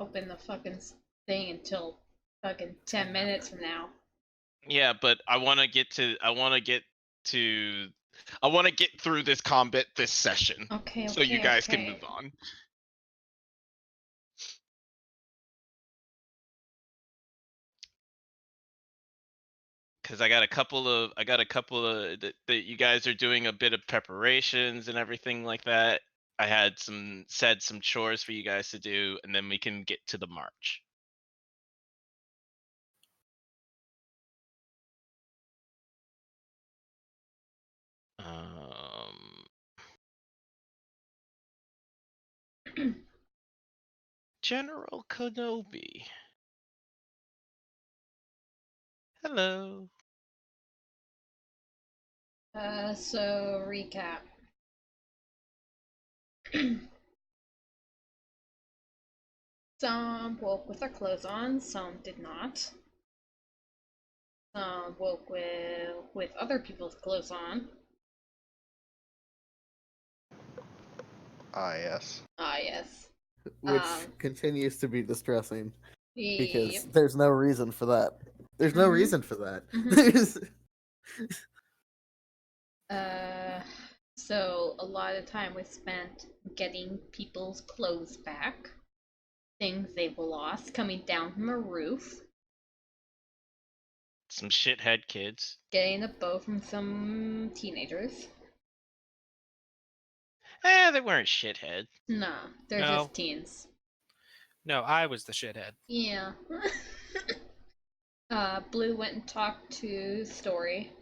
open the fucking thing until fucking 10 minutes from now. Yeah, but I want to get through this combat this session. Okay, so you guys can okay. move on. Because I got a couple of that you guys are doing a bit of preparations and everything like that. I had some chores for you guys to do, and then we can get to the march. General Kenobi. Hello. So recap. Some woke with their clothes on, some did not. Some woke with other people's clothes on. Ah, yes. Ah, yes. Which continues to be distressing because Yep. there's no reason for that. There's no reason for that. So a lot of time was spent getting people's clothes back, things they've lost, coming down from a roof, Some shithead kids. getting a bow from some teenagers. They weren't shithead. Nah, they're No. just teens. No, I was the shithead. Yeah. Blue went and talked to Story.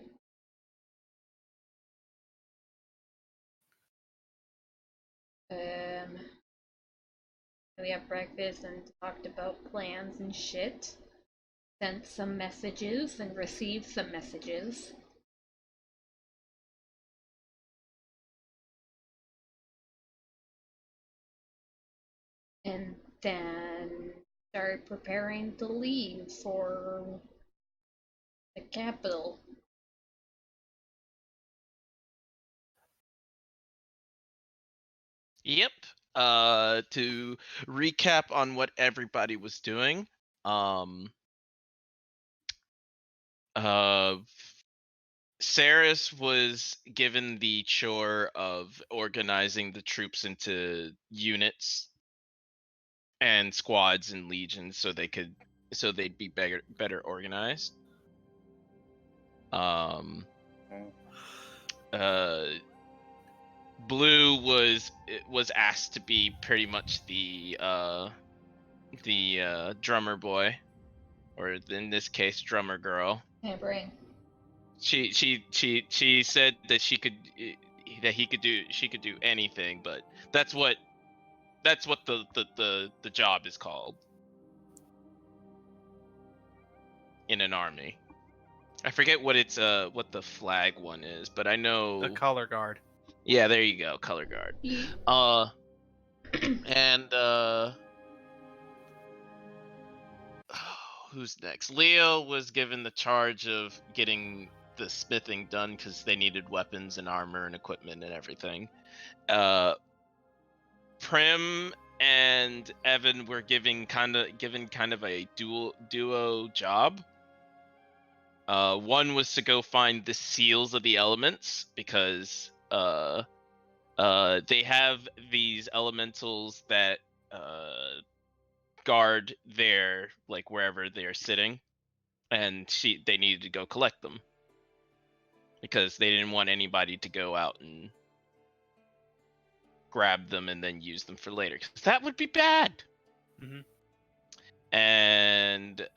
We had breakfast and talked about plans and shit. Sent some messages and received some messages. And then started preparing to leave for the capital. Yep. To recap on what everybody was doing, Saris was given the chore of organizing the troops into units and squads and legions so they'd be better organized. Blue was asked to be pretty much the drummer boy, or in this case, drummer girl. Tampering. She said that she could do anything, but that's what the job is called in an army. I forget what what the flag one is, but I know The color guard. Yeah, there you go, color guard. And who's next? Leo was given the charge of getting the smithing done because they needed weapons and armor and equipment and everything. Prim and Evan were given kind of a duo job. One was to go find the seals of the elements because they have these elementals that guard their, like, wherever they're sitting, and they needed to go collect them because they didn't want anybody to go out and grab them and then use them for later, because that would be bad. And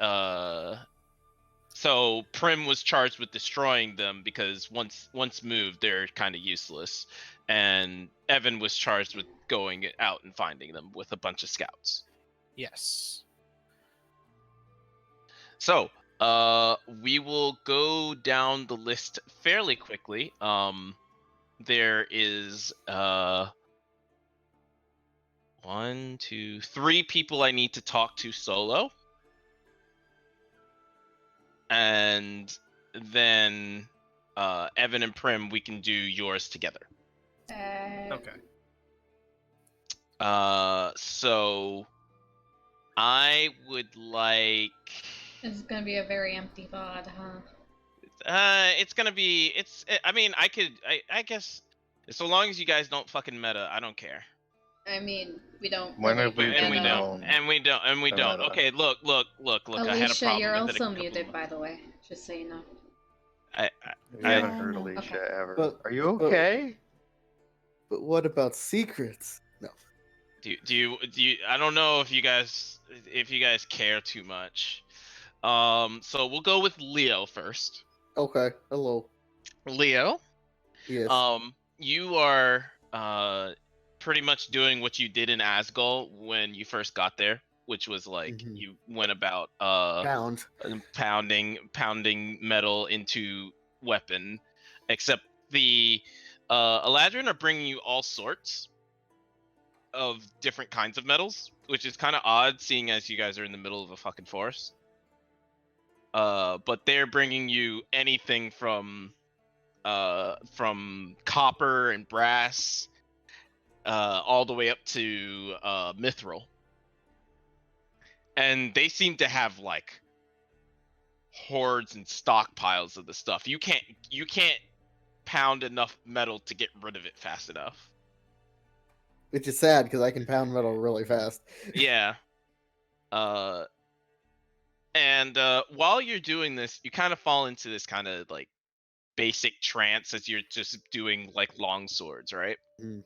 so Prim was charged with destroying them because once moved, they're kind of useless. And Evan was charged with going out and finding them with a bunch of scouts. Yes. So we will go down the list fairly quickly. There is 1, 2, 3 people I need to talk to solo. And then Evan and Prim, we can do yours together. Okay. So I would like. It's gonna be a very empty VOD, huh? It's gonna be. I mean, I could. I guess. So long as you guys don't fucking meta, I don't care. I mean, we don't When really have we And we meta. don't. known And we don't. And we the don't. meta? Okay, look. I had a Alicia, problem you're with it a also couple muted, months. by the way. Just so you know. We haven't heard Alicia Okay. ever. But- Are you okay? But what about secrets? No. Do you? I don't know if you guys care too much. So we'll go with Leo first. Okay. Hello. Leo, Yes. you are pretty much doing what you did in Asgol when you first got there, which was like Mhm. you went about Pound. pounding metal into weapon, except the Eladrin are bringing you all sorts of different kinds of metals, which is kind of odd seeing as you guys are in the middle of a fucking forest. But they're bringing you anything from copper and brass all the way up to mithril, and they seem to have like hordes and stockpiles of the stuff. You can't pound enough metal to get rid of it fast enough. Which is sad because I can pound metal really fast. Yeah. And while you're doing this, you kind of fall into this kind of like basic trance as you're just doing like long swords, right? Mm.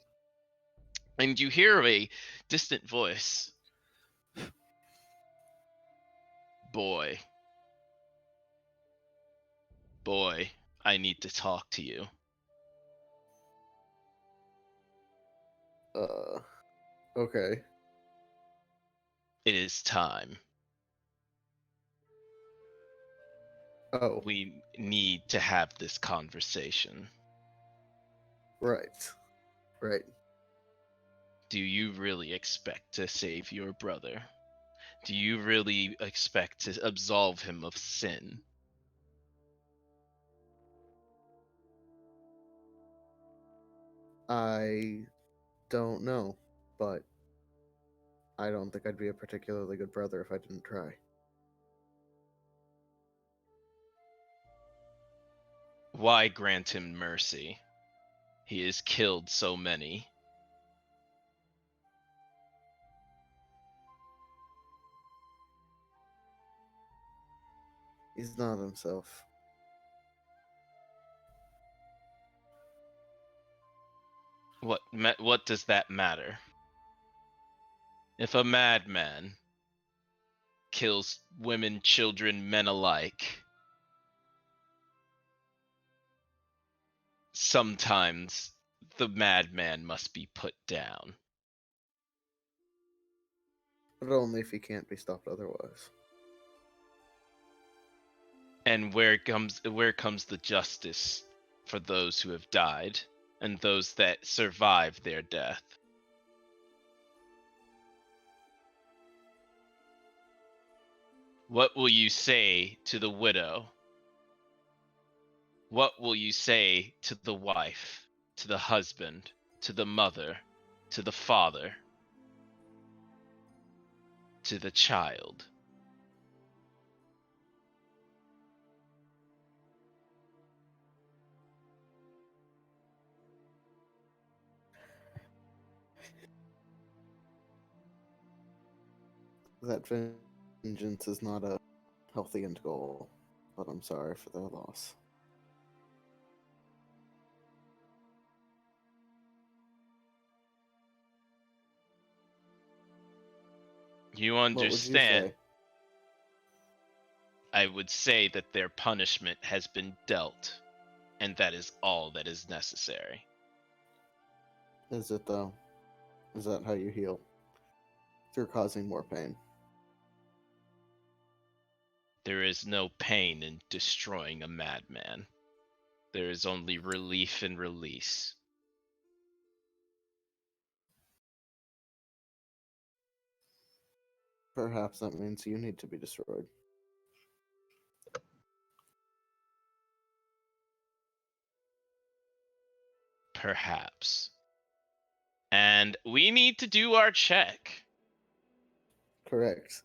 And you hear a distant voice. Boy, I need to talk to you. Okay. It is time. Oh, We need to have this conversation. right. Right. Do you really expect to save your brother? Do you really expect to absolve him of sin? I don't know, but I don't think I'd be a particularly good brother if I didn't try. Why grant him mercy? He has killed so many. He's not himself. What does that matter? If a madman kills women, children, men alike, sometimes the madman must be put down. But only if he can't be stopped otherwise. And where comes the justice for those who have died and those that survived their death? What will you say to the widow? What will you say to the wife, to the husband, to the mother, to the father, to the child? That vengeance is not a healthy end goal, but I'm sorry for their loss. You What would you understand? say? I would say that their punishment has been dealt, and that is all that is necessary. Is it though? Is that how you heal? Through causing more pain. There is no pain in destroying a madman. There is only relief and release. Perhaps that means you need to be destroyed. Perhaps. And we need to do our check. Correct.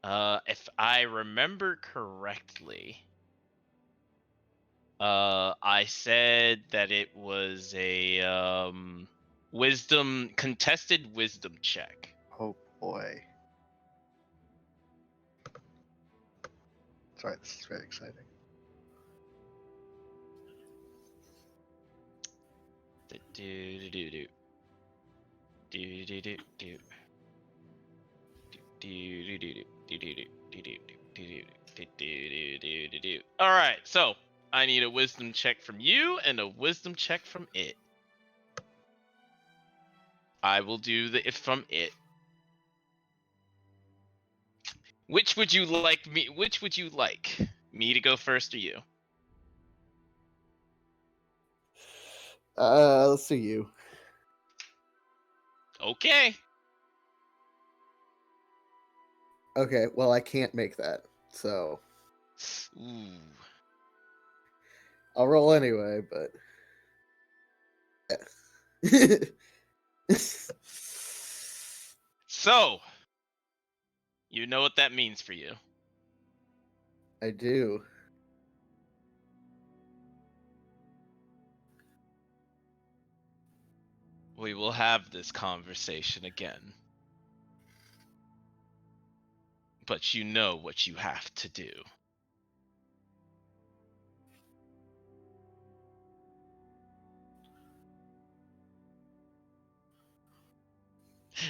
If I remember correctly, I said that it was a contested wisdom check. Oh boy. Sorry, this is very exciting. All right, so I need a wisdom check from you and a wisdom check from it. I will do the if from it. Which would you like me? Which would you like me to go first or you? Let's see you. Okay. Okay, well, I can't make that, so Ooh. I'll roll anyway, but. Yeah. So, you know what that means for you. I do. We will have this conversation again. But you know what you have to do.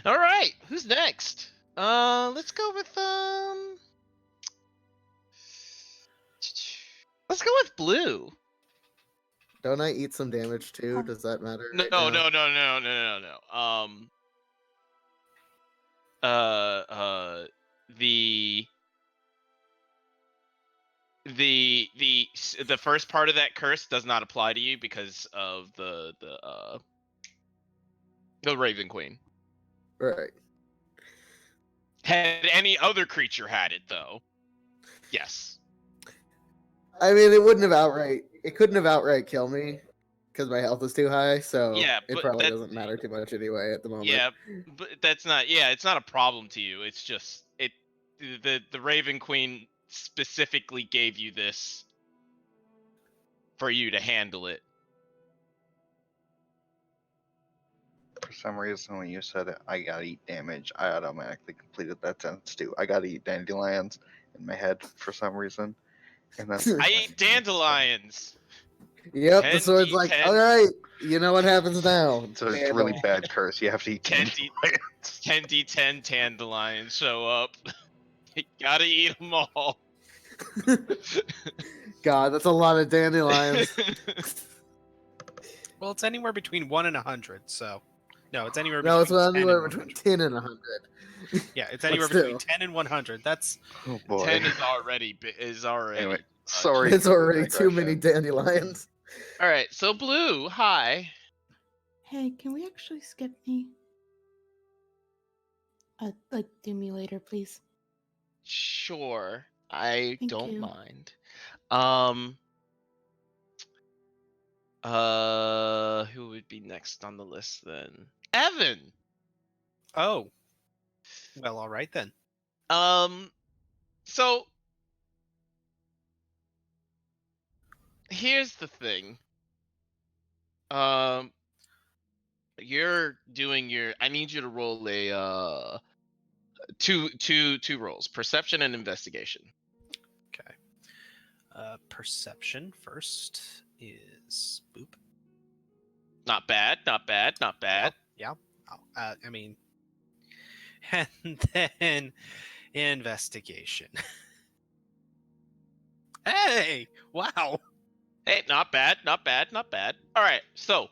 All right, who's next? Let's go with let's go with Blue. Don't I eat some damage too? Does that matter? No, right no, now? no. The the first part of that curse does not apply to you because of the Raven Queen. Right. Had any other creature had it though, yes. I mean, it wouldn't have outright. It couldn't have outright killed me because my health is too high. So Yeah, it but probably that- doesn't matter too much anyway at the moment. Yeah, but that's not. Yeah, it's not a problem to you. It's just it. The Raven Queen specifically gave you this for you to handle it. For some reason, when you said it, I gotta eat damage, I automatically completed that sentence too. I gotta eat dandelions in my head for some reason. And that's I eat dandelions. Yep, the sword's 10d10. like, all right, you know what happens now. So it's a really bad curse. You have to eat 10d dandelions. 10d10 dandelions show up. You gotta eat them all. God, that's a lot of dandelions. Well, it's anywhere between 1 and 100, so. No, it's anywhere No, between it's 10 anywhere and between 100. 10 and 100. Yeah, it's But anywhere still. between 10 and 100. That's Oh boy. 10 is already Anyway, much. sorry. It's for the already too many digression. dandelions. All right, so Blue, hi. Hey, can we actually skip me? Like, do me later, please. Sure, I Thank don't you. mind. Who would be next on the list then? Evan. Oh. Well, all right then. So here's the thing. You're doing your. I need you to roll a two rolls: perception and investigation. Okay. Perception first is boop. Not bad. Not bad. Not bad. Yeah. I mean, and then investigation. Hey! Wow. Hey, not bad. Not bad. Not bad. All right. So,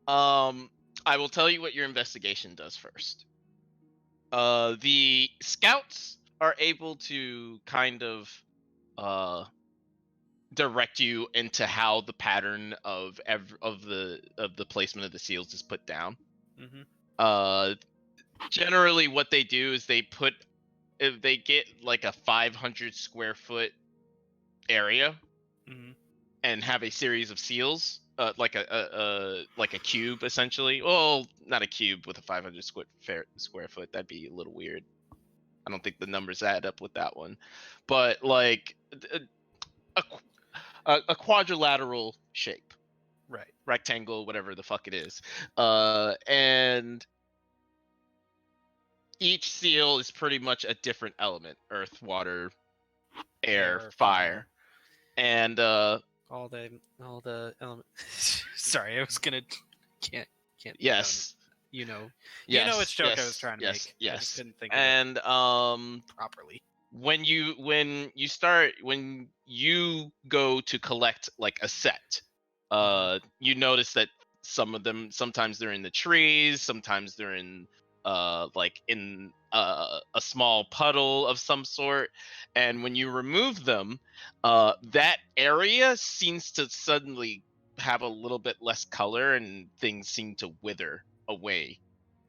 I will tell you what your investigation does first. The scouts are able to kind of direct you into how the pattern of the placement of the seals is put down. Mm-hmm. Generally what they do is if they get like a 500 square foot area Mm-hmm. and have a series of seals, like a cube essentially. Well, not a cube with a 500 square foot. That'd be a little weird. I don't think the numbers add up with that one, but like a quadrilateral shape, Right. rectangle, whatever the fuck it is, and each seal is pretty much a different element: earth, water, air, fire. And all the element. Sorry, I was gonna can't yes, you know yes, which joke I was yes, trying to yes, make. I just yes. couldn't think of And it properly. when you go to collect like a set, you notice that some of them, sometimes they're in the trees, sometimes they're in like in a small puddle of some sort, and when you remove them, that area seems to suddenly have a little bit less color and things seem to wither away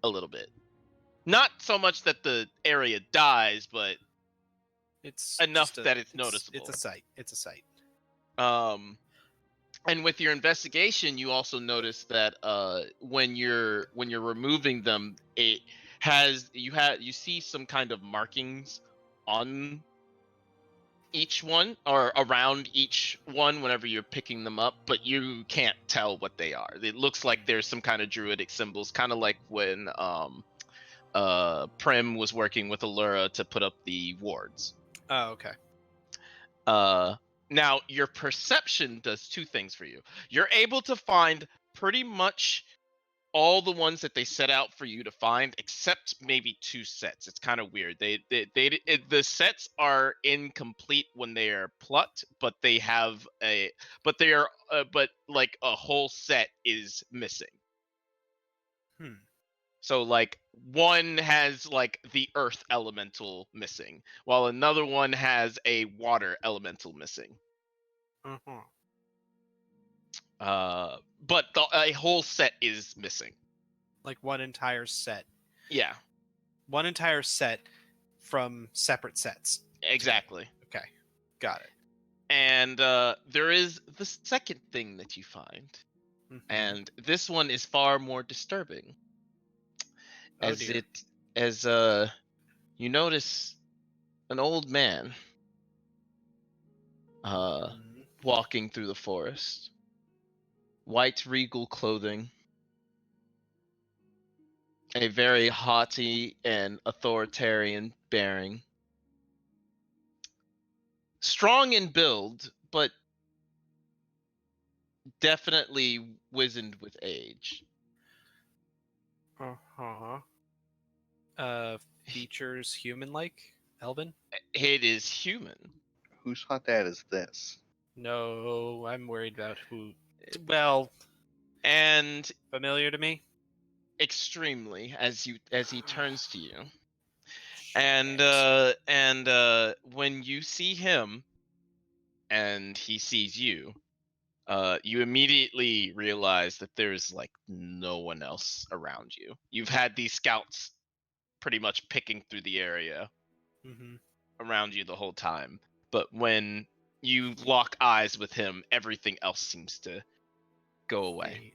a little bit. Not so much that the area dies, but It's enough just that it's noticeable. It's a sight. It's a sight. And with your investigation, you also notice that when you're removing them, you see some kind of markings on each one or around each one whenever you're picking them up, but you can't tell what they are. It looks like there's some kind of druidic symbols, kind of like when Prim was working with Allura to put up the wards. Oh, okay. Now your perception does two things for you. You're able to find pretty much all the ones that they set out for you to find, except maybe two sets. It's kind of weird. The sets are incomplete when they are plucked, but they are but like a whole set is missing. So like one has like the earth elemental missing, while another one has a water elemental missing. But a whole set is missing. Like one entire set. Yeah. One entire set from separate sets. Exactly. Okay. Got it. And there is the second thing that you find. And this one is far more disturbing. You notice an old man walking through the forest. White regal clothing. A very haughty and authoritarian bearing. Strong in build, but definitely wizened with age. Features human-like, Elvin? It is human. Whose hot dad is this? No, I'm worried about who. Well, and familiar to me. Extremely, as he turns to you, and when you see him, and he sees you, you immediately realize that there's like no one else around you. You've had these scouts pretty much picking through the area around you the whole time, but when you lock eyes with him, everything else seems to go away.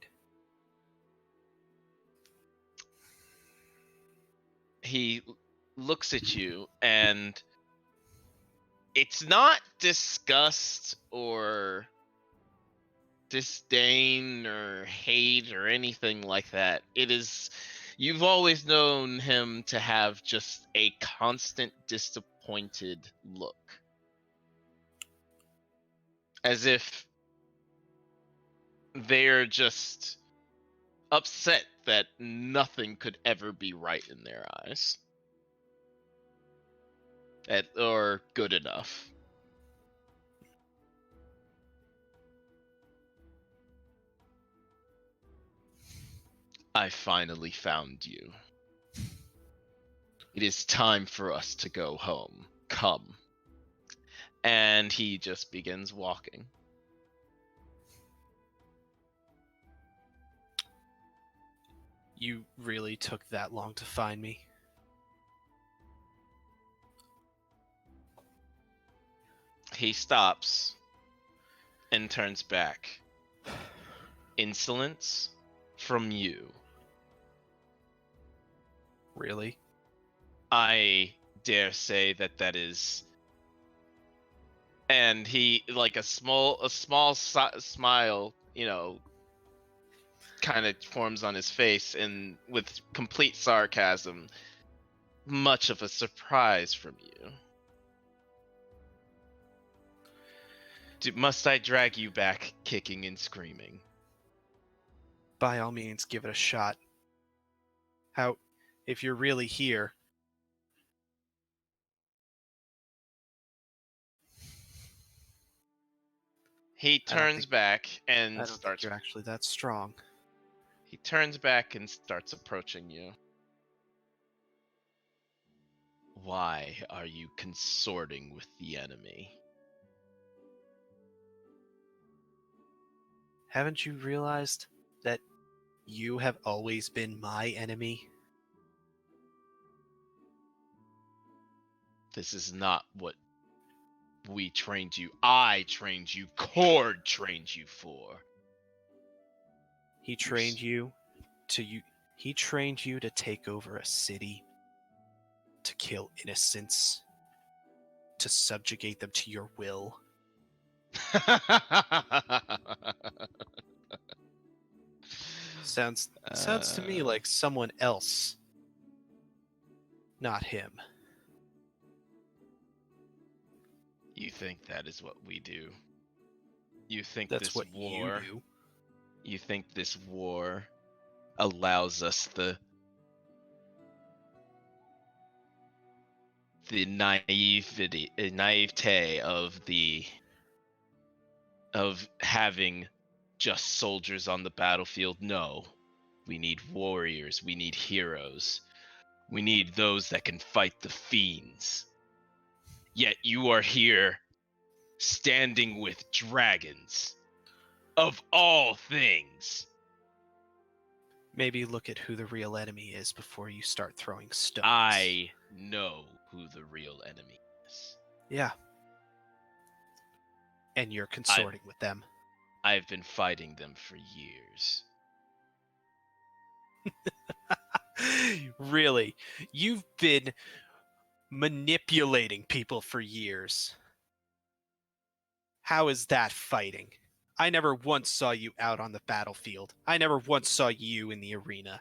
He looks at you, and it's not disgust or disdain or hate or anything like that. It is, you've always known him to have just a constant disappointed look. As if they're just upset that nothing could ever be right in their eyes. Or good enough. I finally found you. It is time for us to go home. Come. And he just begins walking. You really took that long to find me. He stops and turns back. insolence from you. Really? I dare say that is, and he like a small smile, kind of forms on his face, and with complete sarcasm, much of a surprise from you. Must I drag you back, kicking and screaming? By all means, give it a shot. If you're really here, He I don't turns think back I and don't think starts. you're actually that strong. He turns back and starts approaching you. Why are you consorting with the enemy? Haven't you realized that you have always been my enemy? This is not what we trained you. I trained you. Cord trained you for. He trained you he trained you to take over a city, to kill innocents, to subjugate them to your will. Sounds to me like someone else, not him. You think that is what we do? You think That's this what war? you do. You think this war allows us the naivete of having just soldiers on the battlefield? No. We need warriors. We need heroes. We need those that can fight the fiends. Yet you are here standing with dragons. Of all things. Maybe look at who the real enemy is before you start throwing stones. I know who the real enemy is. Yeah. And you're consorting with them. I've been fighting them for years. Really? You've been manipulating people for years. How is that fighting? I never once saw you out on the battlefield. I never once saw you in the arena.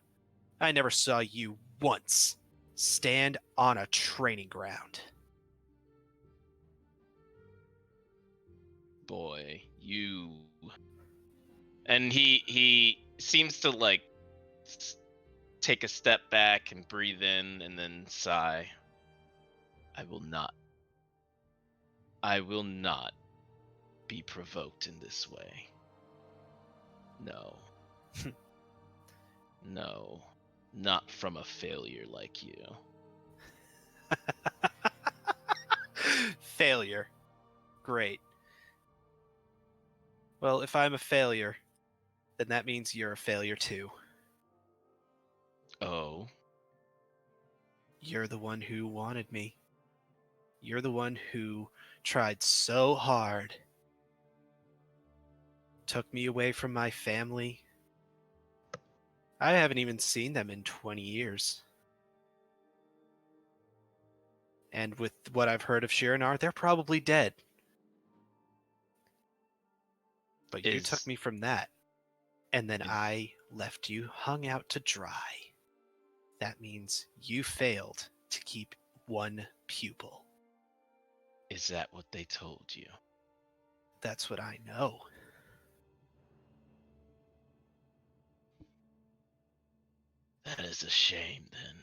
I never saw you once stand on a training ground. Boy, you. And he seems to like take a step back and breathe in and then sigh. I will not be provoked in this way. No. No. Not from a failure like you. Failure. Great. Well, if I'm a failure, then that means you're a failure too. Oh. You're the one who wanted me. You're the one who tried so hard. Took me away from my family. I haven't even seen them in 20 years. And with what I've heard of Shiranar, they're probably dead. But you took me from that. And then I left you hung out to dry. That means you failed to keep one pupil. Is that what they told you? That's what I know. That is a shame, then.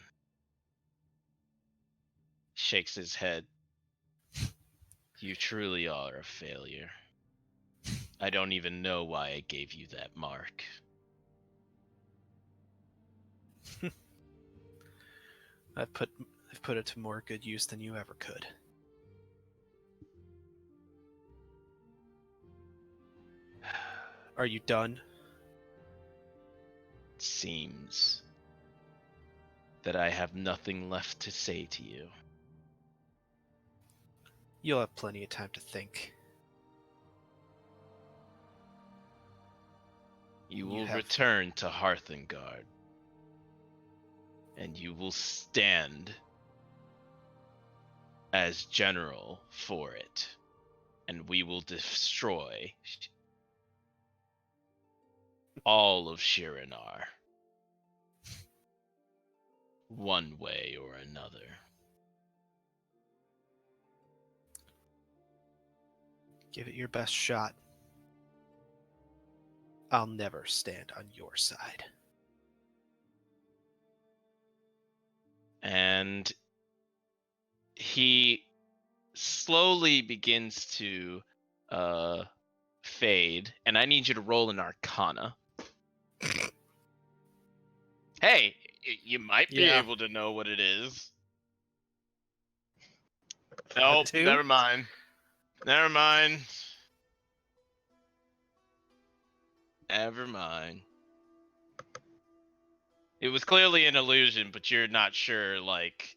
Shakes his head. You truly are a failure. I don't even know why I gave you that mark. I've put it to more good use than you ever could. Are you done? It seems that I have nothing left to say to you. You'll have plenty of time to think. You will have- return to Hearthengard. And you will stand as general for it. And we will destroy all of Shiranar. One way or another. Give it your best shot. I'll never stand on your side. And he slowly begins to fade, and I need you to roll an Arcana. Hey, you might be Yeah. able to know what it is. Nope, two? never mind. Never mind. Never mind. It was clearly an illusion, but you're not sure, like,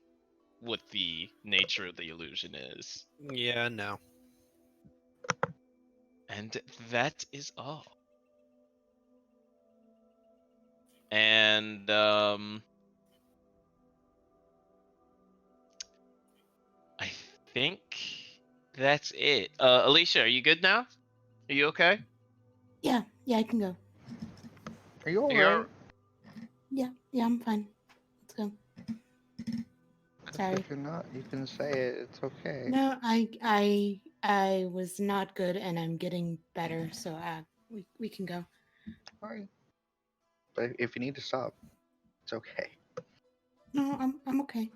what the nature of the illusion is. Yeah, no. And that is all. And I think that's it. Alicia, are you good now? Are you okay? Yeah, I can go. Are you You're- alright? Yeah, I'm fine. Let's go. Sorry. If you're not, you can say it. It's okay. No, I was not good, and I'm getting better. So we can go. Alright. But if you need to stop, it's okay. No, I'm okay.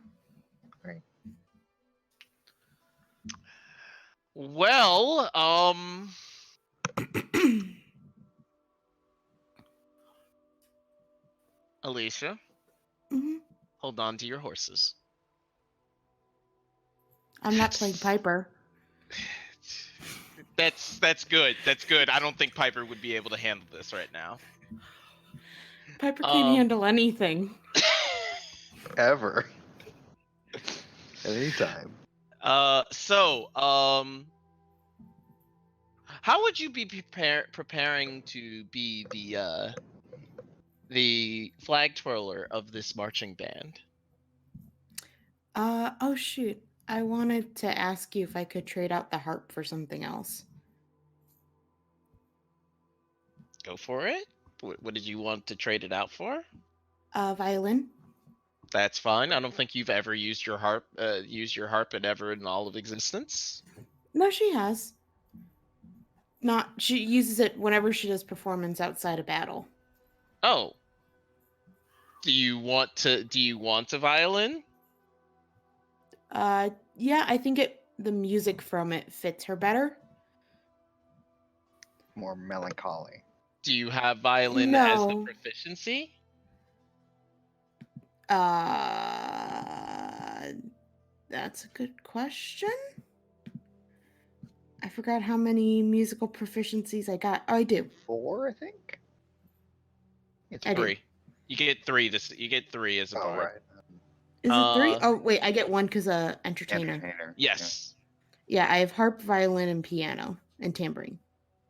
Well, Alicia, hmm hold on to your horses. I'm not playing Piper. That's good. That's good. I don't think Piper would be able to handle this right now. Piper can't Um, handle anything. Ever. At any time. How would you be preparing to be the flag twirler of this marching band? Oh shoot. I wanted to ask you if I could trade out the harp for something else. Go for it. What did you want to trade it out for? Violin. That's fine. I don't think you've ever used your harp in all of existence. No, she has. Not she uses it whenever she does performance outside of battle. Oh. Do you want a violin? Yeah, I think the music from it fits her better. More melancholy. Do you have violin as the No. proficiency? That's a good question. I forgot how many musical proficiencies I got. Oh, I do. 4, I think? It's I do. 3. You get 3. You get 3 as a Oh, bard. right. Is it 3? Uh, Oh, wait, I get 1 because entertainer. Entertainer. Yes. Yeah, I have harp, violin, and piano, and tambourine.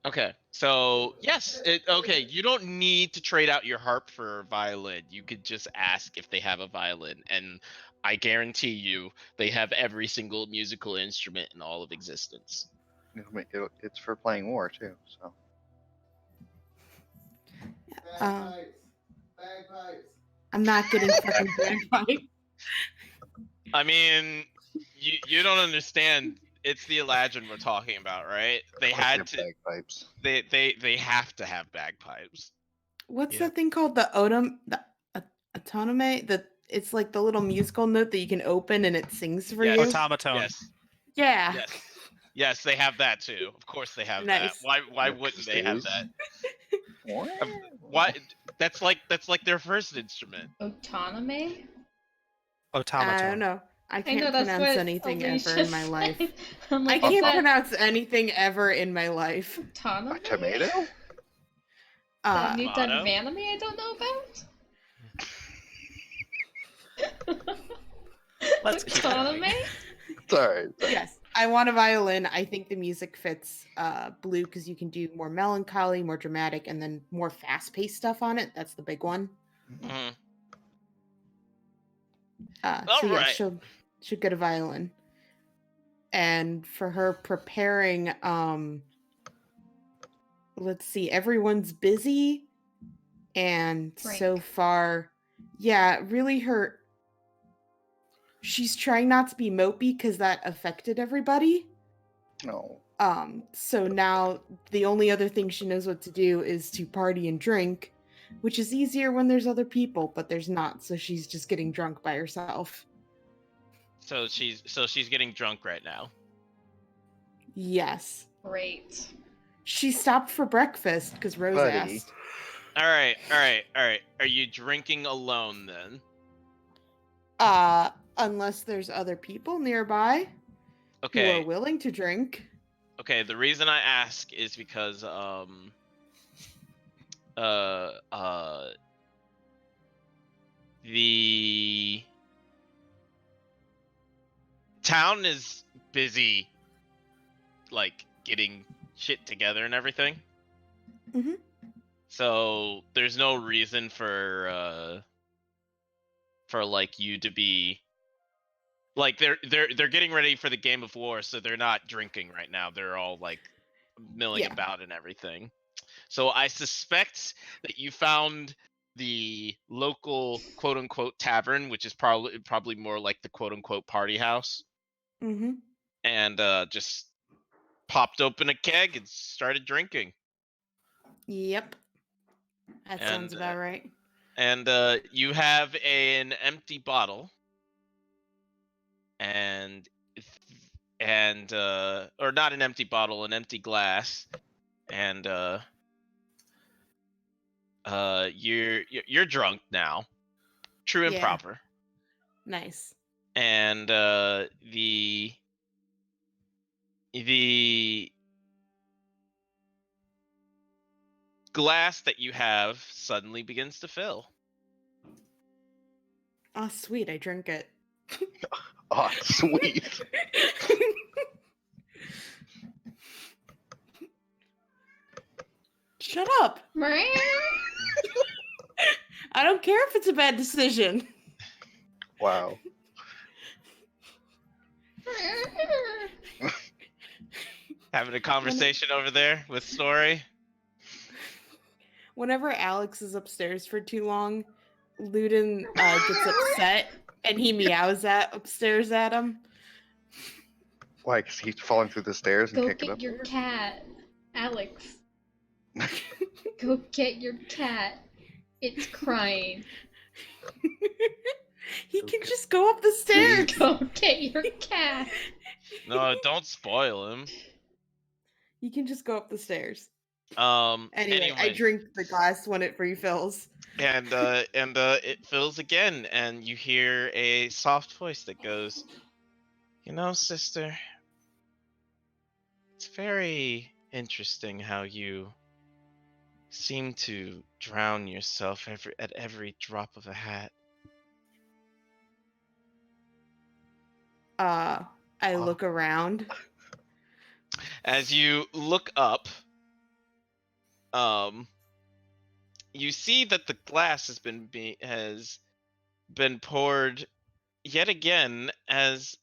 Okay. So yes. Okay. You don't need to trade out your harp for violin. You could just ask if they have a violin, and I guarantee you they have every single musical instrument in all of existence. It's for playing war, too, so. I'm not getting fucking bagpipe. I mean, you don't understand. It's the Eladrin we're talking about, right? They Like had your to. bagpipes. They have to have bagpipes. What's Yeah. that thing called? The autonome? It's like the little musical note that you can open and it sings for Yes. you. Automaton. Yes. Yeah. Yes. Yes, they have that too. Of course they have Nice. that. Why Yeah, wouldn't 'cause they they have use- that? What? Why? That's like their first instrument. Autonomy? Automaton. I don't know. I I can't know that's pronounce what anything Alicia ever in my life. said. I'm I like, can't is that pronounce anything ever in my life. autonomy? A tomato? That new type Tomato? of anime I don't know about? Let's keep Autonomy? going. Sorry. Yes. I want a violin. I think the music fits blue because you can do more melancholy, more dramatic, and then more fast-paced stuff on it. That's the big one. Mhm. So yeah, Alright. she'll get a violin. And for her preparing, let's see, everyone's busy, and so Drink. far, yeah, really she's trying not to be mopey because that affected everybody. No. So now the only other thing she knows what to do is to party and drink, which is easier when there's other people, but there's not, so she's just getting drunk by herself. So she's getting drunk right now. Yes. Great. She stopped for breakfast because Rose Buddy. asked. Alright. Are you drinking alone then? Unless there's other people nearby who are Okay. willing to drink. Okay, the reason I ask is because the town is busy, like getting shit together and everything. Mhm. So there's no reason for like you to be like they're getting ready for the game of war, so they're not drinking right now. They're all like milling Yeah. about and everything. So I suspect that you found the local quote unquote tavern, which is probably more like the quote unquote party house, Mm-hmm. and just popped open a keg and started drinking. Yep. That sounds And about right. and you have an empty bottle, and or not an empty bottle, an empty glass, and you're drunk now, true and Yeah. proper. Nice. And the glass that you have suddenly begins to fill. Oh, sweet. I drink it. Oh, sweet. Shut up. Meow. I don't care if it's a bad decision. Wow. Having a conversation over there with Story. Whenever Alex is upstairs for too long, Ludin gets upset and he meows upstairs at him. Why? 'Cause he's falling through the stairs and Go can't get get up? your cat, Alex. Go get your cat. It's crying. He can just go up the stairs. Go get your cat. No, don't spoil him. He can just go up the stairs. Anyway, Anyway, I drink the glass when it refills. and it fills again, and you hear a soft voice that goes, "You know, sister, it's very interesting how you seem to drown yourself at every drop of a hat." I Oh. look around. As you look up, you see that the glass has been poured yet again as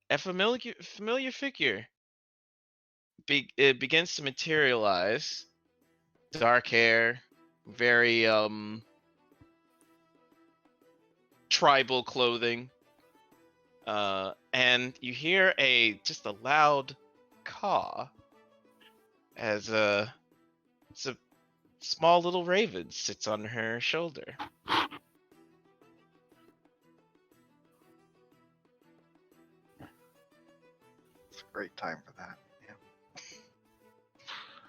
a familiar figure it begins to materialize. Dark hair, very tribal clothing, and you hear just a loud caw as a small little raven sits on her shoulder. It's a great time for that. Yeah.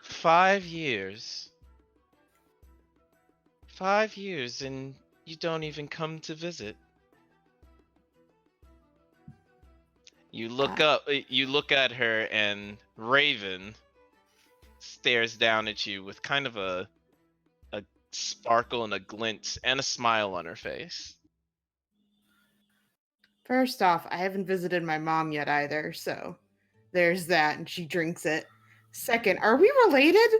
5 years. 5 years and you don't even come to visit. You look you look at her, and Raven stares down at you with kind of a sparkle and a glint and a smile on her face. First off, I haven't visited my mom yet either, so there's that, and she drinks it. Second, are we related?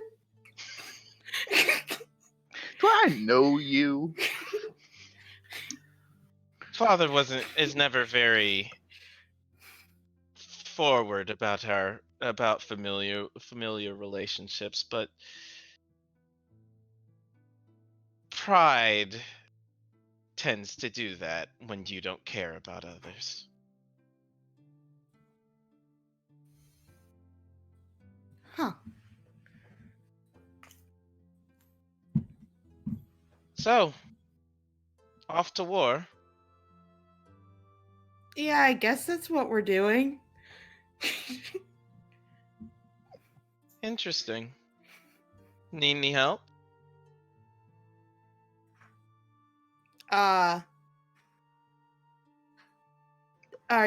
Do I know you? Father is never very forward about familiar relationships, but pride tends to do that when you don't care about others. Huh. So, off to war. Yeah, I guess that's what we're doing. Interesting. Need any help? Are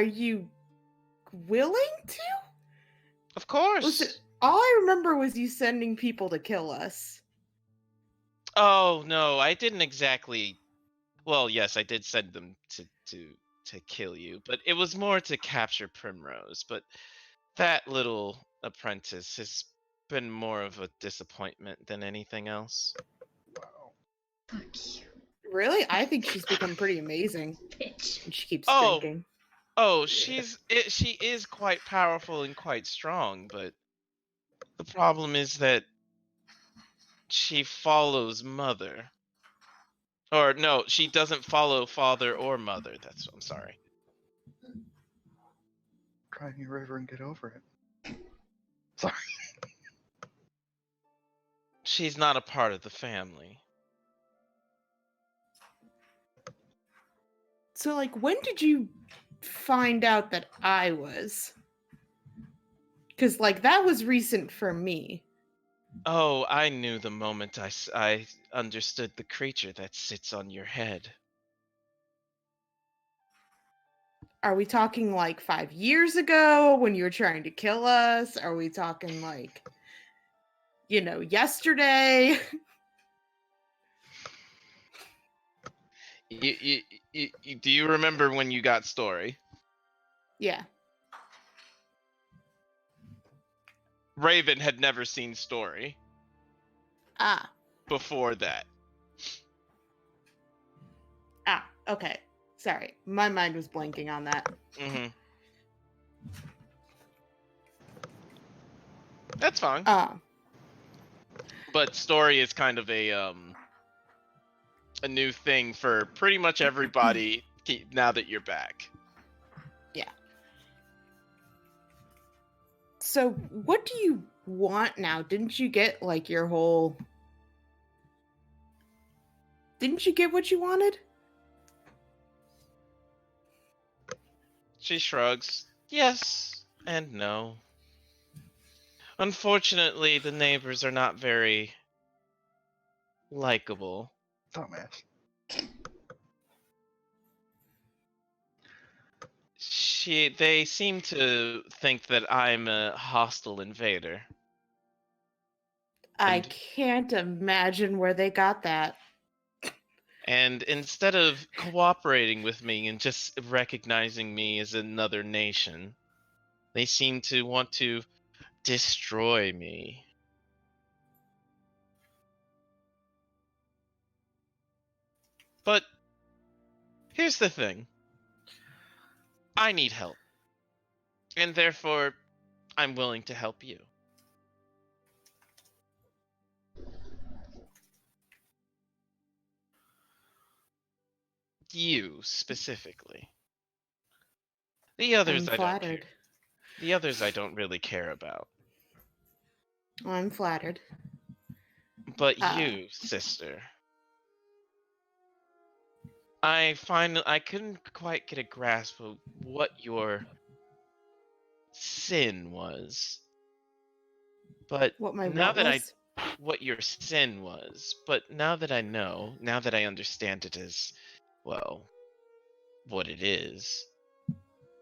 you willing to? Of course. Listen, all I remember was you sending people to kill us. Oh no, I didn't exactly. Well, yes, I did send them to kill you, but it was more to capture Primrose. But that little apprentice has been more of a disappointment than anything else. Wow. Fuck you, Really? I think she's become pretty amazing. bitch. And she keeps Oh, drinking. oh, she is quite powerful and quite strong, but the problem is that she follows mother. Or no, she doesn't follow father or mother. I'm sorry. Cry me a river and get over it. Sorry. She's not a part of the family. So, like, when did you find out that I was? Because, like, that was recent for me. Oh, I knew the moment I understood the creature that sits on your head. Are we talking like 5 years ago when you were trying to kill us? Are we talking like, yesterday? Do you remember when you got Story? Yeah. Raven had never seen Story Ah. before that. Okay. Sorry. My mind was blanking on that. Mm-hmm. That's fine. But Story is kind of a new thing for pretty much everybody now that you're back. Yeah. So, what do you want now? Didn't you get like your whole... Didn't you get what you wanted? She shrugs. Yes and no. Unfortunately, the neighbors are not very likable. Dumbass. They seem to think that I'm a hostile invader. I And can't imagine where they got that. And instead of cooperating with me and just recognizing me as another nation, they seem to want to destroy me. But here's the thing. I need help. And therefore, I'm willing to help you. You specifically. The others I'm I don't care. flattered. The others I don't really care about. I'm flattered. But you, sister. I couldn't quite get a grasp of what your sin was. But What my now what that was? what your sin was, but now that I know, now that I understand it as, well, what it is,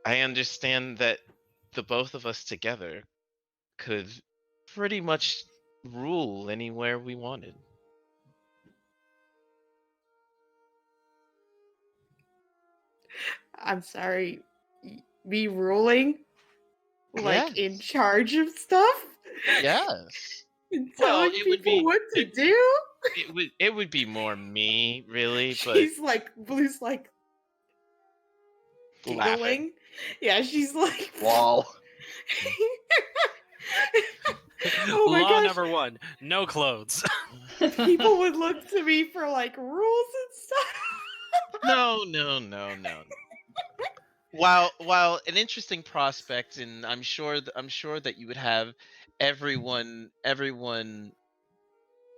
I understand that the both of us together could pretty much rule anywhere we wanted. I'm sorry. Me ruling? like in Yes. charge of stuff Yes. and Well, telling people what to do. it would be more me, really, but She's like, Blue's like laughing. giggling. Yeah, she's like, Lol. oh my Law gosh. number 1: no clothes. People would look to me for like rules and stuff. No. While an interesting prospect, and I'm sure that you would have everyone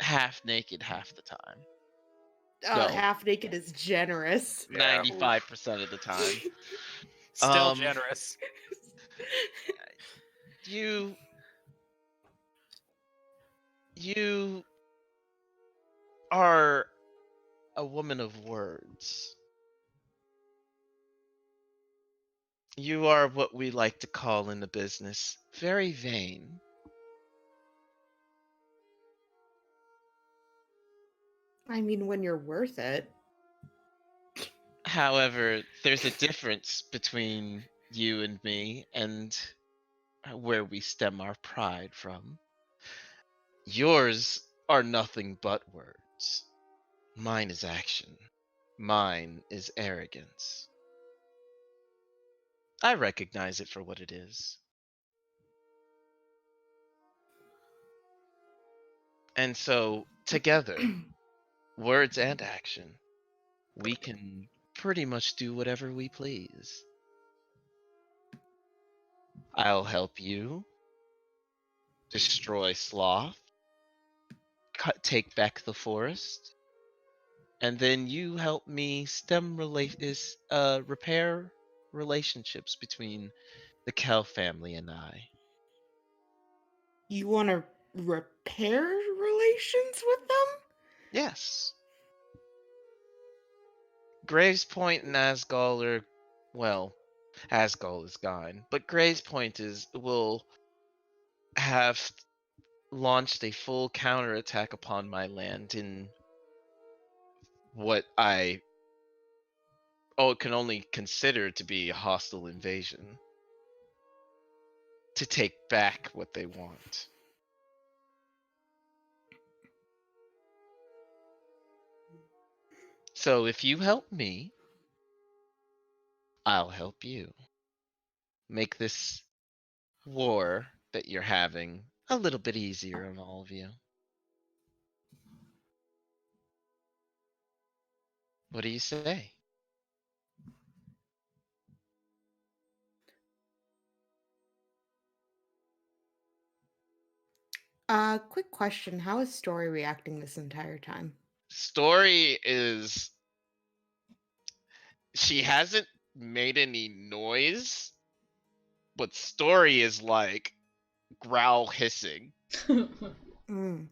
half naked half the time. No, Half naked is generous. 95% of the time. Still Um, generous. You are a woman of words. You are what we like to call in the business very vain. I mean, when you're worth it. However, there's a difference between you and me, and where we stem our pride from. Yours are nothing but words. Mine is action. Mine is arrogance. I recognize it for what it is. And so, together, words and action, we can pretty much do whatever we please. I'll help you destroy Sloth, take back the forest, and then you help me repair relationships between the Kell family and I. You want to repair relations with them? Yes. Graves Point and Asgall are, well, Asgall is gone, but Graves Point will have launched a full counterattack upon my land in what I can only consider to be a hostile invasion to take back what they want. So if you help me, I'll help you. Make this war that you're having a little bit easier on all of you. What do you say? Quick question. How is Story reacting this entire time? Story is, she hasn't made any noise, but Story is like growl hissing. Mm.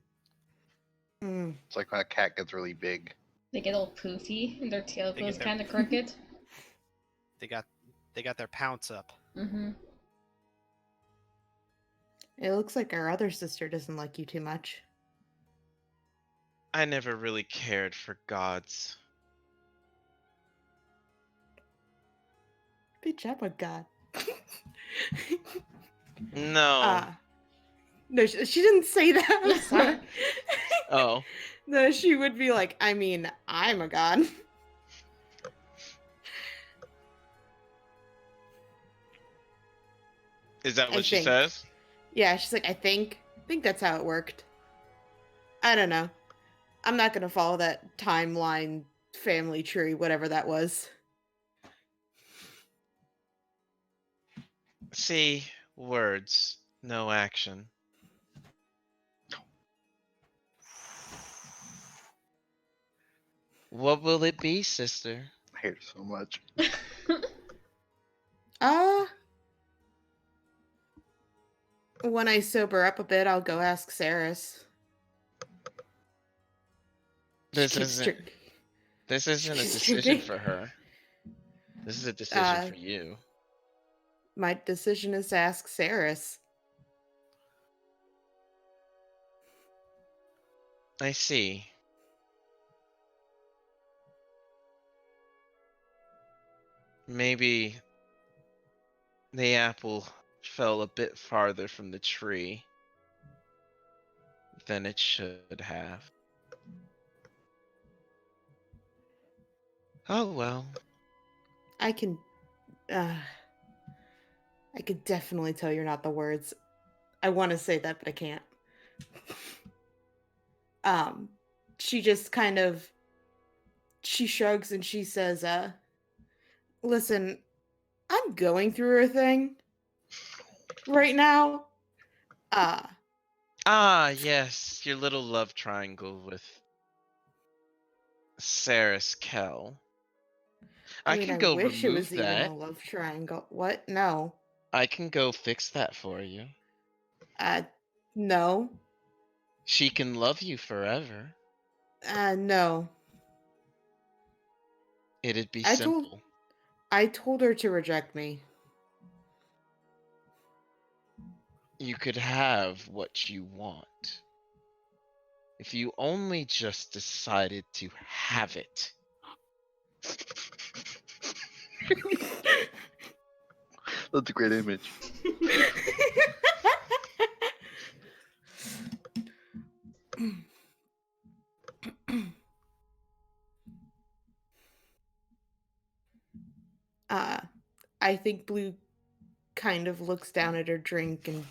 Mm. It's like when a cat gets really big. They get all poofy and their tail They goes get their- kind of crooked. They got their pounce up. Mm-hmm. It looks like our other sister doesn't like you too much. I never really cared for gods. Bitch, I'm a god. No. No, she didn't say that. I'm sorry. Oh. No, she would be like, I mean, I'm a god. Is that I what she think. says? Yeah, she's like, I think that's how it worked. I don't know. I'm not gonna follow that timeline, family tree, whatever that was. See, words, no action. What will it be, sister? I hate her so much. When I sober up a bit, I'll go ask Saris. This isn't a She's decision drinking. for her. This is a decision for you. My decision is to ask Saris. I see. Maybe the apple fell a bit farther from the tree than it should have. Oh well. I can definitely tell you're not the words. I want to say that, but I can't. She just kind of she shrugs and she says, listen, I'm going through a thing right now. Ah, yes, your little love triangle with Saris Kell. I I mean, can I go wish it remove was even that. a love triangle. What? No. I can go fix that for you. No. She can love you forever. No. It'd be I told simple. I told her to reject me. You could have what you want. If you only just decided to have it. That's a great image. I think Blue kind of looks down at her drink and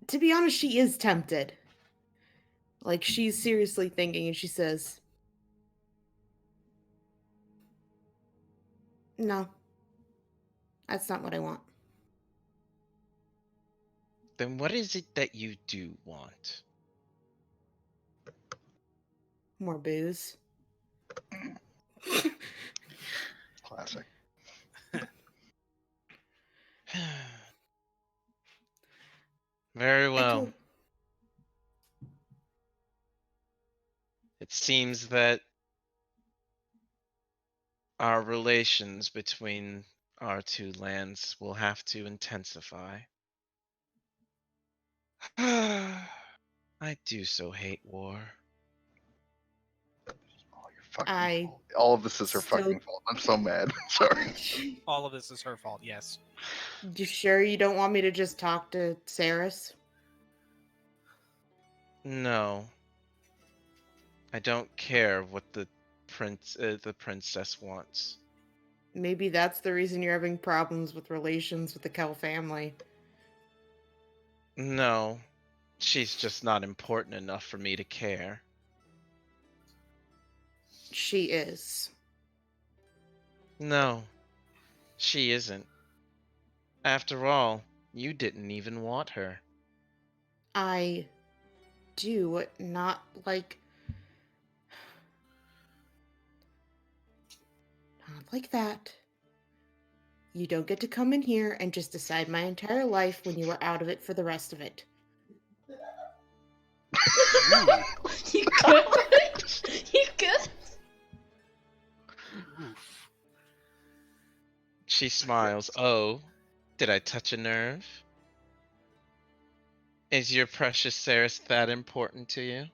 to be honest, she is tempted. Like, she's seriously thinking, and she says, no, that's not what I want. Then what is it that you do want? More booze. Classic. Very well. told- It seems that our relations between our two lands will have to intensify. I do so hate war. Oh, your fucking I fault. All of this is her still- fucking fault. I'm so mad. Sorry. All of this is her fault, yes. You sure you don't want me to just talk to Saris? No. I don't care what the princess wants. Maybe that's the reason you're having problems with relations with the Kell family. No. She's just not important enough for me to care. She is. No. She isn't. After all, you didn't even want her. I do not like. Not like that. You don't get to come in here and just decide my entire life when you were out of it for the rest of it. You good? You good? Oof. She smiles. Oh, did I touch a nerve? Is your precious Saris that important to you?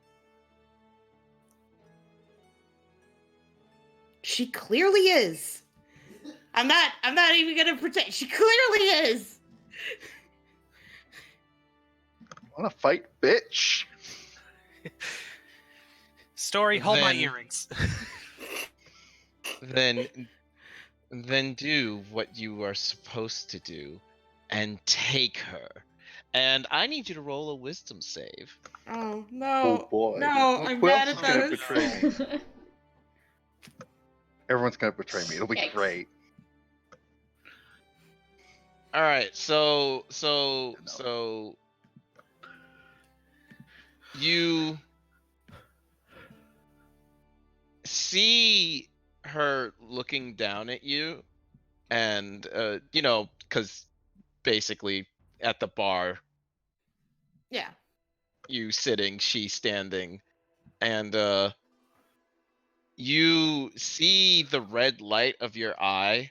She clearly is. I'm not even gonna pretend. She clearly is. Wanna fight, bitch? Story, hold my Then- earrings. Then do what you are supposed to do and take her. And I need you to roll a wisdom save. Oh Oh no. boy. No, Look, I'm who bad else at is gonna those. betray me? Everyone's gonna betray me. It'll be Yikes. great. All right, so you see her looking down at you, and because basically at the bar, Yeah. you sitting, she standing, and you see the red light of your eye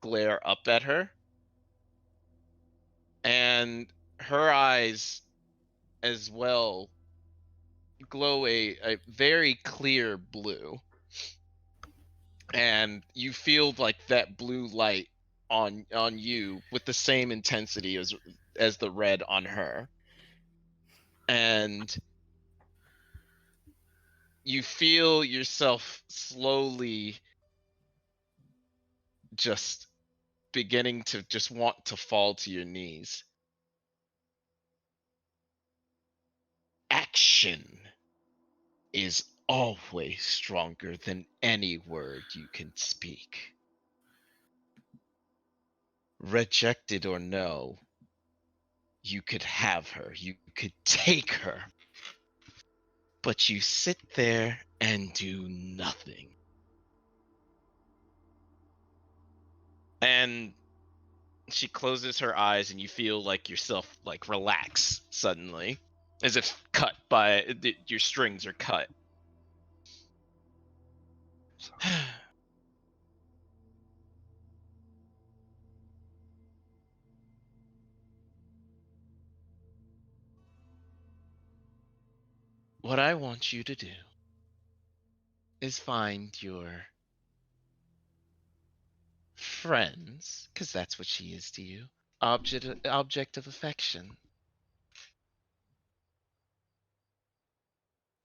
glare up at her, and her eyes as well glow a very clear blue, and you feel like that blue light on you with the same intensity as the red on her. And you feel yourself slowly just beginning to just want to fall to your knees. Action is always stronger than any word you can speak. Rejected or no, you could have her, you could take her, but you sit there and do nothing. And she closes her eyes and you feel like yourself like relax suddenly, as if cut by your strings are cut. What I want you to do is find your friends, because that's what she is to you, object of affection.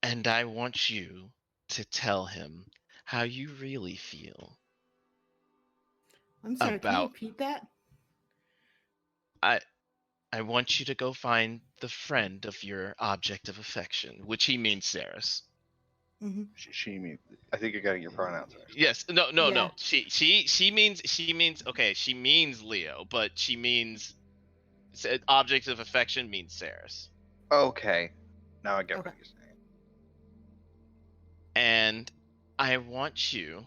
And I want you to tell him how you really feel I'm sorry, can you about repeat that? I I want you to go find the friend of your object of affection, which he means Saris. Mm-hmm. She mean, I think you're getting your pronouns right. Yes, no. Yeah. She means okay, she means Leo, but she means object of affection means Saris. Okay, now I get Okay. what you're saying. And I want you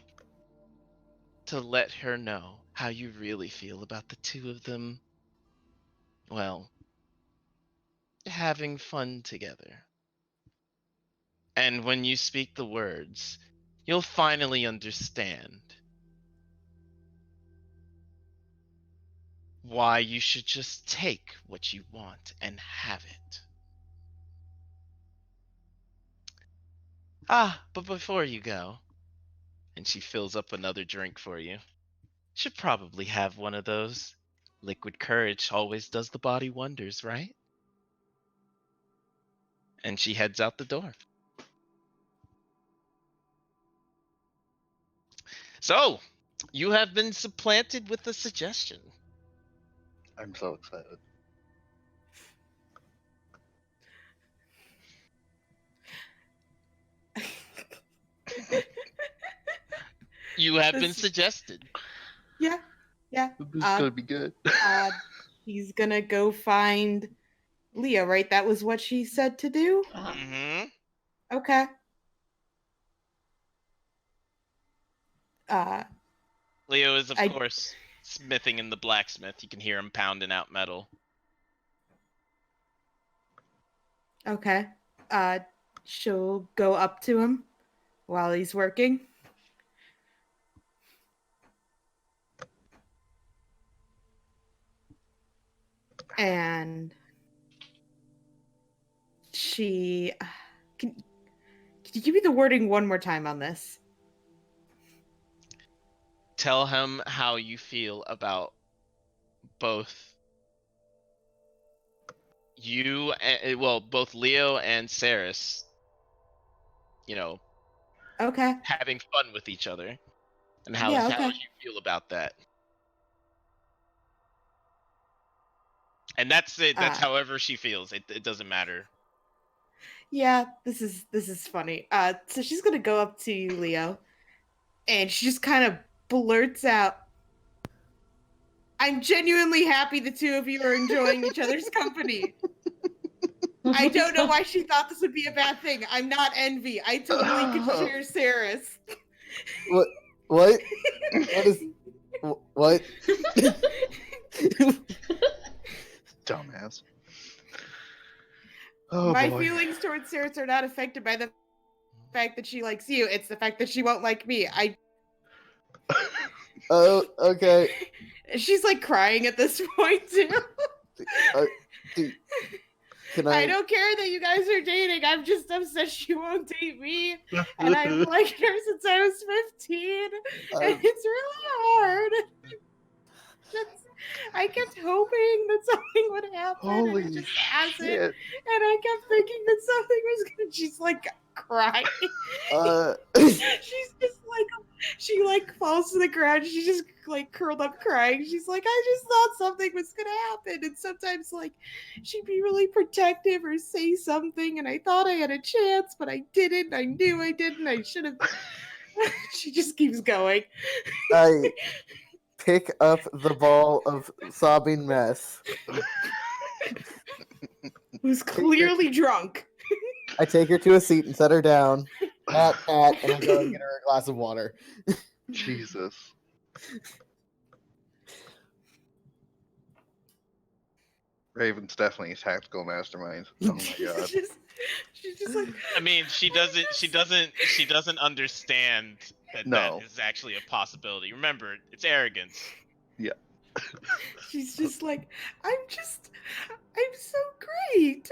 to let her know how you really feel about the two of them, well, having fun together. And when you speak the words, you'll finally understand why you should just take what you want and have it. Ah, but before you go, and she fills up another drink for you, should probably have one of those. Liquid courage always does the body wonders, right? And she heads out the door. So, you have been supplanted with a suggestion. I'm so excited. You have been This- suggested. Yeah. This is gonna be good. He's gonna go find Leo, right? That was what she said to do? Mm-hmm. Okay. Uh, Leo is, of I- course, smithing in the blacksmith. You can hear him pounding out metal. okay. She'll go up to him while he's working. And she can you give me the wording one more time on this? Tell him how you feel about both you, well, both Leo and Saris, Okay. having fun with each other, and how Yeah, how okay. you feel about that. And that's it. That's however she feels. It doesn't matter. Yeah, this is funny. So she's gonna go up to you, Leo, and she just kind of blurts out, "I'm genuinely happy the two of you are enjoying each other's company. I don't know why she thought this would be a bad thing. I'm not envy. I totally could share Saris." What? What? What is? What? Dumbass. Oh My boy. feelings towards Saris are not affected by the fact that she likes you. It's the fact that she won't like me. Oh, okay. She's like crying at this point too. Can I don't care that you guys are dating. I'm just upset she won't date me. And I've liked her since I was 15. And it's really hard. I kept hoping that something would happen, and Holy it just hasn't. shit. And I kept thinking that something was gonna. She's like crying. She's just like, she like falls to the ground. She just like curled up crying. She's like, I just thought something was gonna happen. And sometimes like she'd be really protective or say something, and I thought I had a chance, but I didn't. I knew I didn't. I should have. She just keeps going. I pick up the ball of sobbing mess. Who's clearly drunk. I take her to a seat and set her down. Pat, and I go and get her a glass of water. Jesus. Raven's definitely a tactical mastermind. Oh my god. She's just like, I mean, she doesn't understand that No. that is actually a possibility. Remember, it's arrogance. she's just like, I'm so great.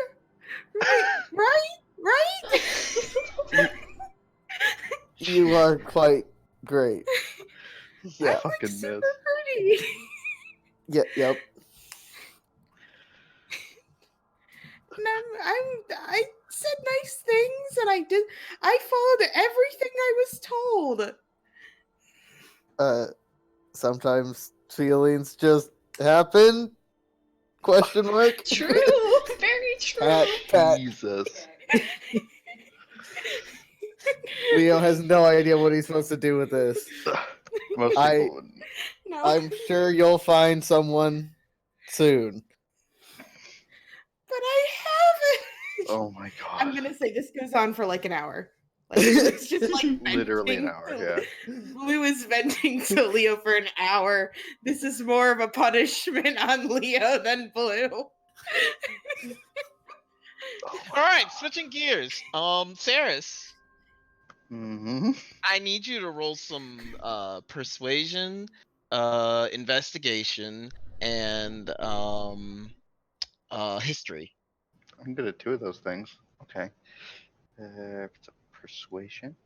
Right? You are quite great. Yeah. I'm like Fucking super miss. pretty. Yep. And I said nice things, and I followed everything I was told. Sometimes feelings just happen? Question mark. True, very true. Pat. Jesus. Leo has no idea what he's supposed to do with this. Most I- people wouldn't. No. I'm sure you'll find someone soon. But I haven't. Oh my god. I'm gonna say this goes on for like an hour. Like it's just like Literally an venting hour, to- yeah. Blue is venting to Leo for an hour. This is more of a punishment on Leo than Blue. Oh All right, switching gears. Saris, Mm-hmm. I need you to roll some persuasion, investigation, and history. I'm good at two of those things. Okay. It's a persuasion,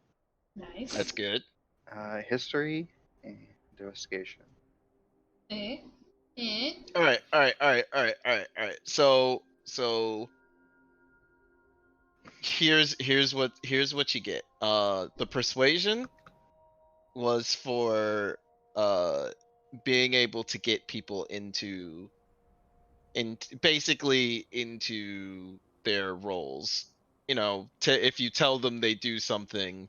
Nice. That's good. history, and investigation. Eh. Eh. All right. So here's what you get. The persuasion was for being able to get people into basically into their roles. You know, if you tell them they do something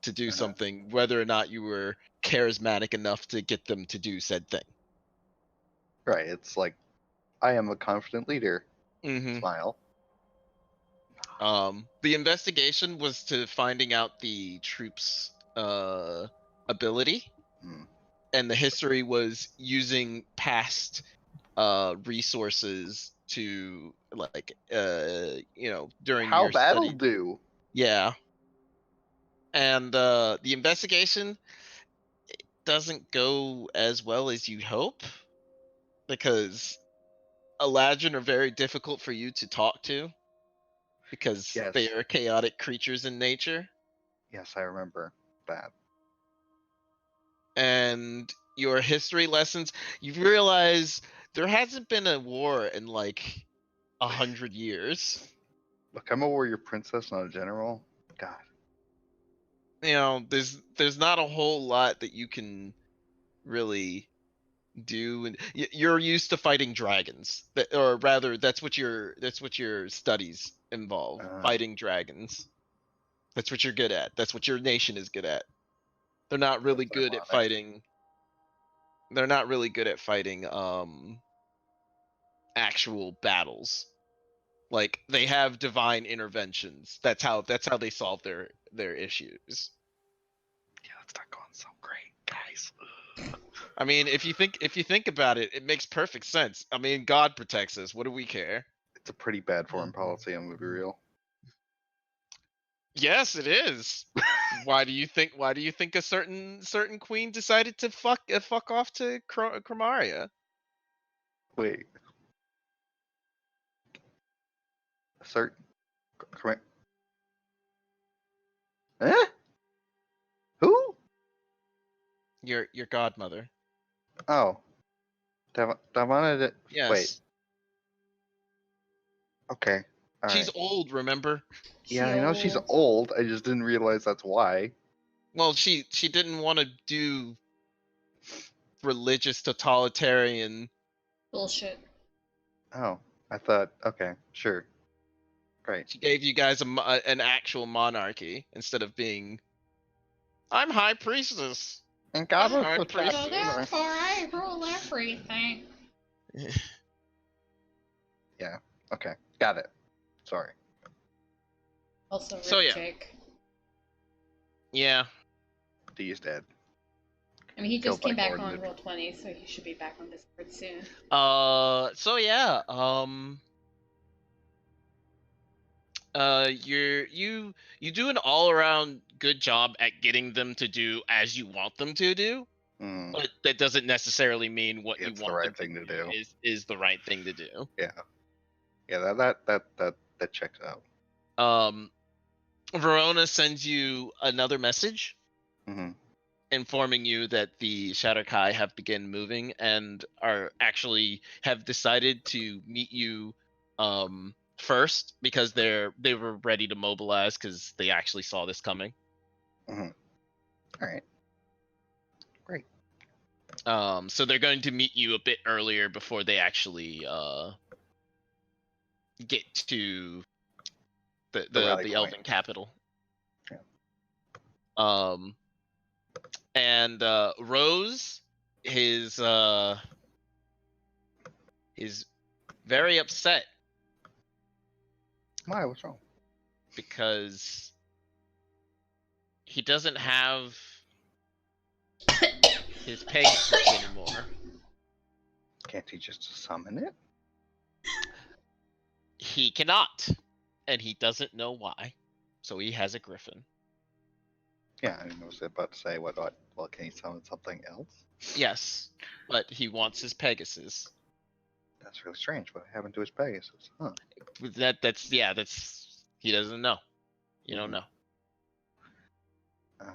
to do something, whether or not you were charismatic enough to get them to do said thing. Right. It's like, I am a confident leader. Mm-hmm. Smile. The investigation was to finding out the troops' ability, and the history was using past resources to like during How your that'll study. do. Yeah. And the investigation doesn't go as well as you'd hope, because Eladrin are very difficult for you to talk to, because Yes. they are chaotic creatures in nature. Yes, I remember that. And your history lessons, you realize there hasn't been a war in like 100 years. Look, I'm a warrior princess, not a general. God. You know, there's not a whole lot that you can really do, and you're used to fighting dragons, or rather that's what your studies involve, fighting dragons. That's what you're good at. That's what your nation is good at. They're not really That's good at ironic. fighting. They're not really good at fighting actual battles. Like, they have divine interventions. That's how they solve their issues. Yeah, that's not going so great, guys. I mean, if you think about it, it makes perfect sense. I mean, God protects us. What do we care? It's a pretty bad foreign policy, I'm gonna be real. Yes, it is. Why do you think a certain queen decided to fuck off to Chromaria? Wait. Certain. Correct. Eh? Who? Your godmother. Oh. Davana did. Yes. Wait. Okay. All She's right. old, remember? Yeah, I know she's old. I just didn't realize that's why. Well, she didn't want to do religious totalitarian. Bullshit. Oh, I thought. Okay, sure. Great. She gave you guys an actual monarchy instead of being. I'm high priestess. And God was Hard protecting So priest. her. therefore, I rule everything. Yeah. Okay. Got it. Sorry. Also, So, Rip yeah. Jake. Yeah. D's dead. I mean, he Killed just came by back Gordon. on Roll20, so he should be back on Discord soon. So yeah. You do an all around good job at getting them to do as you want them to do, Mm, but that doesn't necessarily mean what you It's the want right them thing to do. is the right thing to do. yeah. Yeah. That checks out. Verona sends you another message Hmm. informing you that the Shadowkai have begun moving and are actually have decided to meet you first because they were ready to mobilize because they actually saw this coming. Hmm. All right. Great. So they're going to meet you a bit earlier before they actually get to The rally the point. Elven capital. Yeah. And Rose is very upset Why? What's wrong? because he doesn't have his Pegasus anymore. Can't he just summon it? He cannot, and he doesn't know why. So he has a griffin. Yeah, I was about to say, what? Well, can he summon something else? Yes, but he wants his Pegasus. That's really strange. What happened to his Pegasus? Huh? That's he doesn't know. You don't know. Uh,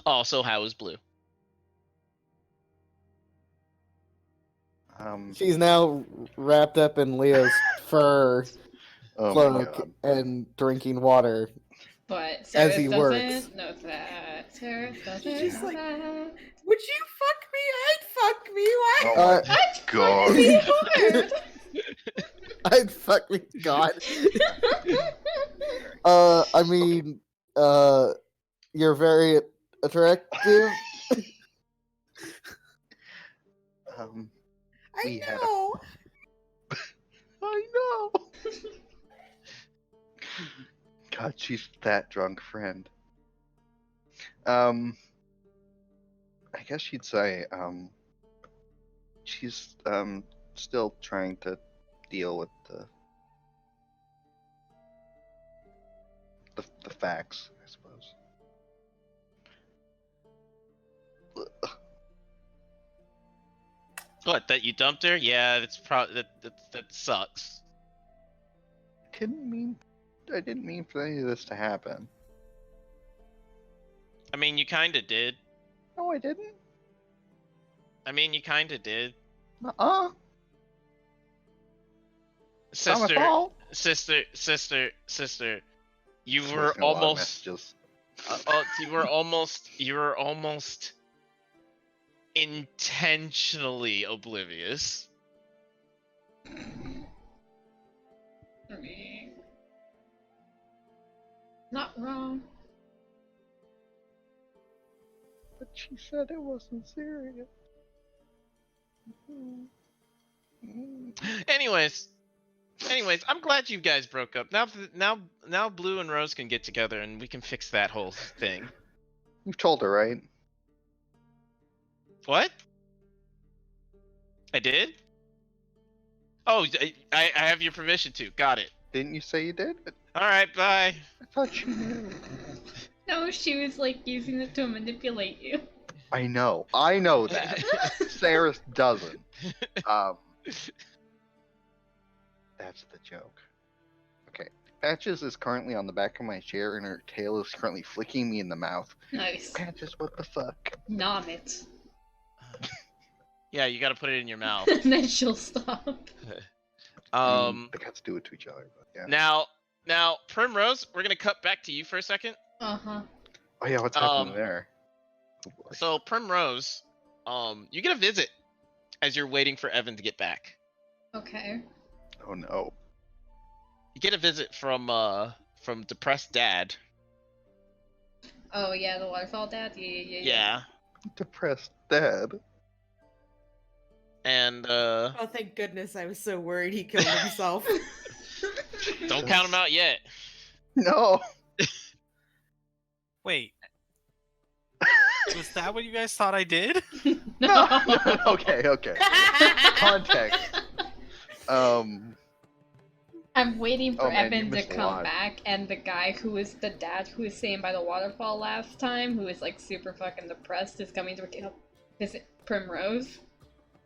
Also, how is Blue? She's now wrapped up in Leo's fur oh my cloak god. and drinking water. But As Seraph he doesn't works. know that. Seraph doesn't She's just know like, that. Would you fuck me? I'd fuck me. Why? Oh my That's God. fucking hard! I'd fuck me, God. I mean, you're very attractive. I We had a- know. I know. God, she's that drunk friend. I guess you'd say, she's still trying to deal with the facts, I suppose. What? That you dumped her? Yeah, that's probably that sucks. I didn't mean for any of this to happen. I mean, you kind of did. No, I didn't. I mean, you kind of did. Not my Sister, fault. sister. You Just were wasting a lot of almost. messages. You were almost intentionally oblivious. I mean, not wrong. But she said it wasn't serious. Anyways, I'm glad you guys broke up. Now Blue and Rose can get together and we can fix that whole thing. You've told her, right? What? I did? Oh, I have your permission to. Got it. Didn't you say you did? All right, bye. I thought you knew. No, she was like using it to manipulate you. I know that. Sarah doesn't. That's the joke. Okay. Patches is currently on the back of my chair and her tail is currently flicking me in the mouth. Nice. Patches, what the fuck? Nom it. Yeah, you gotta put it in your mouth. And then she'll stop. The cats do it to each other, but yeah. Now, Primrose, we're gonna cut back to you for a second. Uh-huh. Oh yeah, what's happening there? Oh, boy. So Primrose, you get a visit as you're waiting for Evan to get back. Okay. Oh no. You get a visit from depressed dad. Oh yeah, the waterfall dad? Yeah. Yeah. Depressed dad. And Oh, thank goodness! I was so worried he killed himself. don't count him out yet. No. Wait. Was that what you guys thought I did? No. Okay. Context. I'm waiting for Oh, man, you Evan to missed a come lot. back, and the guy who was the dad who was staying by the waterfall last time, who was like super fucking depressed, is coming to visit Primrose.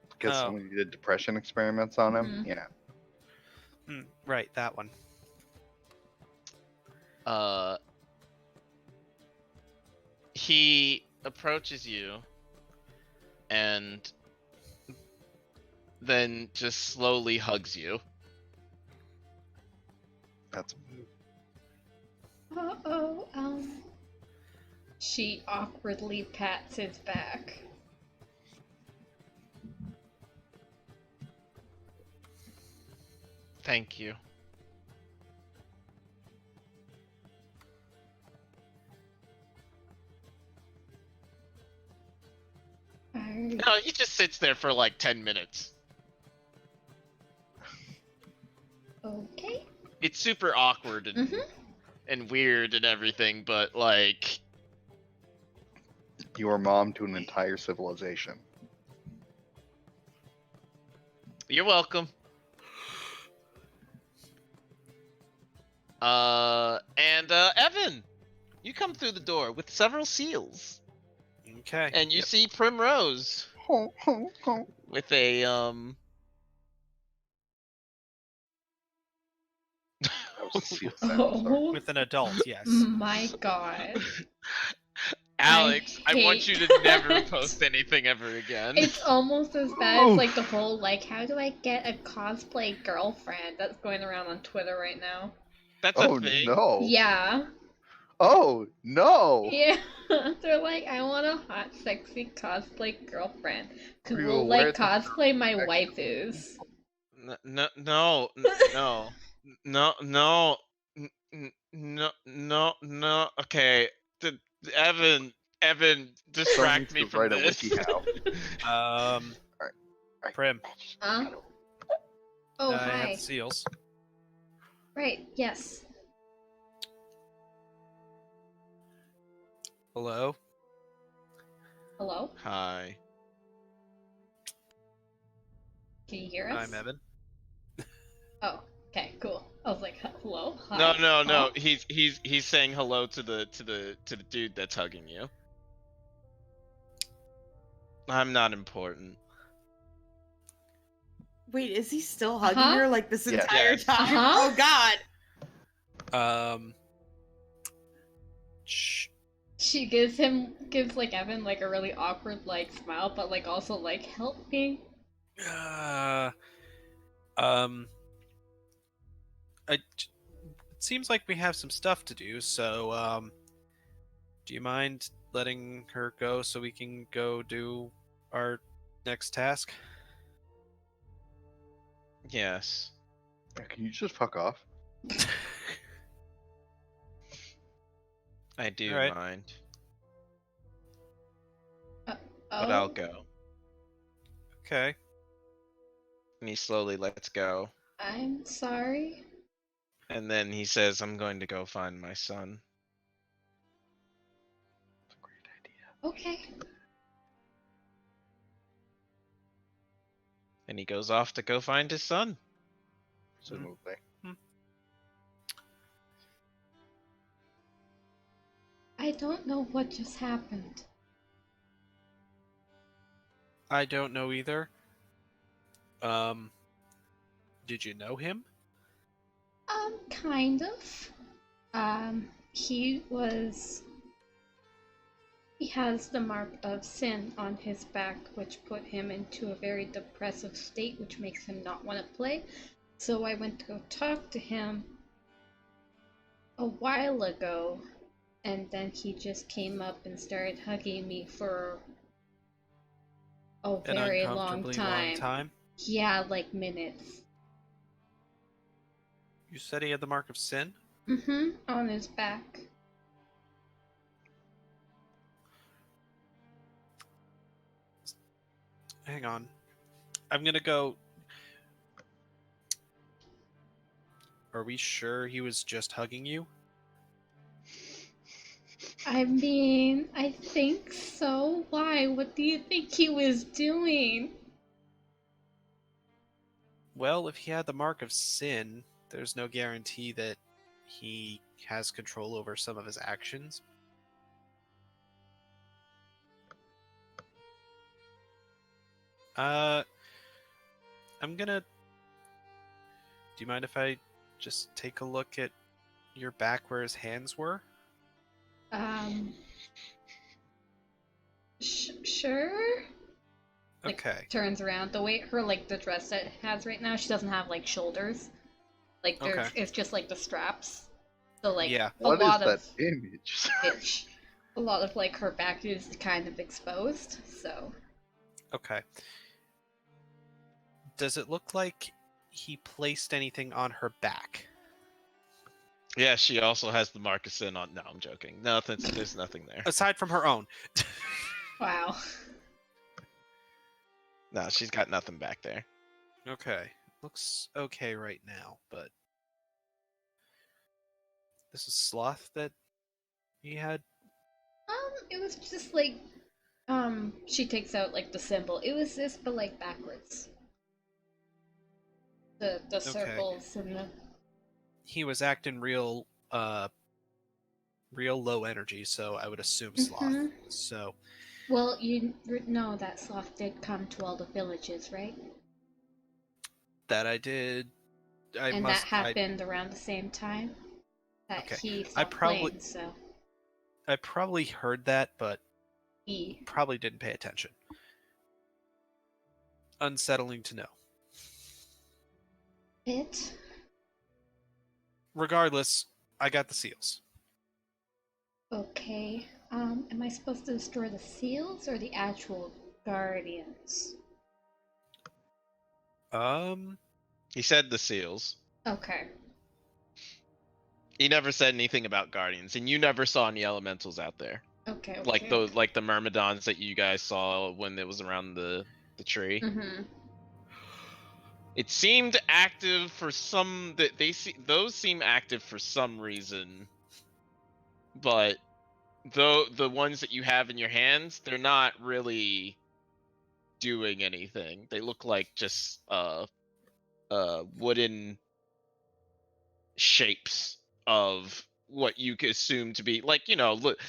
Because Oh. someone did depression experiments on him. Mhm. Yeah. Right, that one. He approaches you and then just slowly hugs you. That's Uh-oh, She awkwardly pats his back. Thank you. No, he just sits there for like 10 minutes. Okay. It's super awkward and, Mhm. and weird and everything, but like, you are mom to an entire civilization. you're welcome. Evan, you come through the door with several seals, Okay. and you see Primrose with a That was a seal sound, sorry. Oh With an adult, yes. my god. Alex, I want hate you to never that. post anything ever again. It's almost as bad as like the whole like, how do I get a cosplay girlfriend that's going around on Twitter right now. That's Oh a thing. no. Yeah. Oh no. Yeah. They're like, I want a hot, sexy cosplay girlfriend who Are you will aware like that- cosplay my waifus. No, no. Okay, Evan, Someone distract needs me to from write a this. WikiHow. Prim, Huh? Oh, I hi. have the seals. Right, yes. Hello? Hello? Hi. Can you hear us? I'm Evan. Oh, okay, cool. I was like, hello? Hi? No. Huh? He's saying hello to the dude that's hugging you. I'm not important. Wait, is he still hugging Uh-huh. her like this Yes. entire Yes. time? Uh-huh. Oh god. Shh. She gives like Evan like a really awkward like smile, but like also like, help me. It seems like we have some stuff to do, so, do you mind letting her go so we can go do our next task? Yes. Can you just fuck off? I do Alright. mind, Oh. but I'll go. Okay. And he slowly lets go, I'm sorry. and then he says, "I'm going to go find my son." That's a great idea. Okay. And he goes off to go find his son. Presumably. I don't know what just happened. I don't know either. Did you know him? Kind of. He was, He has the mark of sin on his back, which put him into a very depressive state, which makes him not want to play. So I went to go talk to him a while ago, and then he just came up and started hugging me for a An very long uncomfortably long time. Yeah, like minutes. You said he had the mark of sin? Mm-hmm, on his back. Hang on. I'm gonna go. Are we sure he was just hugging you? I mean, I think so. Why? What do you think he was doing? Well, if he had the mark of sin, there's no guarantee that he has control over some of his actions. I'm gonna. Do you mind if I just take a look at your back where his hands were? Sure? Like, Okay. turns around. The way the dress it has right now, she doesn't have, like, shoulders. Like, Okay. it's just, like, the straps. So, like, Yeah. a What is lot that of, image? bitch. A lot of, like, her back is kind of exposed, so. Okay. Does it look like he placed anything on her back? Yeah, she also has the mark of sin on. No, I'm joking. Nothing. There's nothing there. Aside from her own. Wow. No, she's got nothing back there. Okay. Looks okay right now, but this is sloth that he had. It was just, like, she takes out, like, the symbol. It was this, but, like, backwards. The circles and the... He was acting real low energy, so I would assume sloth. Mhm. So Well, you know that Sloth did come to all the villages, right? that I did. And that happened around the same time that Okay. he I saw probably- planes, so I probably heard that, but he... probably didn't pay attention. Unsettling to know. It? Regardless, I got the seals. Okay. Am I supposed to destroy the seals or the actual guardians? He said the seals. Okay. He never said anything about guardians, and you never saw any elementals out there, Okay, like okay. the myrmidons that you guys saw when it was around the tree. Mm-hmm. It seemed active for some that those seem active for some reason, but though the ones that you have in your hands, they're not really doing anything. They look like just wooden shapes of what you could assume to be like, look,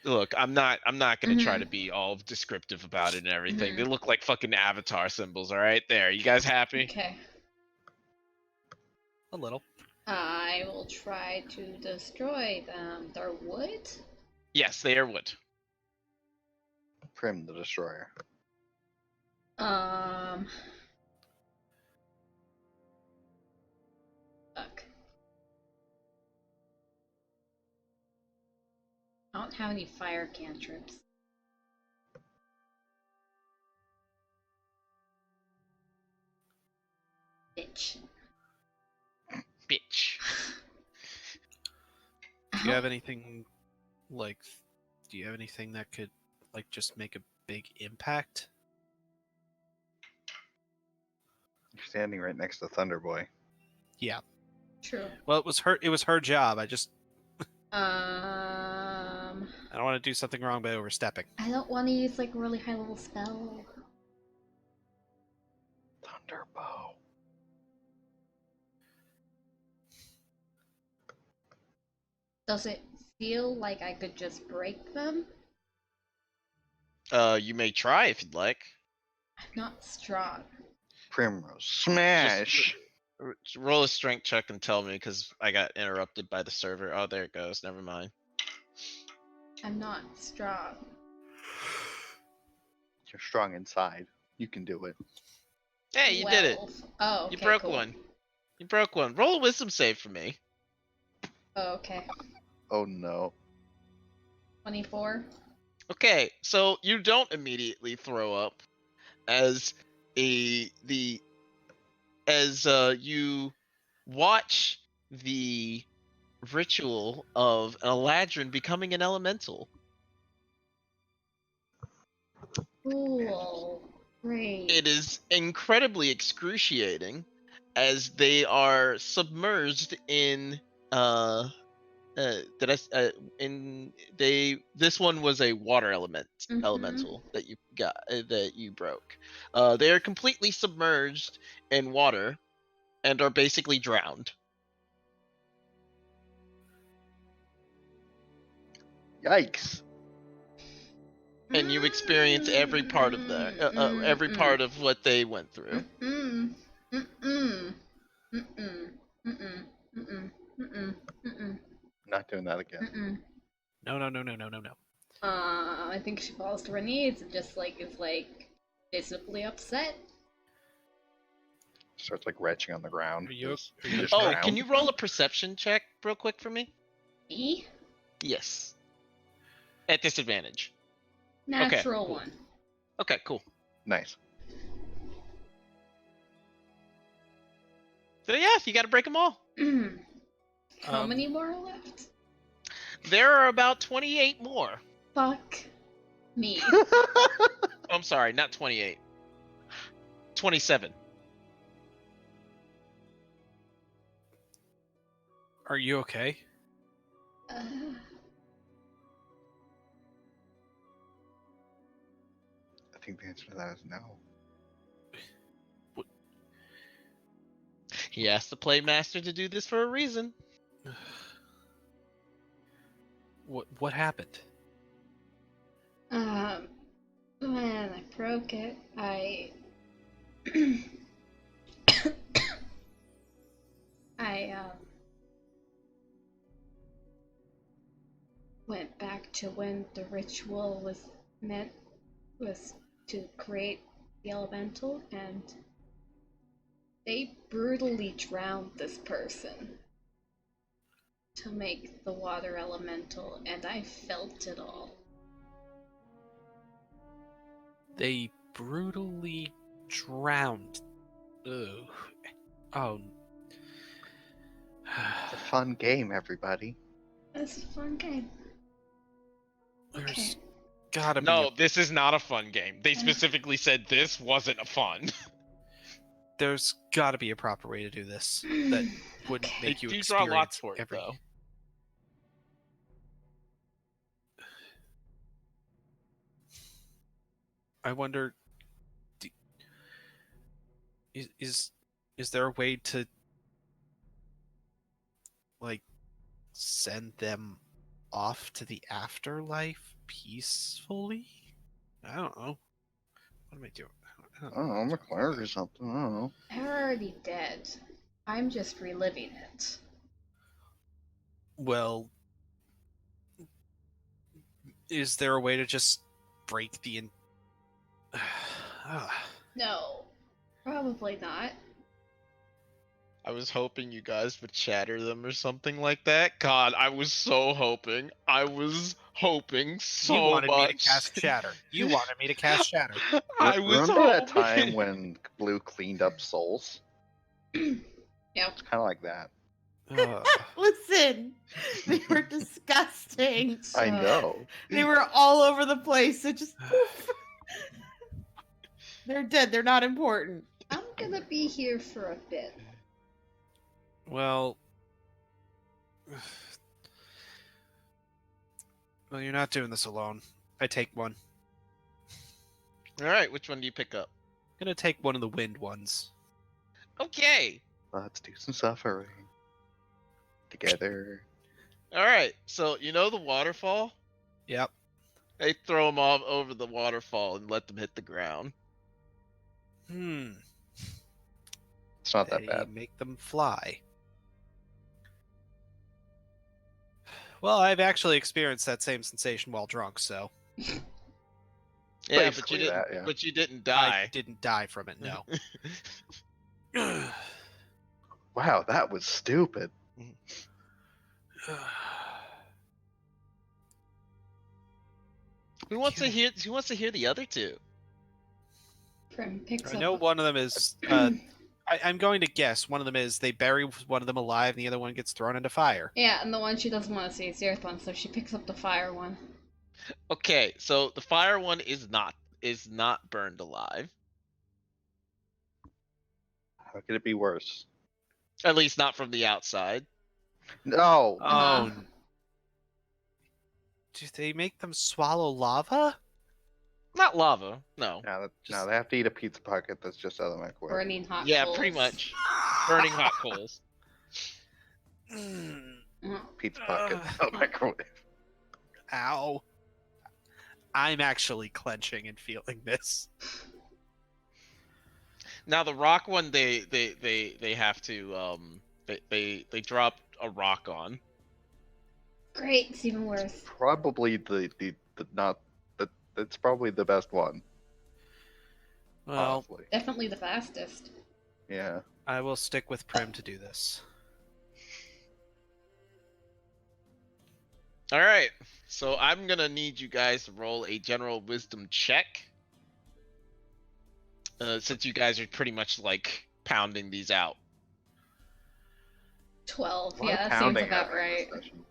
look, I'm not gonna try to be all descriptive about it and everything. They look like fucking avatar symbols. All right, there, you guys happy? Okay. A little. I will try to destroy them. They're wood? Yes, they are wood. Prim the Destroyer. Fuck. I don't have any fire cantrips. Bitch. Bitch. Do you have anything like? Do you have anything that could like just make a big impact? You're standing right next to Thunder Boy. Yeah. True. Well, it was her. It was her job. I I don't want to do something wrong by overstepping. don't want to use like a really high level spell. Thunderbow. Does it feel like I could just break them? You may try if you'd like. I'm not strong. Primrose. Smash! Just roll a strength check and tell me, because I got interrupted by the server. Oh, there it goes. Never mind. I'm not strong. You're strong inside. You can do it. Hey, you did it. 12. Oh, okay, You broke cool. one. You broke one. Roll a wisdom save for me. Oh, okay. Oh no. 24. Okay, so you don't immediately throw up as you watch the ritual of an Eladrin becoming an elemental. Cool. Great. It is incredibly excruciating as they are submerged in this one was a water elemental that you got that you broke. They are completely submerged in water and are basically drowned. Yikes. And you experience every part of every part of what they went through. Not doing that again. No. I think she falls to her knees and just is visibly upset. Starts like retching on the ground. Are you- Just Oh, drowned. can you roll a perception check real quick for me? E? Yes. At disadvantage. Natural cool. 1. Okay, cool. Nice. So yeah, you got to break them all. How many more are left? There are about 28 more. Fuck me. I'm sorry, not 28. 27. Are you okay? Uh, I think the answer to that is no. He asked the playmaster to do this for a reason. What happened? when I broke it, I went back to when the ritual was to create the elemental, and they brutally drowned this person to make the water elemental, and I felt it all. They brutally drowned. Ugh. Oh. It's a fun game, everybody. It's a fun game. There's Okay. gotta be No, this is not a fun game. They specifically said this wasn't a fun. there's gotta be a proper way to do this that wouldn't Okay. make you do draw lots experience for it, every. though. I wonder, is there a way to like send them off to the afterlife peacefully? I don't know. What am I doing? I don't know, I'm a cleric or something. I don't know. They're already dead. I'm just reliving it. Well, is there a way to just break the No, probably not. I was hoping you guys would chatter them or something like that. God, I was so hoping. I was hoping so You wanted much. me to cast Shatter. You wanted me to cast Shatter. I was Remember that hoping. time when Blue cleaned up souls? Yep. It's kind of like that. Listen, they were disgusting. I know. They were all over the place. It just poof. They're dead. They're not important. I'm gonna be here for a bit. Well, you're not doing this alone. I take one. All right, which one do you pick up? I'm gonna take one of the wind ones. Okay. Let's do some suffering together. All right. So you know the waterfall? Yep. They throw them off over the waterfall and let them hit the ground. It's not that They bad. make them fly. Well, I've actually experienced that same sensation while drunk, so Yeah, but you Basically didn't. that, yeah. But you didn't I die. didn't die from it. No. Wow, that was stupid. Who wants to hear? Who wants to hear the other two? Prim picks I up. know one of them is. I'm going to guess one of them is they bury one of them alive, and the other one gets thrown into fire. Yeah, and the one she doesn't want to see is the earth one, so she picks up the fire one. Okay, so the fire one is not burned alive. How could it be worse? At least not from the outside. No. Oh. Do they make them swallow lava? Not lava. No. Now they have to eat a pizza pocket that's just out of the microwave. Burning hot Yeah, coals. pretty much. Burning hot coals. Pizza pocket out of the microwave. Ow. I'm actually clenching and feeling this. Now the rock one, they have to they drop a rock on. Great, it's even worse. Probably it's probably the best one. Well, Honestly. Definitely the fastest. Yeah. I will stick with Prim to do this. All right, so I'm gonna need you guys to roll a general wisdom check. Since you guys are pretty much like pounding these out. 12, A lot yeah, of that seems pounding about happening right. this session.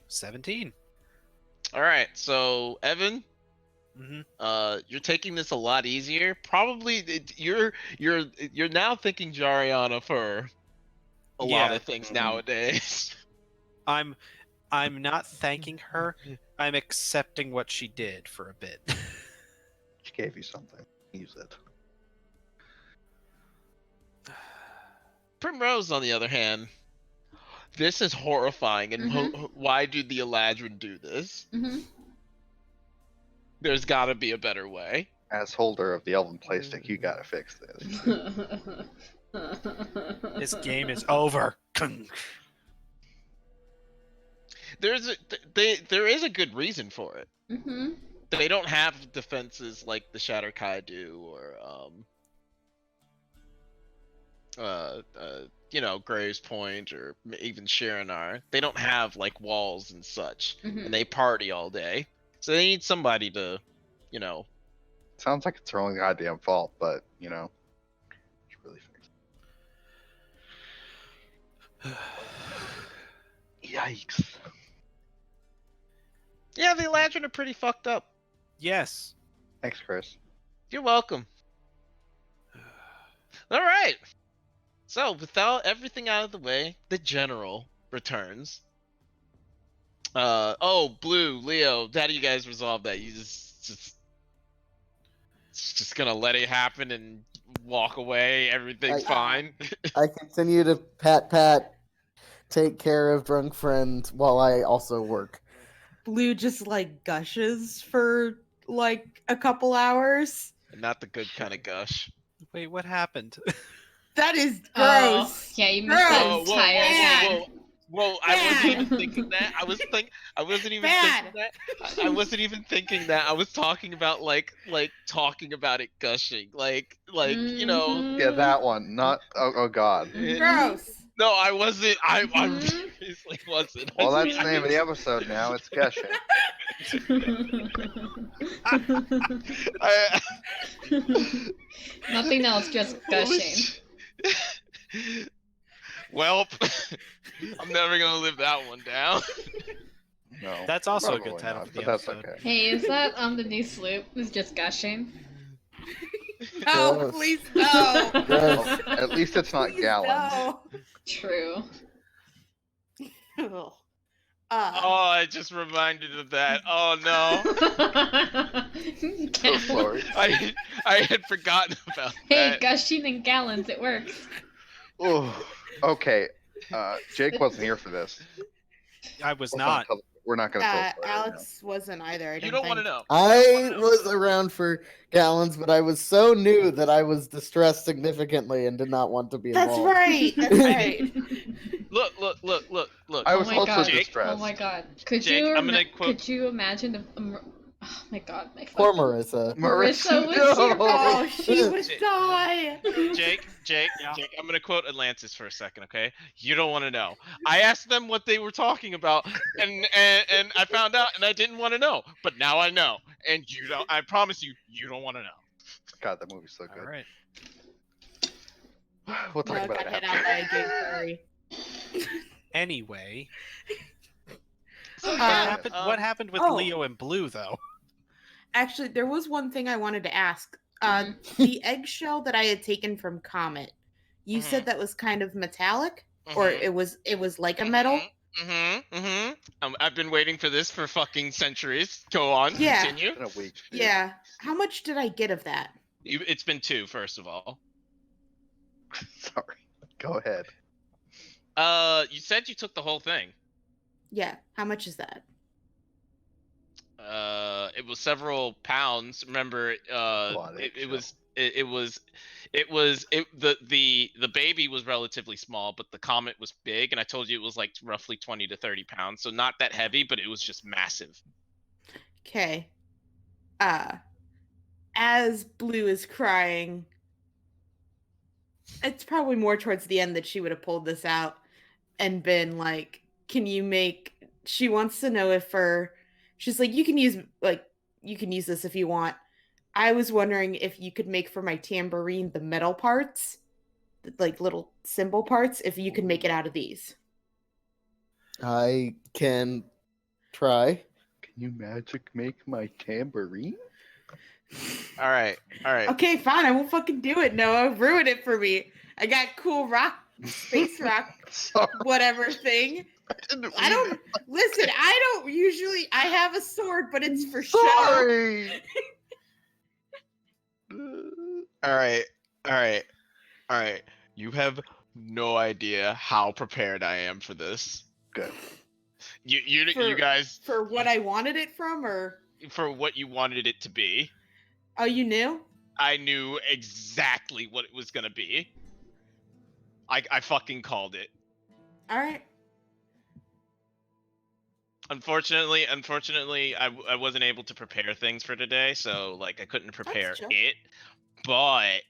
17. All right, so Evan, you're taking this a lot easier. Probably you're now thanking Jariana for a lot of things nowadays. I'm not thanking her. I'm accepting what she did for a bit. She gave you something. Use it. Primrose, on the other hand, this is horrifying. And why did the Eladrin do this? There's got to be a better way. As holder of the Elven Playstick, you gotta fix this. This game is over. There is a good reason for it. They don't have defenses like the Shatterkai do, or Graves Point, or even Shiranar. They don't have like walls and such, and they party all day. So they need somebody to, Sounds like it's their own goddamn fault, but it's really fixed. Yikes. Yeah, the Eladrin are pretty fucked up. Yes. Thanks, Chris. You're welcome. All right. So, without everything out of the way, the general returns. Blue, Leo, how do you guys resolve that? You just gonna let it happen and walk away? Everything's fine? I continue to pat, take care of drunk friends while I also work. Blue just like gushes for like a couple hours. Not the good kind of gush. Wait, what happened? That is Oh, gross. yeah, you missed that entire Whoa, I wasn't even thinking that. I wasn't even thinking that. I wasn't even thinking that. I was talking about like talking about it gushing. Yeah, that one. Not oh god. Gross. No, I wasn't. I seriously wasn't. Well, that's the name of the episode now. It's Gushing. Nothing else, just gushing. Welp, I'm never gonna live that one down. No. That's also a probably good title not, for the but that's episode. okay. Hey, is that the new sloop? It's just gushing. No, Gross. please no. Gross. At least it's not Please gallons. True. No. Oh, I just reminded of that. Oh no. So sorry. I had forgotten about Hey, that. gushing in gallons, it works. Oh, okay. Jake wasn't here for this. I was Wasn't not. until- We're not gonna tell. Alex wasn't either. I You didn't don't want to think. know. I was around for gallons, but I was so new that I was distressed significantly and did not want to be That's involved. right. That's right. Look. I Oh was my also god. distressed. Oh my god. Could Jake, you I'm gonna quote- could you imagine if oh my god, my Poor fucking Marissa. Marissa was here. Oh, she would Jake- die. Jake, Yeah. Jake, I'm gonna quote Atlantis for a second, okay? You don't want to know. I asked them what they were talking about, and I found out, and I didn't want to know, but now I know, and you don't. I promise you, you don't want to know. God, that movie's so All good. right. We'll talk No, about got it hit after. out by a gay fairy. Anyway, So what yeah, happened? What happened with oh. Leo and Blue, though? Actually, there was one thing I wanted to ask. Mm-hmm. The eggshell that I had taken from Comet, you Mhm. said that was kind of metallic, or Mhm. it was like a metal. I've been waiting for this for fucking centuries. Go on, Yeah. continue. It's been a week. Dude. Yeah. How much did I get of that? It's been 2, first of all. Sorry. Go ahead. You said you took the whole thing. Yeah. How much is that? It was several pounds. Remember, lot of it eggshell. was the baby was relatively small, but the comet was big, and I told you it was like roughly 20 to 30 pounds, so not that heavy, but it was just massive. Okay. As Blue is crying, it's probably more towards the end that she would have pulled this out and been like, "Can you make?" She wants to know if she's like, "You can use this if you want." I was wondering if you could make for my tambourine the metal parts, like little cymbal parts, if you could make it out of these. I can try. Can you magic make my tambourine? All right. Okay, fine. I won't fucking do it. Noah, ruin it for me. I got cool rock, space rock, Sorry. whatever thing. I don't listen. I don't usually. I have a sword, but it's for show. Sorry. All right. You have no idea how prepared I am for this. Good. You guys, For what I wanted it from, or for what you wanted it to be. oh, you knew? I knew exactly what it was gonna be. I fucking called it. All right. Unfortunately, I wasn't able to prepare things for today, so like I couldn't prepare chill. it, but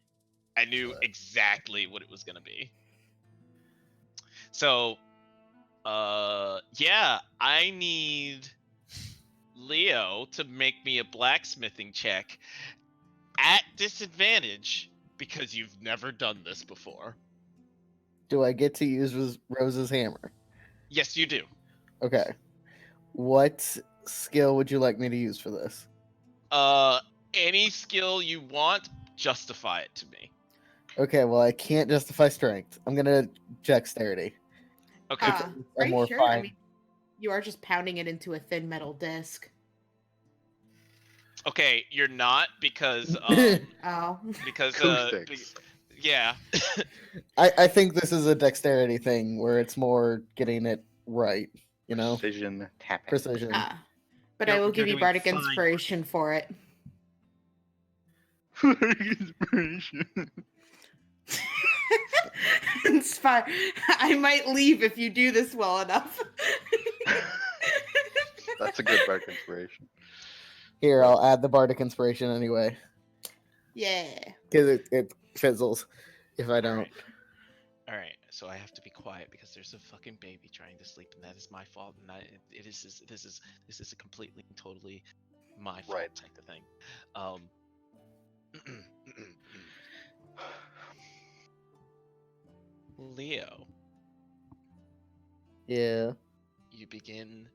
I knew exactly what it was gonna be. So, yeah, I need Leo to make me a blacksmithing check at disadvantage because you've never done this before. Do I get to use Rose's hammer? Yes, you do. Okay. What skill would you like me to use for this? Any skill you want, justify it to me. Okay, well, I can't justify strength. I'm gonna dexterity. Okay. Are I'm you more sure? I fine. mean, you are just pounding it into a thin metal disc. Okay, you're not because Oh. because Acoustics. yeah. I think this is a dexterity thing where it's more getting it right, you know? Precision tapping. Precision. But You're- I will you're give you doing bardic fine. inspiration for it. Inspiration. Inspire. I might leave if you do this well enough. That's a good bark inspiration. Here, I'll add the bardic inspiration anyway, Yeah. because it fizzles if I don't. All right, so I have to be quiet because there's a fucking baby trying to sleep, and that is my fault. And this is a completely and totally my fault Right. type of thing. Leo, Yeah. you begin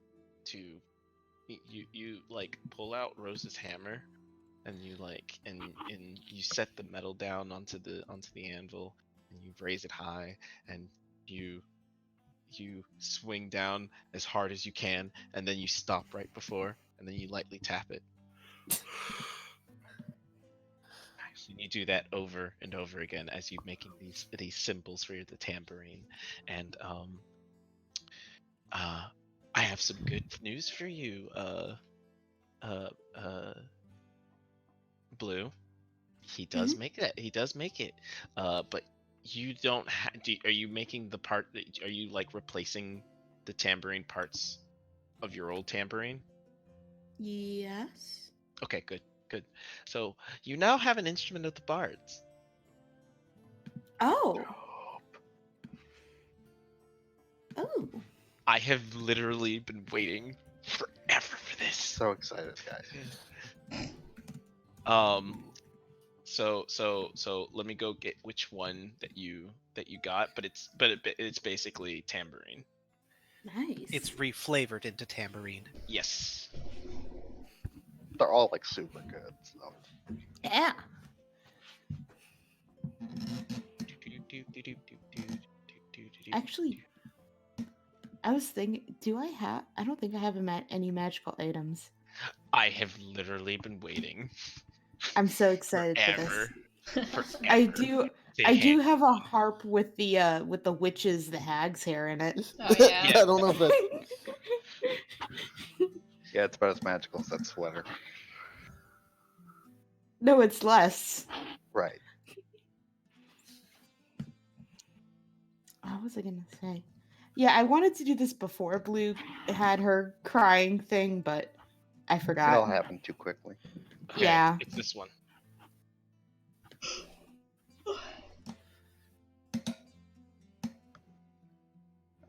to you like pull out Rose's hammer, and you like and you set the metal down onto the anvil, and you raise it high, and you swing down as hard as you can, and then you stop right before, and then you lightly tap it. And you do that over and over again as you're making these symbols for the tambourine, and I have some good news for you, uh, uh, Blue. He does make it. He does make it. But you don't have. Are you making the part? Are you like replacing the tambourine parts of your old tambourine? Yes. Okay, good, good. So you now have an instrument of the bards. Oh. Oh. I have literally been waiting forever for this. So excited, guys. So let me go get which one that you got, but it's basically tambourine. Nice. It's reflavored into tambourine. Yes. They're all like super good. So. Yeah. Actually, I was thinking, I don't think I have any magical items. I have literally been waiting I'm so excited for forever. this. Forever I to do hand- have a harp with the witches, the hag's hair in it. Oh yeah. Yeah. I don't know if that's Yeah, it's about as magical as that sweater. No, it's less. Right. What was I gonna say? Yeah, I wanted to do this before Blue had her crying thing, but I It all forgot. happened too quickly. Okay, Yeah. it's this one.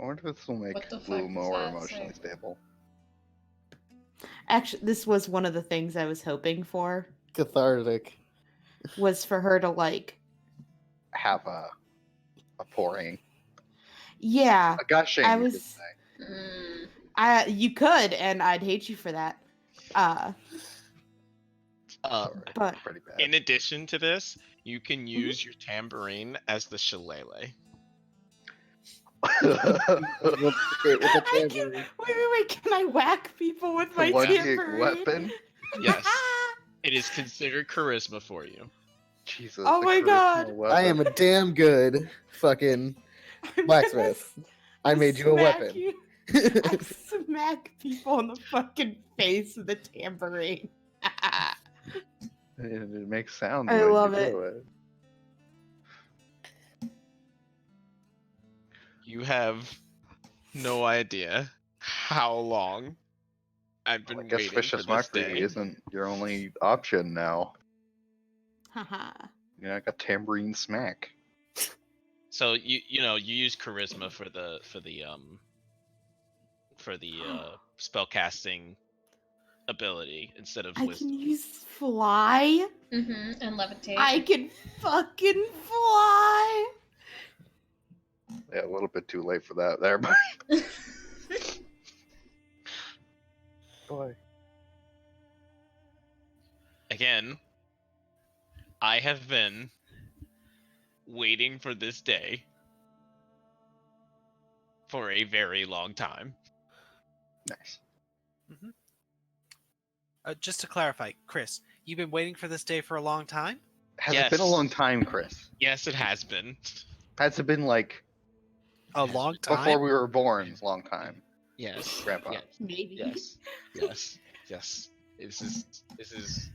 I wonder if this will make What the fuck Blue does more that emotionally say? stable. Actually, this was one of the things I was hoping for, cathartic. was for her to like, Have a pouring. yeah, A gushing, I you could was, say. you could, and I'd hate you for that. Sorry, But pretty bad. In addition to this, you can use your tambourine as the shillelagh. With the I can, tambourine. wait, can I whack people with my One gig tambourine? weapon? Yes. It is considered charisma for you. Jesus. Oh the my charisma God. weapon. I am a damn good fucking I'm blacksmith. I gonna made you a smack weapon. you. I smack people in the fucking face with a tambourine. It makes sounds I when love you it. do it. You have no idea how long I've been I guess waiting for vicious this mockery day. isn't your only option now. Haha. I got tambourine smack. So you use charisma for the spellcasting ability instead of I wisdom. can use fly. And levitate. I can fucking fly. Yeah, a little bit too late for that there, but boy. Again, I have been waiting for this day for a very long time. Nice. Just to clarify, Chris, you've been waiting for this day for a long time? Has it been a Yes. long time, Chris? Yes, it has been. Has it been like A long time? before we were born? Long time. Yes. Grandpa. Yes. Maybe. Yes. This is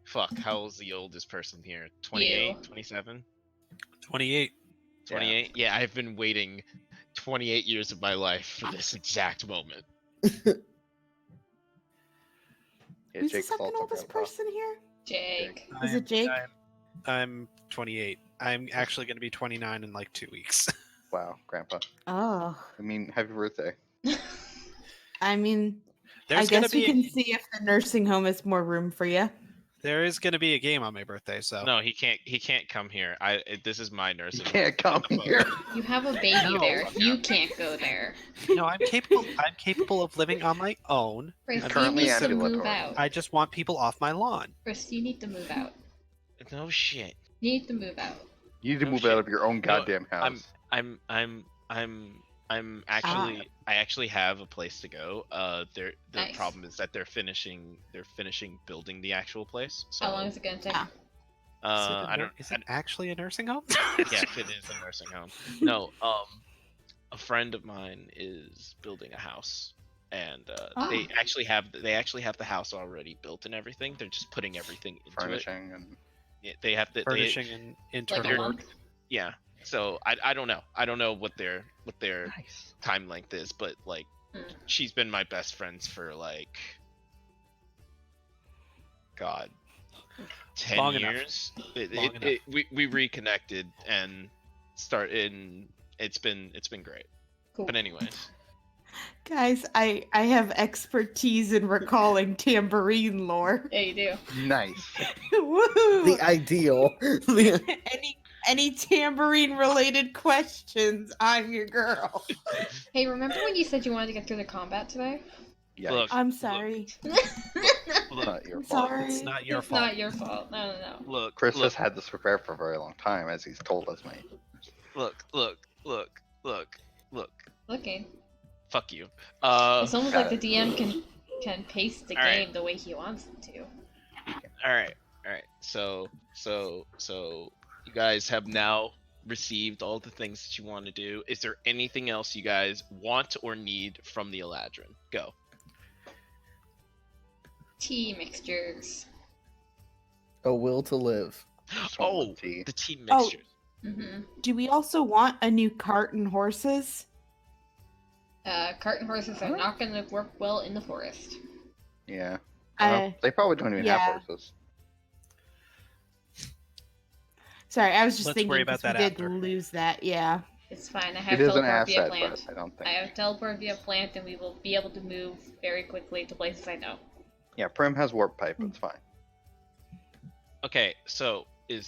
fuck, how old's the oldest person here? 28, You. 27? 28. 28? Yeah, I've been waiting 28 years of my life for this exact moment. Yeah, Who's the Jake's second also oldest grandpa. person here? Jake. Is it Jake? I'm 28. I'm actually going to be 29 in like 2 weeks. Wow, grandpa. Oh. I mean, happy birthday. I mean, There's I gonna guess we be can see if the nursing home has more room for you. there is going to be a game on my birthday, so No, he can't come here. This is my You nursing. can't come here. You have a baby No. there. You can't go there. no, I'm capable of living on my own. Chris, currently you need to move ambulatory. out. I just want people off my lawn. Chris, you need to move out. No shit. You need to move out. You need to No move shit. out of your own goddamn house. I'm actually I actually have a place to go. The Nice. problem is that they're finishing building the actual place. So How long is it gonna take? I don't Is it actually a nursing home? yes, it is a nursing home. No, a friend of mine is building a house, and Oh. they actually have the house already built and everything. They're just putting everything into it. Furnishing and They have to Furnishing and Like a internal work. month? yeah. So I don't know. I don't know what their nice. time length is, but like Hmm. she's been my best friends for like God, 10 Long enough. years. Long enough. We reconnected and it's been great. Cool. But anyways, Guys, I have expertise in recalling tambourine lore. Yeah, you do. Nice. Woohoo! The ideal. Any tambourine related questions, I'm your girl. Hey, remember when you said you wanted to get through the combat today? Yeah, Look, I'm sorry. it's look, not your I'm fault. sorry. It's not your It's fault. not your fault. No. look, Chris look, has had this prepared for a very long time, as he's told us, mate. look. Looking. Fuck you. It's almost got like the DM can pace the All right. game the way he wants it to. All right. So you guys have now received all the things that you want to do. Is there anything else you guys want or need from the Eladrin? Go. Tea mixtures. A will to live. Just want one Oh, tea. the tea Oh. mixtures. Mm-hmm. Do we also want a new cart and horses? Cart and horses are not going to work well in the forest. Yeah. I- They probably don't even yeah. have horses. Sorry, I was just Let's thinking worry about 'cause we that did after. lose that. Yeah. It's fine. I It have is an teleport via asset, plant. but I don't think. I have teleport via plant, and we will be able to move very quickly to places I know. Yeah, Prim has warp pipe. It's fine. Okay, so they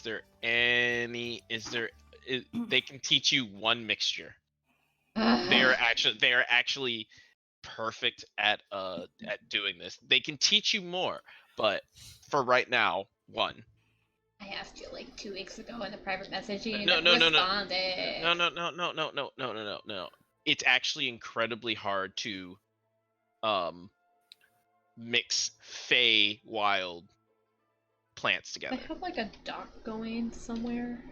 can teach you one mixture. They are actually perfect at doing this. They can teach you more, but for right now, one. I asked you like 2 weeks ago in a private message, and you No, never no, no, no. responded. No. It's actually incredibly hard to mix Fey wild plants I together. have like a dock going somewhere.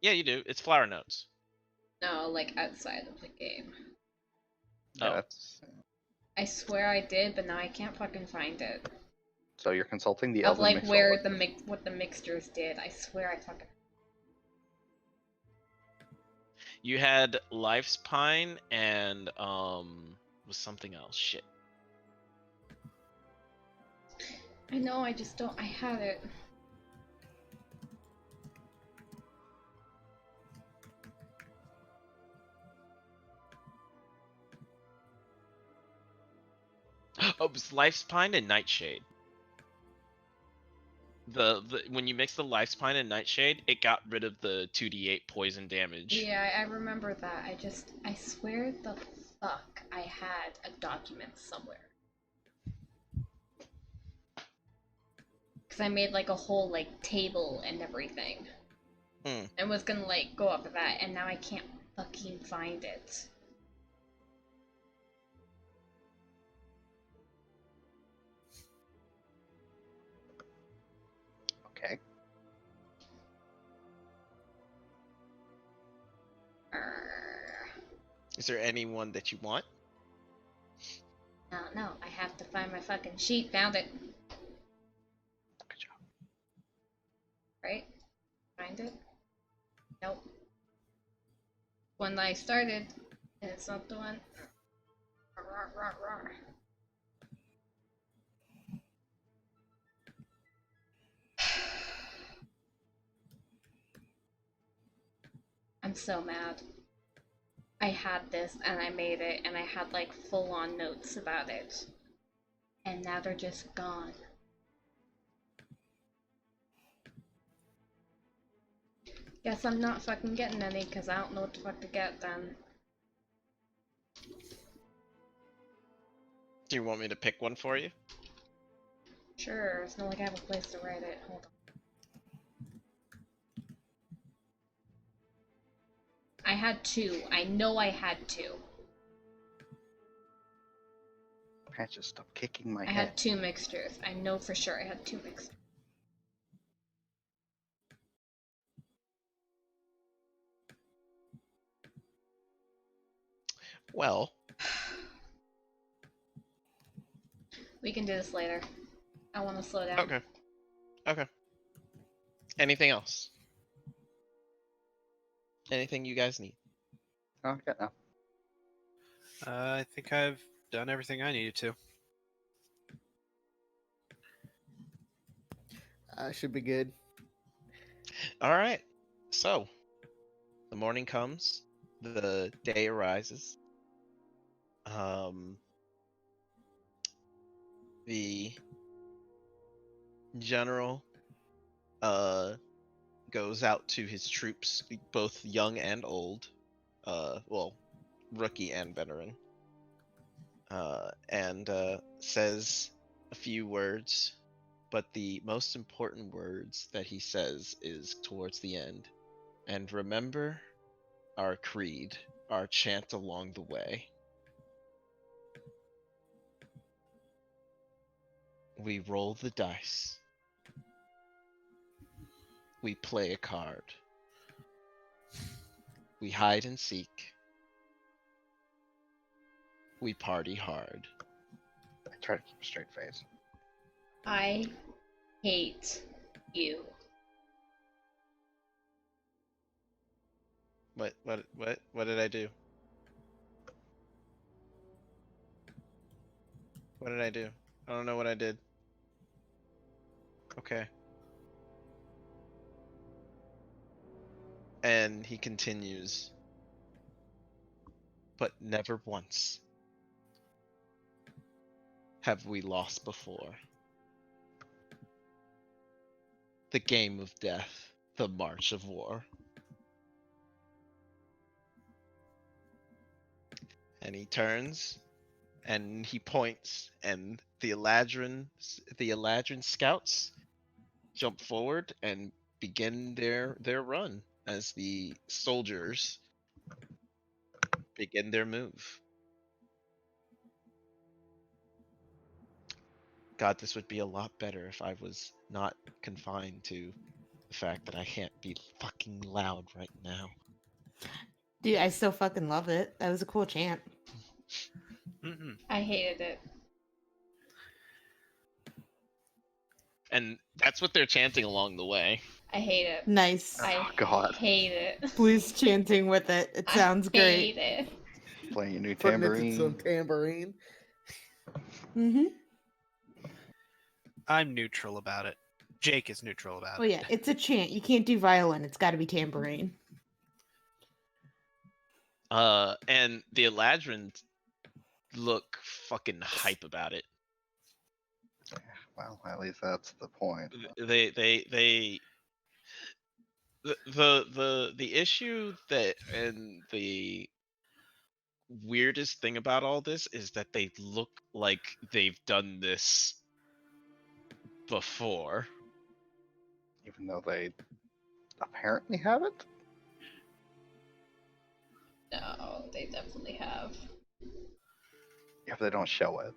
Yeah, you do. It's flower notes. No, like outside of the game. Yeah, Oh. that's. I swear I did, but now I can't fucking find it. So you're consulting the Of Elven like where mixologist. what the mixtures did. I swear I fucking. You had Life's Pine and was something else. Shit. I know. I just don't. I had it. Oh, it was Life's Pine and Nightshade. The when you mix the Life's Pine and Nightshade, it got rid of the 2d8 poison damage. Yeah, I remember that. I swear the fuck I had a document somewhere. Cause I made like a whole like table and everything. And was gonna like go off of that, and now I can't fucking find it. Okay. Is there anyone that you want? No, I have to find my fucking sheet. Found it. Good job. Right? Find it? Nope. One that I started, and it's not the one. Rawr, rawr, rawr. I'm so mad. I had this and I made it and I had like full on notes about it. And now they're just gone. Guess I'm not fucking getting any because I don't know what the fuck to get then. Do you want me to pick one for you? Sure, it's not like I have a place to write it. Hold on. I had 2. I know I had 2. Pat, just stop kicking my I head. had 2 mixtures. I know for sure I had 2 mixtures. Well, We can do this later. I want to slow down. Okay. Okay. Anything else? Anything you guys need? Oh, yeah, no. I think I've done everything I needed to. I should be good. All right. So, the morning comes, the day arises. The general goes out to his troops, both young and old. Well, rookie and veteran. And says a few words, but the most important words that he says is towards the end. And remember our creed, our chant along the way. We roll the dice. We play a card. We hide and seek. We party hard. I try to keep a straight face. I hate you. What did I do? What did I do? I don't know what I did. Okay. And he continues. But never once have we lost before. The game of death, the march of war. And he turns and he points, and the Eladrin scouts jump forward and begin their run as the soldiers begin their move. God, this would be a lot better if I was not confined to the fact that I can't be fucking loud right now. Dude, I still fucking love it. That was a cool chant. I hated it. And that's what they're chanting along the way. I hate it. Nice. I Oh, God. hate it. Blue's chanting with it. It sounds I great. hate it. Playing a new Putting it to some tambourine. tambourine. Mm-hmm. I'm neutral about it. Jake is neutral about Oh it. yeah, it's a chant. You can't do violin. It's got to be tambourine. And the Eladrin look fucking hype about it. Well, at least that's the point. The issue that, and the weirdest thing about all this is that they look like they've done this before. Even though they apparently haven't. No, they definitely have. If they don't show it.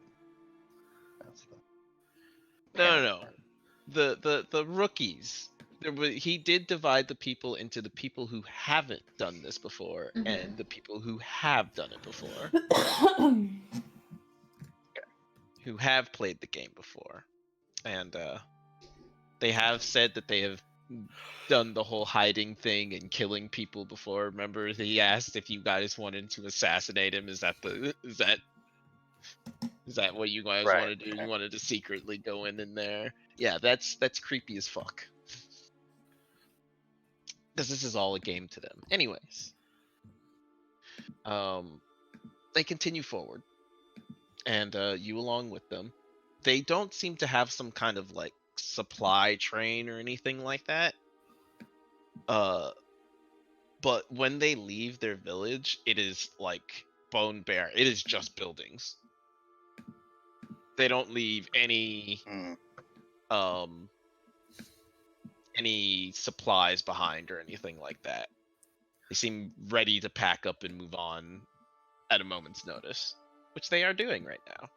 That's the No. The rookies. He did divide the people into the people who haven't done this before Mhm. and the people who have done it before, who have played the game before. And they have said that they have done the whole hiding thing and killing people before. Remember, he asked if you guys wanted to assassinate him. Is that what you guys Right, want to do? okay. You wanted to secretly go in there? Yeah, that's creepy as fuck. Because this is all a game to them. Anyways, they continue forward, and you along with them. They don't seem to have some kind of like supply train or anything like that. But when they leave their village, it is like bone bare. It is just buildings. They don't leave any any supplies behind or anything like that. They seem ready to pack up and move on at a moment's notice, which they are doing right now.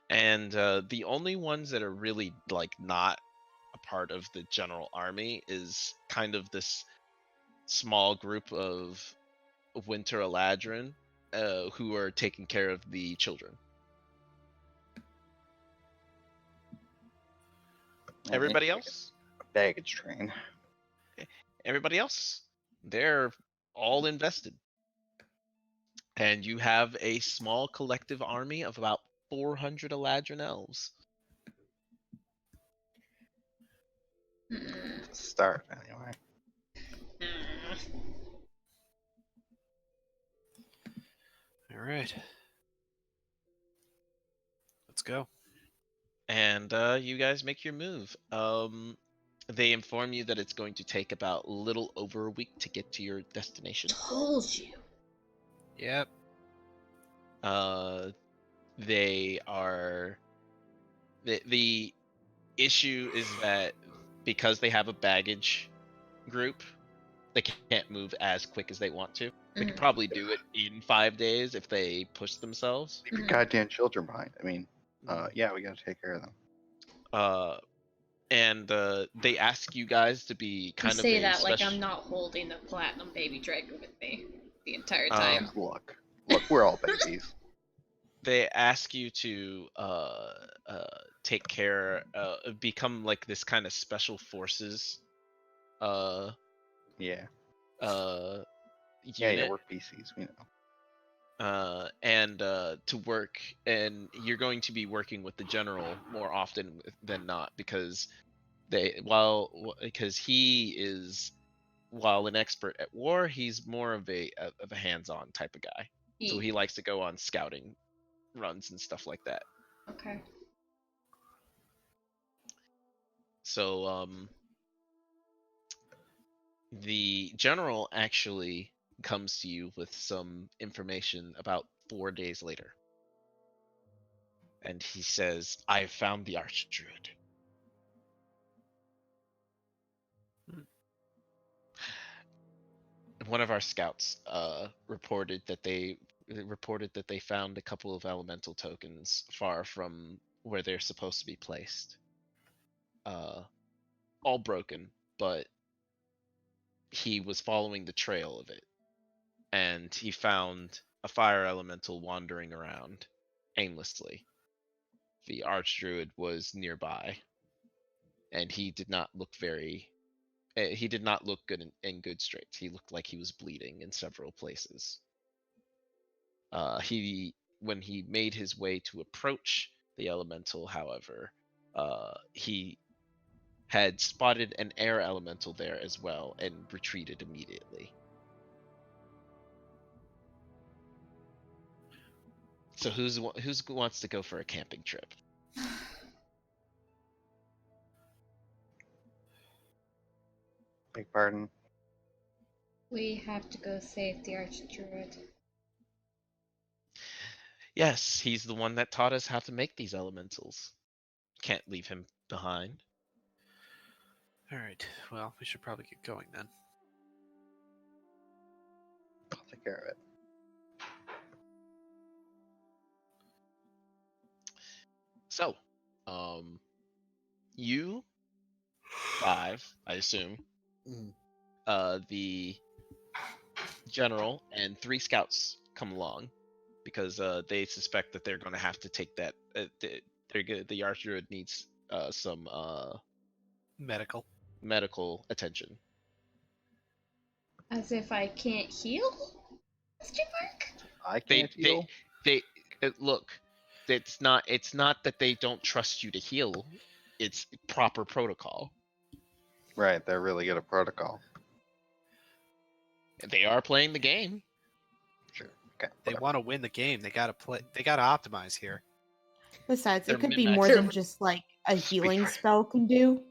And the only ones that are really like not a part of the general army is kind of this small group of Winter Eladrin who are taking care of the children. Everybody else? Baggage train. Everybody else? They're all invested. And you have a small collective army of about 400 Eladrin elves. Mm. Start anyway. All right. Let's go. And you guys make your move. They inform you that it's going to take about a little over a week to get to your destination. Told you. Yep. They are the issue is that because they have a baggage group, they can't move as quick as they want to. They could probably do it in 5 days if they push themselves. Leave your goddamn children behind. I mean, yeah, we gotta take care of them. And they ask you guys to be You kind of say a that like special. I'm not holding the platinum baby dragon with me the entire time. Look, we're all babies. They ask you to take care, become like this kind of special forces Yeah. unit. Yeah, we're PCs, we know. And to work, and you're going to be working with the general more often than not because he is, while an expert at war, he's more of a hands-on type of guy. So he likes to go on scouting runs and stuff like that. Okay. So the general actually comes to you with some information about 4 days later. And he says, I found the Archdruid. One of our scouts reported that they found a couple of elemental tokens far from where they're supposed to be placed. All broken, but he was following the trail of it. And he found a fire elemental wandering around aimlessly. The Archdruid was nearby, and he did not look good in good straits. He looked like he was bleeding in several places. When he made his way to approach the elemental, however, he had spotted an air elemental there as well and retreated immediately. So who wants to go for a camping trip? Beg pardon. We have to go save the Archdruid. Yes, he's the one that taught us how to make these elementals. Can't leave him behind. All right. Well, we should probably get going then. I'll take care of it. So, you 5, I assume, the general and 3 scouts come along because they suspect that they're going to have to take that. The Archdruid needs some medical attention. As if I can't heal? Question mark? I can't heal. They look. It's not that they don't trust you to heal. It's proper protocol. Right, they're really good at protocol. They are playing the game. Sure. Okay. They whatever. want to win the game. They gotta play. They gotta optimize here. Besides, They're it could be min-maxing. more than just like a healing spell can do,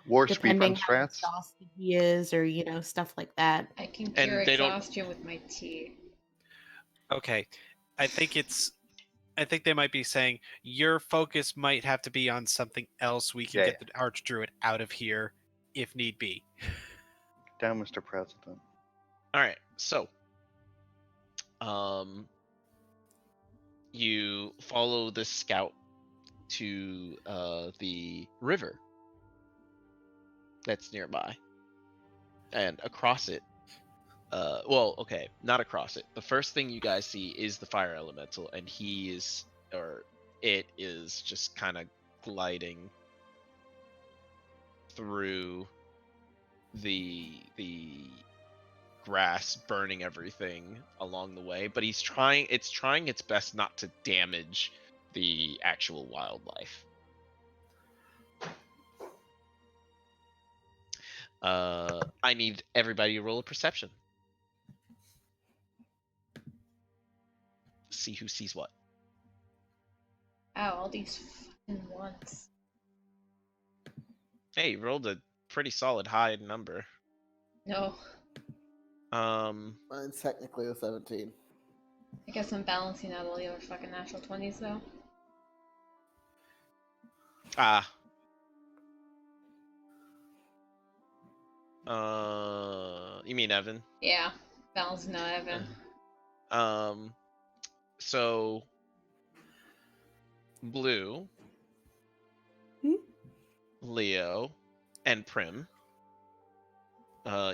War depending speedrun how strats. exhausted he is, or stuff like that. I can And cure they don't- exhaustion with my tea. Okay, I think they might be saying your focus might have to be on something else. We can Yeah, get the Archdruid out of here if need be. Down, Mr. President. All right, so you follow the scout to the river that's nearby, and across it. Well, okay, not across it. The first thing you guys see is the fire elemental, and it is just kind of gliding through the grass, burning everything along the way, but it's trying its best not to damage the actual wildlife. I need everybody to roll a perception. See who sees what. Ow, all these fucking ones. Hey, you rolled a pretty solid high number. No. Mine's technically a 17. I guess I'm balancing out all the other fucking natural 20s though. You mean Evan? Yeah, balancing out Evan. So Blue, Leo, and Prim,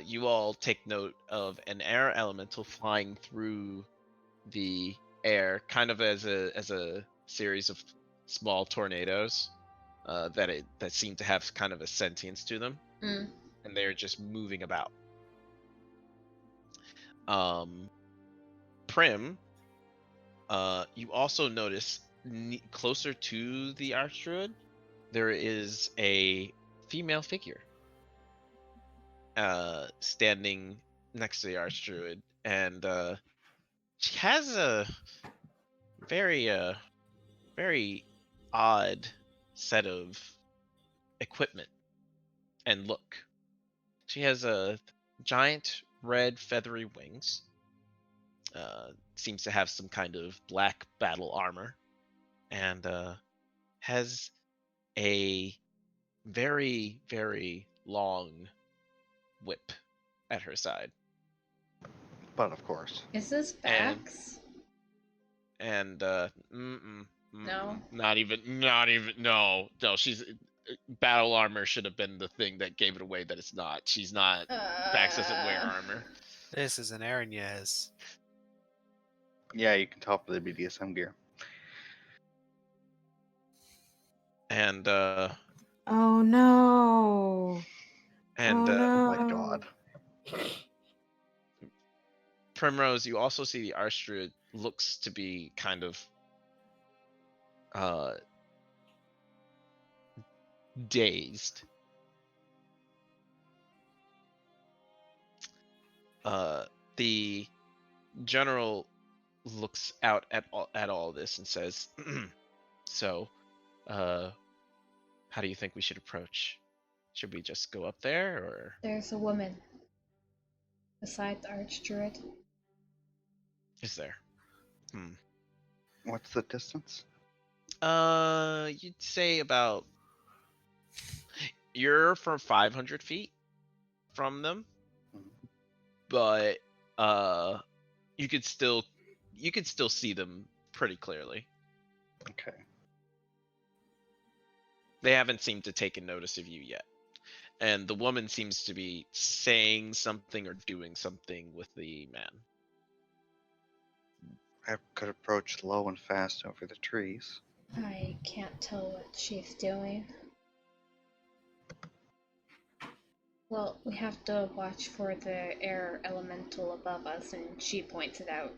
you all take note of an air elemental flying through the air, kind of as a series of small tornadoes that seem to have kind of a sentience to them, and they're just moving about. Prim, you also notice closer to the Archdruid, there is a female figure standing next to the Archdruid, and she has a very odd set of equipment and look. She has a giant red feathery wings. Seems to have some kind of black battle armor, and has a very, very long whip at her side. But of course. Is this Bax? And No. Not even no, she's battle armor should have been the thing that gave it away that it's not. She's not. Bax doesn't wear armor. This is an Aranez. Yeah, you can tell for the BDSM gear. And Oh no. and oh no. Oh my god. Primrose, you also see the Archdruid looks to be kind of dazed. The general looks out at all this and says, "So, how do you think we should approach? Should we just go up there, or?" There's a woman beside the Archdruid. Is there? What's the distance? You'd say about. You're from 500 feet from them, but you could still see them pretty clearly. Okay. They haven't seemed to take notice of you yet, and the woman seems to be saying something or doing something with the man. I could approach low and fast over the trees. I can't tell what she's doing. Well, we have to watch for the air elemental above us, and she points it out.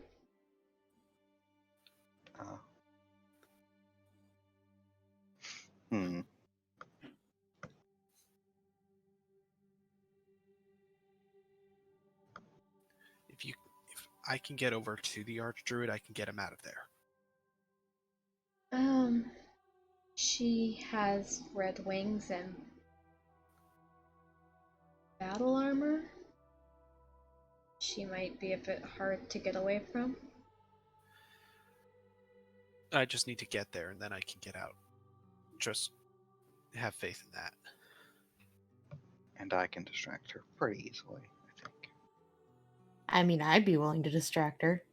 If I can get over to the Archdruid, I can get him out of there. She has red wings and battle armor. She might be a bit hard to get away from. I just need to get there, and then I can get out. Just have faith in that. And I can distract her pretty easily, I think. I mean, I'd be willing to distract her.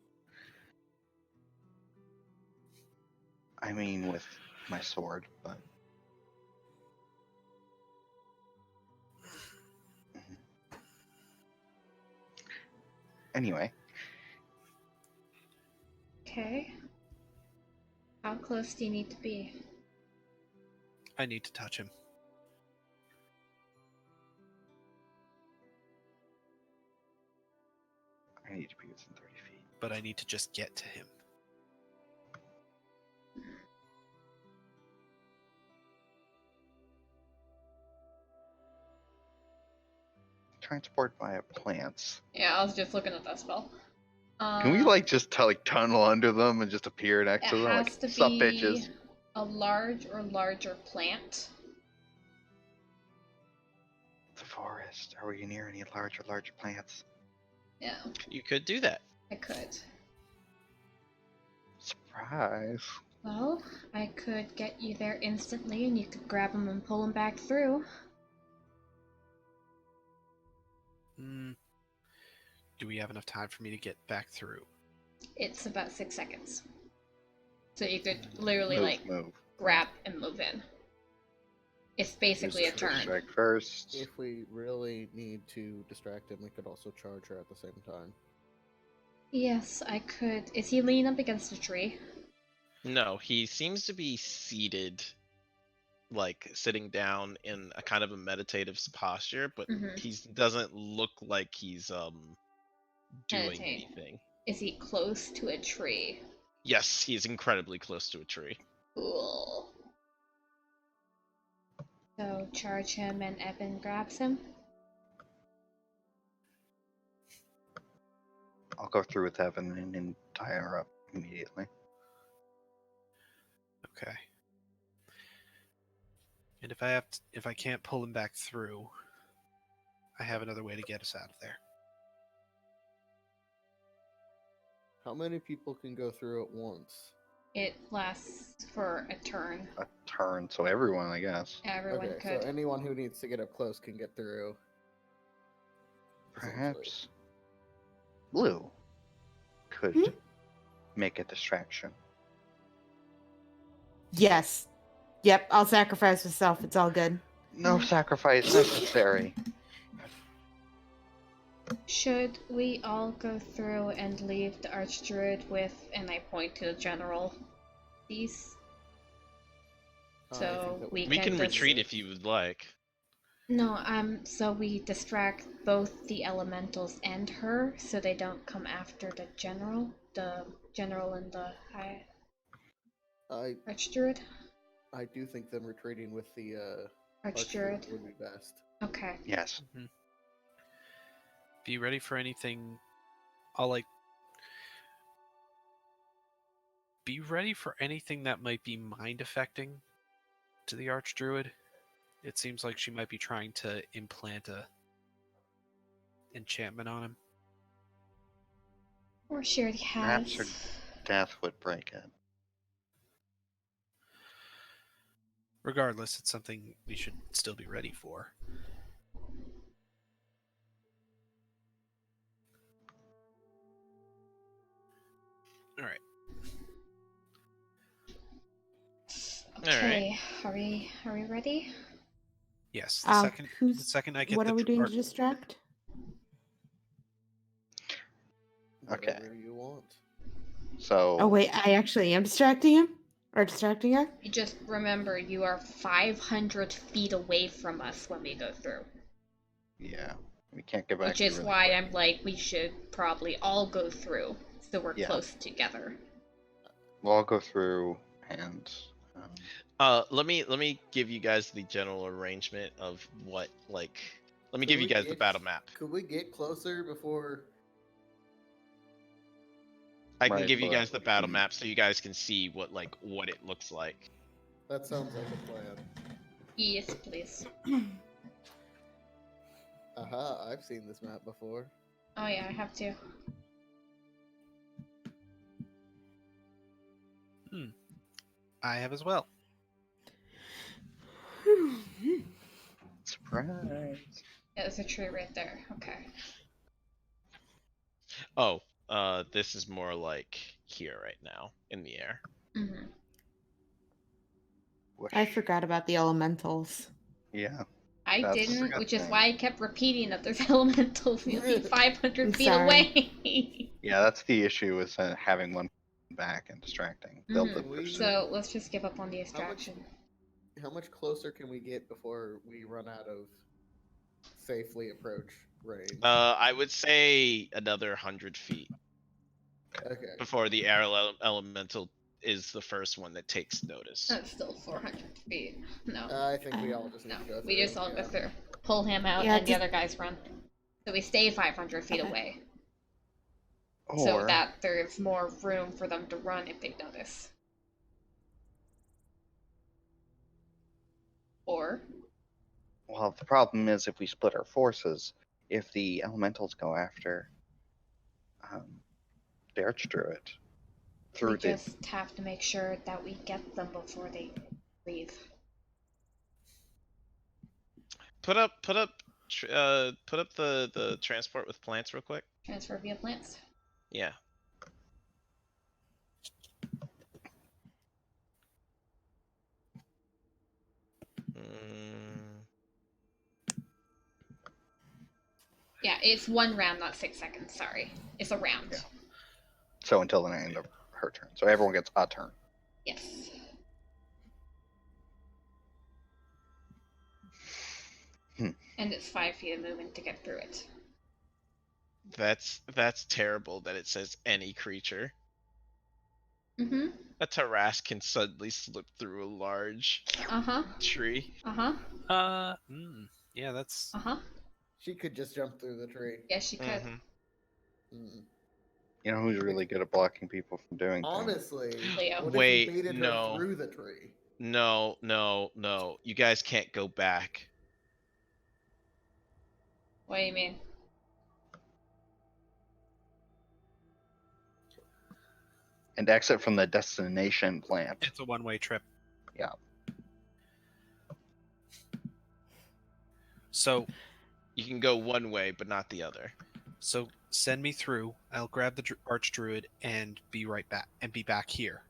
I mean, with my sword, but. Anyway. Okay. How close do you need to be? I need to touch him. within 30 feet. but I need to just get to him. Transport via plants. Yeah, I was just looking at that spell. Can we like just tunnel under them and just appear next It to them? has Like, to sup, be bitches? a large or larger plant. It's a forest. Are we near any larger plants? Yeah, You could do that. I could. Surprise. Well, I could get you there instantly, and you could grab them and pull them back through. Do we have enough time for me to get back through? It's about 6 seconds. So you could literally Move. grab and move in. It's basically a turn. Strike first. If we really need to distract him, we could also charge her at the same time. Yes, I could. Is he leaning up against a tree? No, he seems to be seated, like sitting down in a kind of a meditative posture, but Mhm. he doesn't look like he's doing Meditate. anything. Is he close to a tree? Yes, he's incredibly close to a tree. Cool. So charge him and Evan grabs him. I'll go through with Evan and tie her up immediately. Okay. And if I can't pull him back through, I have another way to get us out of there. How many people can go through at once? It lasts for a turn. A turn, so everyone, I guess. Everyone Okay, could. so anyone who needs to get up close can get through. essentially. Perhaps Blue could make a distraction. Yes. Yep, I'll sacrifice myself. It's all good. No sacrifice necessary. Should we all go through and leave the Archdruid with, and I point to the general, these? I So think that we We can just- retreat if you would like. No, so we distract both the elementals and her, so they don't come after the general and the high Archdruid. I do think them retreating with the Archdruid. Archdruid would be best. Okay. Yes. Be ready for anything. Be ready for anything that might be mind affecting to the Archdruid. It seems like she might be trying to implant a enchantment on him. Or she already Perhaps her has. death would break it. Regardless, it's something we should still be ready for. All right. Okay, are we ready? Yes. Um, The second I get What the are we doing arc- to distract? Okay. Whatever you want. So. Oh wait, I actually am distracting him? Or distracting her? You just remember you are 500 feet away from us when we go through. Yeah. We can't get back. Which is really why quick. I'm like, we should probably all go through, so we're Yeah. close together. We'll all go through and. Let me give you guys the general arrangement of what let me Could give you we guys the get- battle map. Could we get closer before? I can Right, give you but- guys the battle map so you guys can see what it looks like. That sounds like a plan. Yes, please. Aha, I've seen this map before. Oh yeah, I have to. I have as well. Surprise. Yeah, there's a tree right there. Okay. Oh, this is more like here right now in the air. Mm-hmm. I forgot about the elementals. Yeah. I That's didn't, forgot which is that. why I kept repeating that there's elementals maybe 500 I'm feet sorry. away. Yeah, that's the issue is having one back and distracting. They'll Mhm. live for So let's just give up on the How much, distraction. how much closer can we get before we run out of safely approach range? I would say another 100 feet. Okay. before the air elemental is the first one that takes notice. That's still 400 feet. No, I think we all just need no. to go through. We just all yeah. go through. Pull him out, Yeah, and the just- other guys run. So we stay 500 feet Okay. away, so Or that there's more room for them to run if they notice. Or well, the problem is if we split our forces, if the elementals go after the archdruid we through the just have to make sure that we get them before they leave. Put up the transport with plants real quick. Transfer via plants. Yeah. Yeah, it's 1 round, not 6 seconds. Sorry, it's a round. Yeah. So until the end of her turn. So everyone gets a turn. Yes. And it's 5 feet of movement to get through it. That's terrible that it says any creature. Mm-hmm. A Tarrasque can suddenly slip through a large Uh-huh. tree. Uh-huh. Yeah, that's Uh-huh. She could just jump through the tree. Yes, she could. Mhm. Mm. You know who's really good at blocking people from doing things? Honestly, Leo. what Wait, if we baited no. her through the tree? No. You guys can't go back. What do you mean? And exit from the destination plant. it's a one-way trip. Yeah. So You can go one way, but not the other. so send me through. I'll grab the archdruid and be right back and be back here.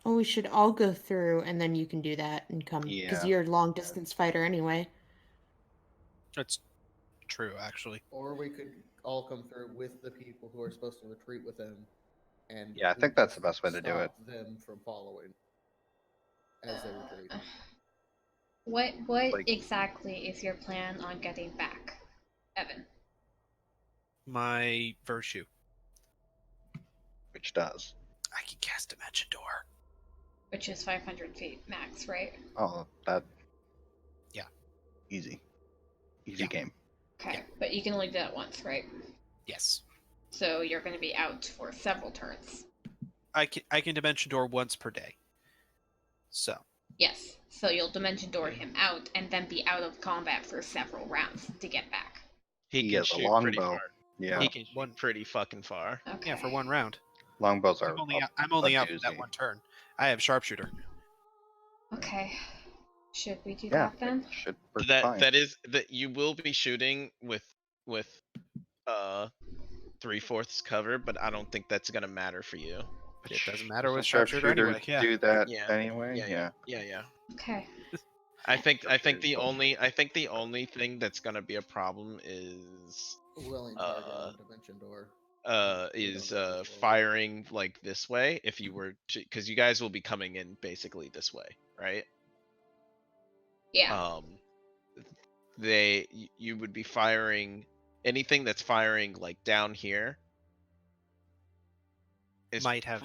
Oh, we should all go through, and then you can do that and come because Yeah. you're a long distance fighter anyway. That's true, actually. Or we could all come through with the people who are supposed to retreat with him. And Yeah, I we think that's just the best way to do it. stop them from following as they retreat. What Like- exactly is your plan on getting back, Evan? My virtue. Which does. I can cast Dimension Door. Which is 500 feet max, right? Oh, that. Yeah. Easy. Easy Yeah. game. Okay, Yeah. but you can only do that once, right? Yes. So you're going to be out for several turns. I can Dimension Door once per day. So Yes, so you'll dimension door him out and then be out of combat for several rounds to get back. He He can has a shoot longbow. pretty far. Yeah. He can shoot pretty fucking far. Okay. yeah, for one round. Longbows are. I'm only a out for that doozy. one turn. I have sharpshooter. Okay. Should we do Yeah, that then? it should work That fine. is that you will be shooting with 3/4 cover, but I don't think that's gonna matter for you. It doesn't matter with Doesn't sharpshooter anyway. Yeah. do that Yeah. anyway. Yeah. Okay. I think Sharpshooter's the bullshit. only thing that's gonna be a problem is Willing target on Dimension Door. firing like this way if you were to, because you guys will be coming in basically this way, right? Yeah. You would be firing anything that's firing like down here is Might have.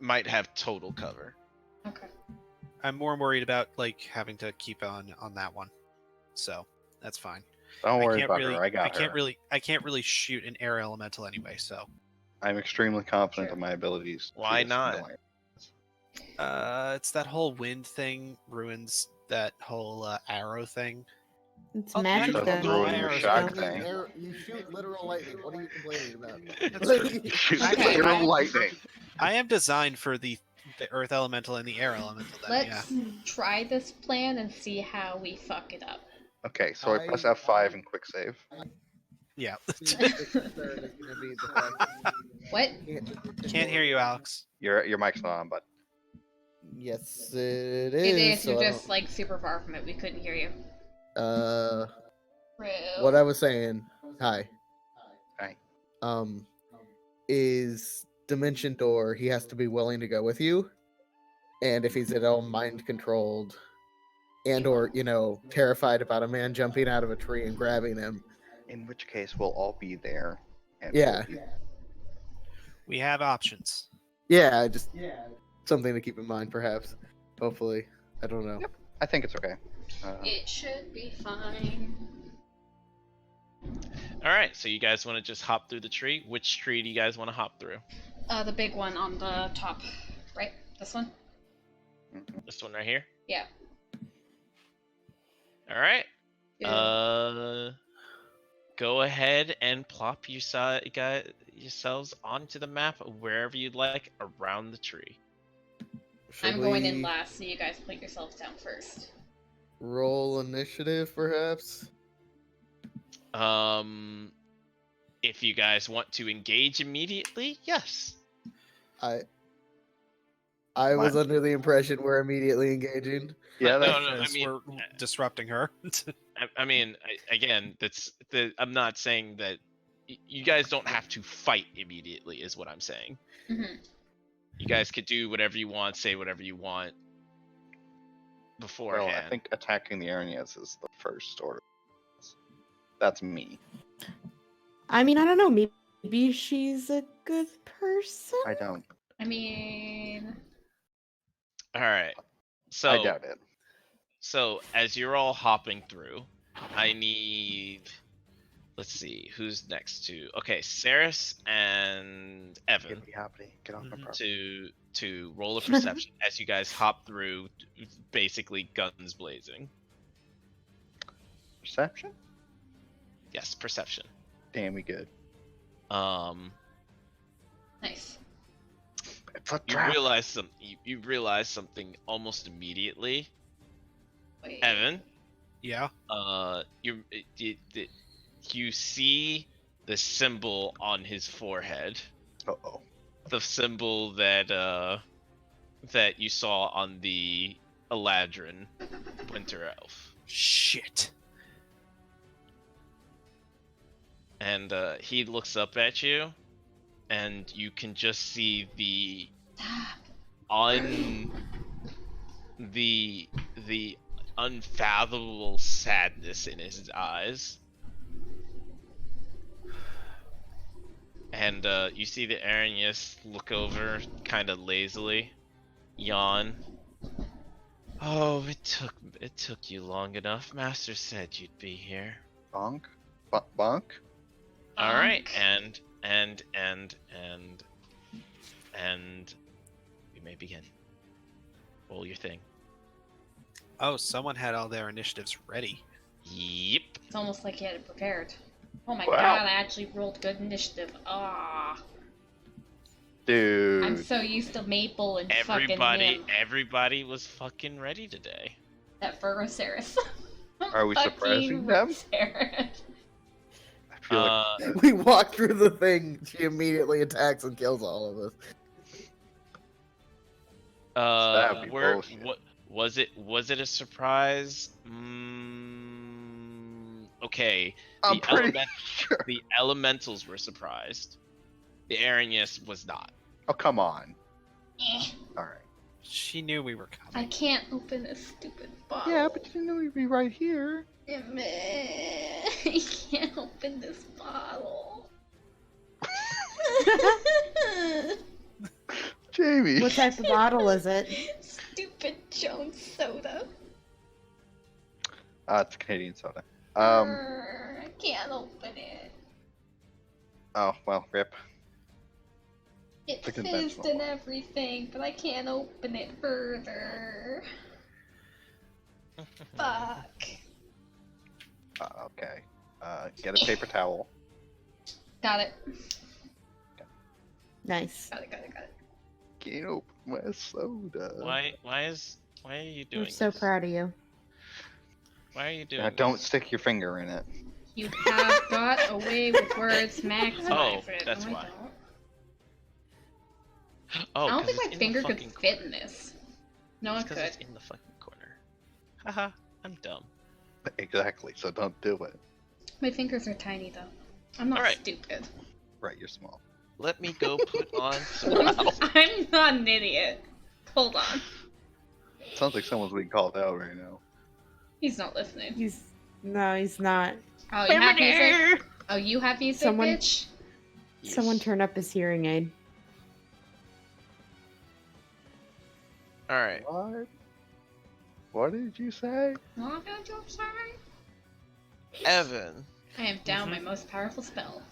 might have total cover. Okay. I'm more worried about like having to keep on that one. So that's fine. Don't worry can't about really, her. I got her. I can't really shoot an air elemental anyway. So I'm extremely confident Sure. in my abilities. Why to not? assimilate. it's that whole wind thing ruins that whole arrow thing. It's Oh, magic doesn't though. ruin your arrows shock don't- thing. You shoot literal lightning. What are you complaining about? That's true. Shoot Okay. literal lightning. I am designed for the earth elemental and the air elemental. Then, yeah. Let's try this plan and see how we fuck it up. Okay, so I press I- F5 and quick save. Yeah. The concern is gonna be the fact that What? Can't hear you, Alex. Your mic's not on, but Yes, it is. It is. so You're I just like super far from it. We couldn't hear you. don't- Real. what I was saying. Hi. Hi. Is Dimension Door? He has to be willing to go with you, and if he's at all mind controlled, and or terrified about a man jumping out of a tree and grabbing him. in which case we'll all be there. And Yeah. we'll be We have options. Yeah, just something to keep in mind, perhaps. Hopefully, I don't know. Yep. I think it's okay. It should be fine. All right, so you guys want to just hop through the tree? Which tree do you guys want to hop through? The big one on the top, right? This one? This one right here. Yeah. All right. Yeah. Go ahead and plop yourselves onto the map wherever you'd like around the tree. Should I'm going in we last, so you guys put yourselves down first. roll initiative, perhaps? If you guys want to engage immediately, yes. I was under the impression we're immediately engaging. Yeah, No, that's no, I Because mean, we're disrupting her. Again, I'm not saying that you guys don't have to fight immediately, is what I'm saying. Mm-hmm. You guys could do whatever you want, say whatever you want beforehand. well, I think attacking the Aranyas is the first order. That's me. I mean, I don't know. Maybe she's a good person. I don't. I mean, All right. So I doubt it. So as you're all hopping through, I need. Let's see who's next to. Okay, Saris and Evan Hippity hoppity, get off my property. to roll a perception as you guys hop through, basically guns blazing. Perception? Yes, perception. Damn, we good. nice. It's a You trap. realize something almost immediately. Wait. Evan, Yeah. you see the symbol on his forehead, Uh-oh. the symbol that you saw on the Eladrin Winter Elf, Shit. and he looks up at you, and you can just see the unfathomable sadness in his eyes. And you see the Aranyas look over kind of lazily, yawn. Oh, it took you long enough. Master said you'd be here. Bonk? Bonk? All right, Bonk. and we may begin. Roll your thing. Oh, someone had all their initiatives ready. Yep. It's almost like he had it prepared. Oh my Wow. god, I actually rolled good initiative. Ah. Dude. I'm so used to Maple and fucking him. Everybody was fucking ready today. That for Rosaris. Are we surprising them? Rosaris. I feel like We walk through the thing, she immediately attacks and kills all of us. That'd be bullshit. what was it a surprise? Okay. I'm pretty sure. The elementals were surprised. The Aranyas was not. Oh, come on. Eh, Alright. She knew we were I coming. can't open this stupid bottle. Yeah, but you didn't know we'd be right here. I can't open this bottle. Jamie. What type of bottle is it? Stupid Jones soda. It's Canadian soda. I can't open it. Oh, well, rip. It's The fizzed conventional and one. everything, but I can't open it further. Fuck. Okay. Get a paper towel. Got it. Nice. Got it. Can't open my soda. Why are you doing We're so this? proud of you. Why are you doing Now, don't this? stick your finger in it. You have got away with words, maximize Oh, it. that's No, I why. don't. Oh, I don't 'cause think it's my in the finger could fucking fit corner. in this. No, it It's 'cause could. it's in the fucking corner. Haha, I'm dumb. Exactly, so don't do it. My fingers are tiny though. I'm not Alright. stupid. Right, you're small. Let me go put on some. I'm not an idiot. Hold on. Sounds like someone's being called out right now. He's not listening. He's not. Oh, you have music? Oh, you have music, Someone- bitch? Someone turn up his hearing aid. All right. What? What did you say? What did you say? Evan. I am down my most powerful spell.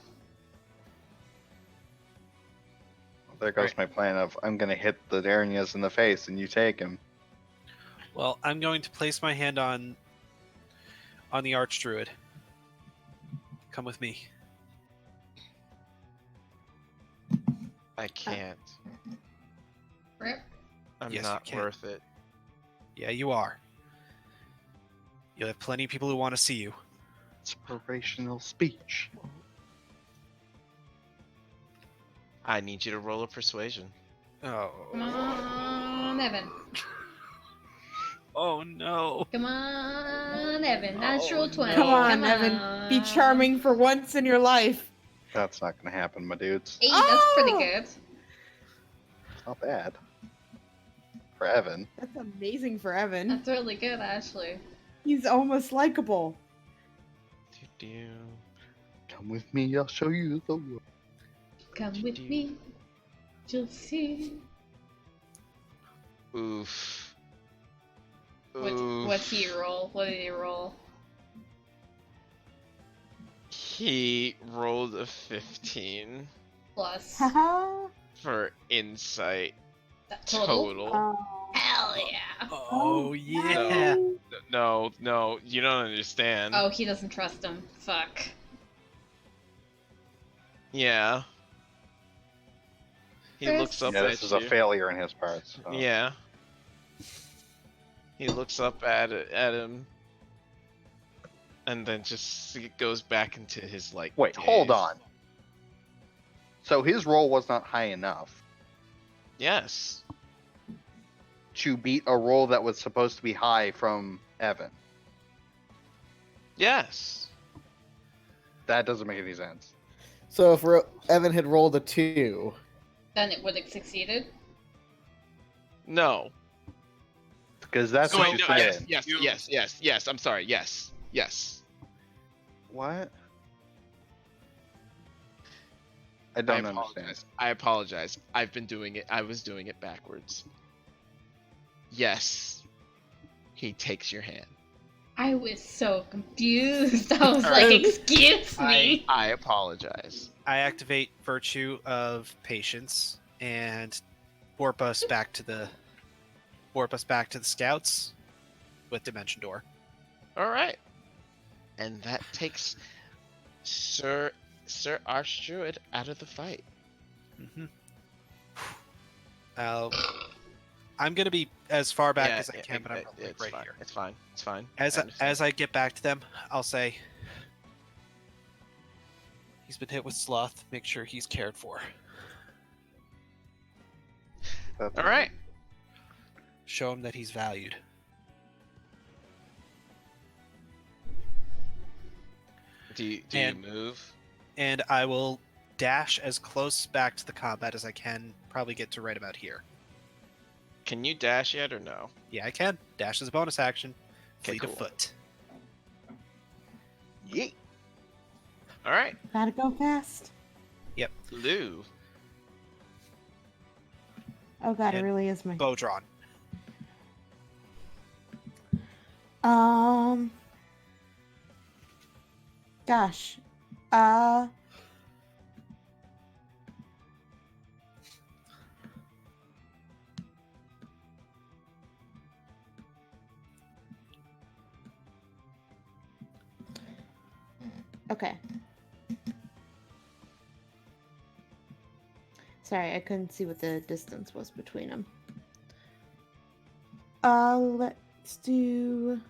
There goes Right. my plan of I'm gonna hit the Darnias in the face and you take him. Well, I'm going to place my hand on the Archdruid. Come with me. I can't. Rip. I'm Yes, you not can. worth it. Yeah, you are. You'll have plenty of people who want to see you. Inspirational speech. I need you to roll a persuasion. Oh. Come on, Evan. Oh no. Come on, Evan. Natural 20. Come on, Come Evan. Be on. charming for once in your life. That's not gonna happen, my dudes. Hey, that's pretty Oh! good. It's not bad. For Evan. That's amazing for Evan. That's really good, actually. He's almost likable. Do-do. Come with me, I'll show you the world. Come with me. You'll see. Oof. What's he roll? What did he roll? He rolled a 15 Plus. Haha. for insight That total? total. Hell yeah. Oh yeah. No, you don't understand. Oh, he doesn't trust him. Fuck. Yeah. He Chris? looks up Yeah, at this is you. a failure in his part. So. Yeah. He looks up at him, and then just goes back into his like. Wait, hold daze. on. So his roll was not high enough Yes. to beat a roll that was supposed to be high from Evan. Yes. That doesn't make any sense. So if Evan had rolled a 2, Then it would have succeeded. No. Because that's Oh, what wait, you're no, saying. yes. I'm sorry. Yes. What? I don't understand. apologize. I apologize. I've been doing it. I was doing it backwards. Yes. He takes your hand. I was so confused. I was Alright. like, excuse me. I apologize. I activate Virtue of Patience and warp us back to the scouts with Dimension Door. All right. And that takes Sir Archdruid out of the fight. Mm-hmm. I'm gonna be as far back as I Yeah, can, but I'm like it's right fine. here. It's fine. It's fine. As I get back to them, I'll say, he's been hit with sloth. Make sure he's cared for. That's All right. Show him that he's valued. Do you And- move? And I will dash as close back to the combat as I can. Probably get to right about here. Can you dash yet or no? Yeah, I can. Dash is a bonus action. Okay, Fleet cool. of foot. Yeet. All right. Gotta go fast. Lou. Oh god, it And really is my. Bow drawn. Gosh. Okay. Sorry, I couldn't see what the distance was between them. Let's do.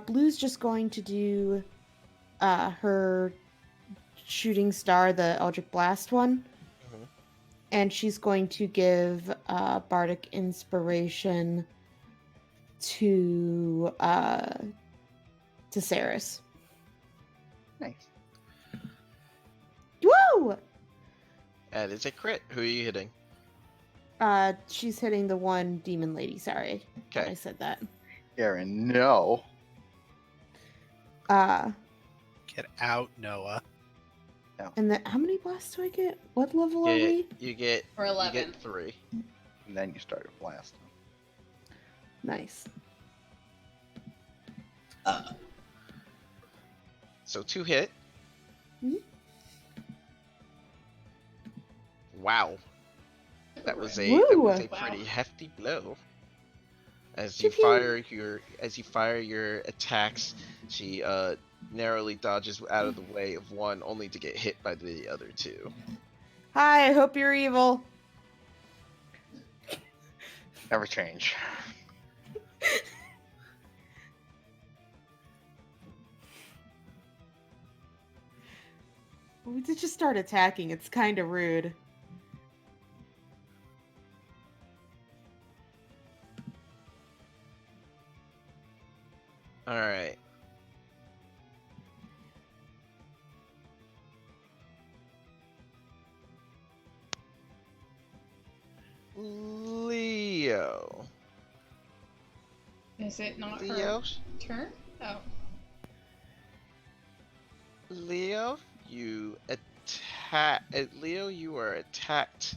Blue's just going to do her shooting star, the Eldritch Blast one. Mhm. And she's going to give Bardic Inspiration to Ceres. Nice. Woo! That is a crit. Who are you hitting? She's hitting the one demon lady, sorry. when I Okay. said that. Aaron, no. Uh Get out, Noah. And then how many blasts do I get? What level are we? You get Or you 11. get 3. And then you started blasting. Nice. So 2 hit. Mhm. Wow. That was a Woo! pretty Wow. hefty blow. As Pew you pew. fire your attacks, she narrowly dodges out of the way of one, only to get hit by the other 2. Hi, I hope you're evil. Never change. We did just start attacking. It's kind of rude. All right. Leo. Is it not her Leo. turn? Oh. Leo, you Leo, you are attacked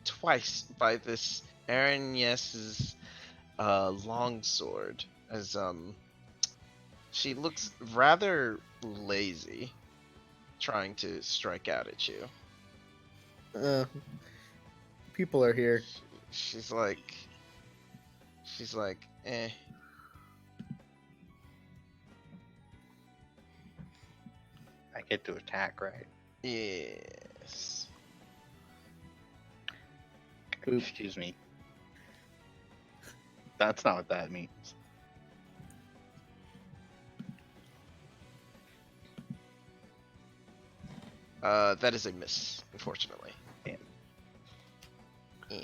twice by this Aranes's longsword. As she looks rather lazy, trying to strike out at you. People are here. She's like, eh. I get to attack, right? Yes. Boop. Excuse me. That's not what that means. That is a miss, unfortunately. Damn. Eh.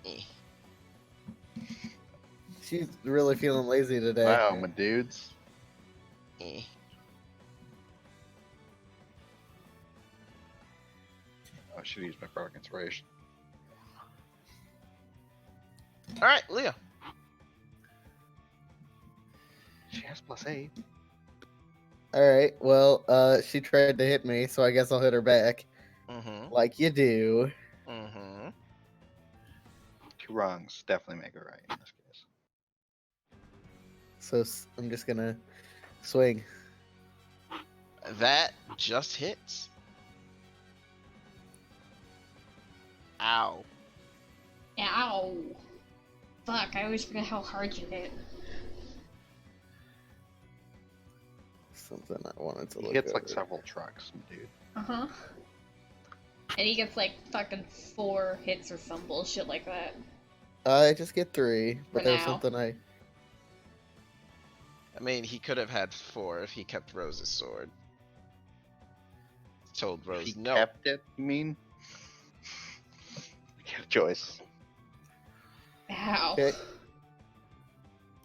Eh. She's really feeling lazy today. Wow, my dudes. Eh. I should use my Bardic Inspiration. All right, Leo. She has +8. All right. Well, she tried to hit me, so I guess I'll hit her back, Mm-hmm. like you do. Mm-hmm. 2 wrongs definitely make it right in this case. So I'm just gonna swing. That just hits. Ow. Ow. Fuck, I always forget how hard you hit. Something I wanted to He look hits like over. several trucks, dude. Uh-huh. And he gets like fucking 4 hits or some bullshit like that. I just get 3, but For there's now. something I. I mean, he could have had 4 if he kept Rose's sword. Told If Rose he no. kept it, you mean? You get a choice. Ow. Okay.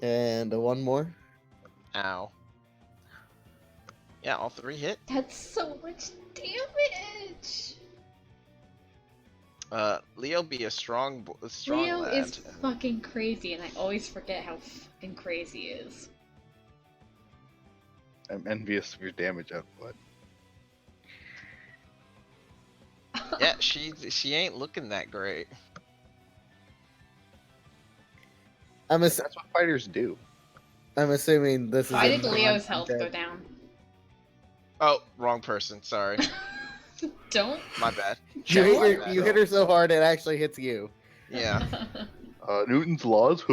And one more. Ow. Yeah, all 3 hit. That's so much damage! Leo be a strong Leo lad. is fucking crazy, and I always forget how fucking crazy he is. I'm envious of your damage output. Yeah, she ain't looking that great. I'm That's what fighters do. assuming this is. Why in did Leo's non- health go down? Oh, wrong person. Sorry. Don't. My bad. You Check hit, my her, bad. you hit her so hard it actually hits you. Yeah, Newton's laws.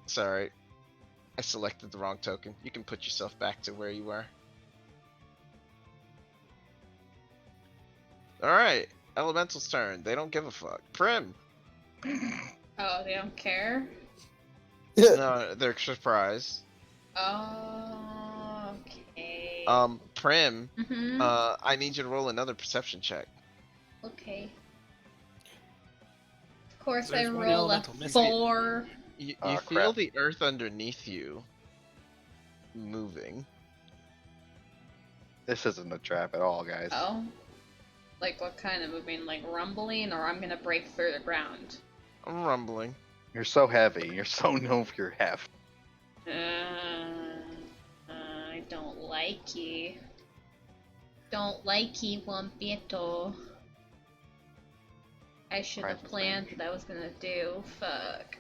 sorry. I selected the wrong token. You can put yourself back to where you were. Alright, Elemental's turn. They don't give a fuck. Prim! Oh, they don't care? No, they're surprised. Oh, okay. Prim, Mm-hmm. I need you to roll another perception check. Okay. Of course, I There's one roll a elemental missing. 4. You Aw, feel crap. the earth underneath you moving. This isn't a trap at all, guys. Oh. Like what kind of moving? Like rumbling, or I'm gonna break through the ground? I'm rumbling. You're so heavy. You're so known for your heft. likey. Don't likey one bito. I should have Price is planned range. what I was gonna do. Fuck.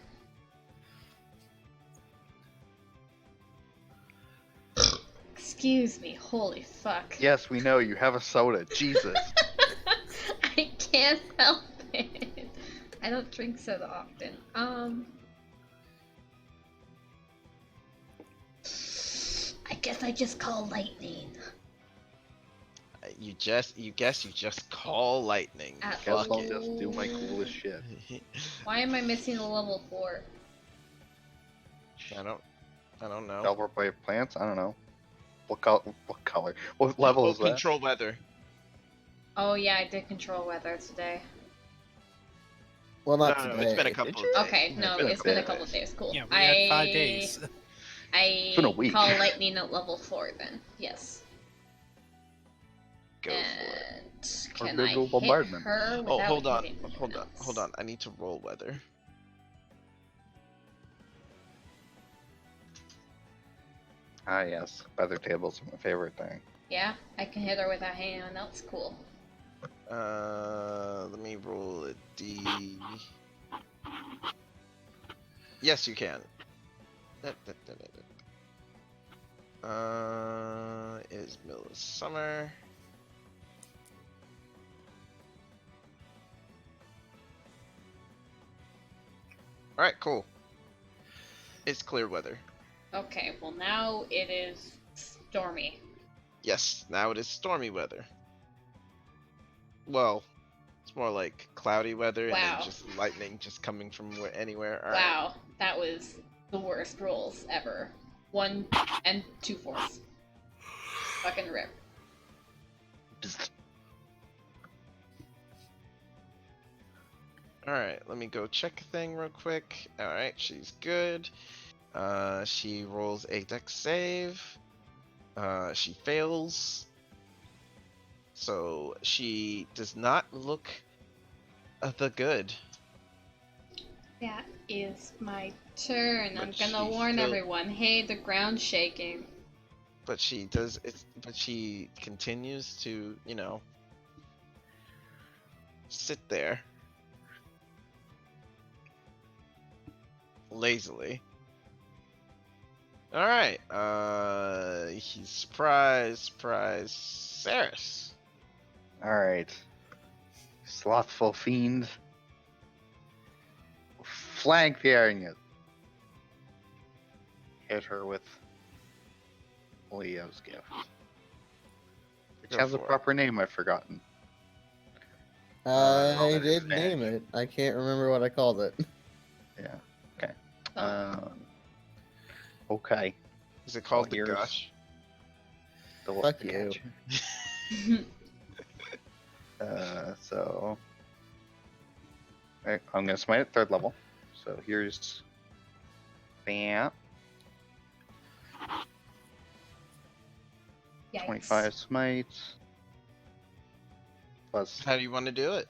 Excuse me, holy fuck. Yes, we know you have a soda. Jesus. I can't help it. I don't drink soda often. I guess I just call lightning. You just call lightning. At Guess Fuck I'll it. just do my coolest shit. Why am I missing a level 4? I don't know. Delver by plants? I don't know. What color? What level is that? Control weather. Oh yeah, I did control weather today. Well, not No, today. it's been a Did couple. you? Of Okay, days. no, been a it's been a bit. couple days. Cool. Yeah, we had 5 days. I been a week. call lightning at level 4 then. Yes. Go for it. And Or can big I ol' hit bombardment. her Oh, without hold on, hitting hold anyone on, hold else? on. I need to roll weather. Ah, yes. Feather tables are my favorite thing. Yeah, I can hit her without hitting anyone else. Cool. Let me roll a D. Yes, you can. Is middle of summer. All right, cool. It's clear weather. Okay, well now it is stormy. Yes, now it is stormy weather. Well, it's more like cloudy weather and Wow. then just lightning just coming from anywhere. All right. Wow, that was the worst rolls ever. 1 and 2/4. Fucking rip. Alright, let me go check a thing real quick. Alright, she's good. She rolls a dex save. She fails. So she does not look the good. That is my turn. I'm But gonna she's warn still- everyone. Hey, the ground's shaking. But she continues to, sit there. Lazily. Alright, he's surprise, Saris. Alright. Slothful fiend. Flank the Arrogant. Hit her with Leo's gift. Which Go has a for it. proper name I've forgotten. I did Snatch. name it. I can't remember what I called it. Yeah. Okay. Oh. Okay. Is it called the here's- Gush? The Fuck you. So alright, I'm gonna smite at 3rd level. So here's bam. Yikes. 25 smites. Plus How do you want to do it?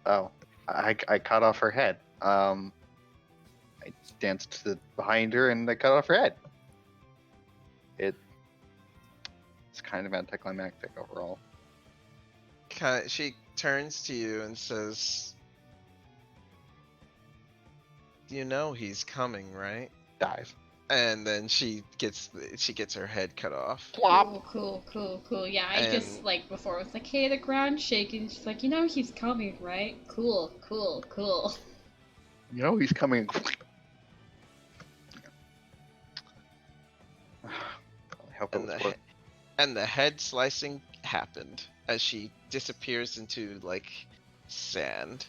oh, I cut off her head. I danced behind her and I cut off her head. It's kind of anticlimactic overall. She turns to you and says, "You know he's coming, right?" Dies. And then she gets her head cut off. Cool. Yeah, I just, And- like, before, was like, hey, the ground's shaking. She's like, you know he's coming, right? Cool. You know he's coming. I hope it And was the, worth. and the head slicing happened as she disappears into, like, sand.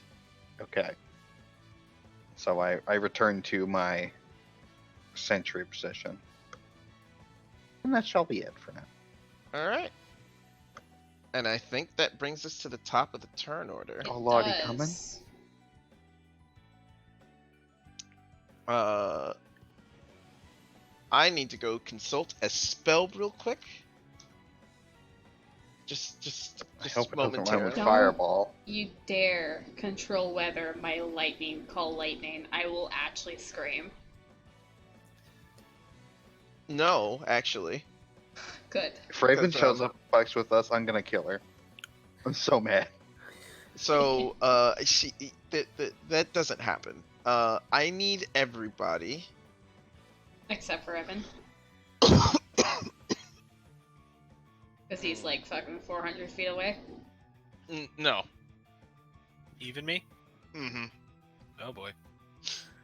Okay. So I return to my sentry position. And that shall be it for now. Alright. And I think that brings us to the top of the turn order. Oh lordy, coming? Does. I need to go consult a spell real quick. Just I hope it doesn't run momentarily. with Don't- fireball. You dare control weather my lightning, call lightning. I will actually scream. No, actually. Good. If Raven 'Cause, shows up and fights with us, I'm gonna kill her. I'm so mad. So, that doesn't happen. I need everybody. Except for Evan. Because he's like fucking 400 feet away. No. Even me? Mm-hmm. Oh boy.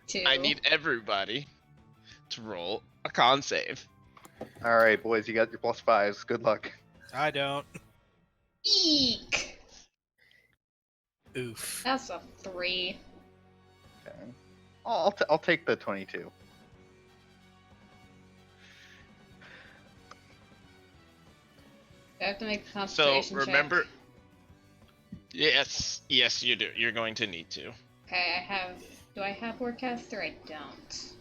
2. I need everybody to roll a con save. All right, boys, you got your +5s. Good luck. I don't. Eek! Oof. That's a 3. Okay. I'll take the 22. I have to make a So concentration remember. check. Yes, you do. You're going to need to. Okay, I have. Do I have Warcaster? I don't.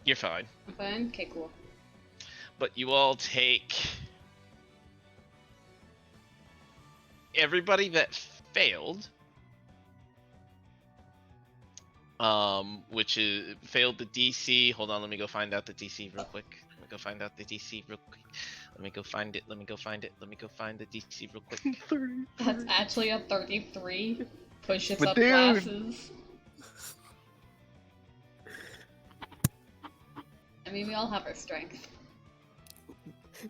You're fine. I'm fine? Okay, cool. But you all take. Everybody that failed, which is failed the DC. Hold on, let me go find out the DC real quick. Let me go find out the DC real quick. Let me go find it. Let me go find it. Let me go find the DC real quick. That's actually a 33. Pushes But up dude. glasses. I mean, we all have our strength.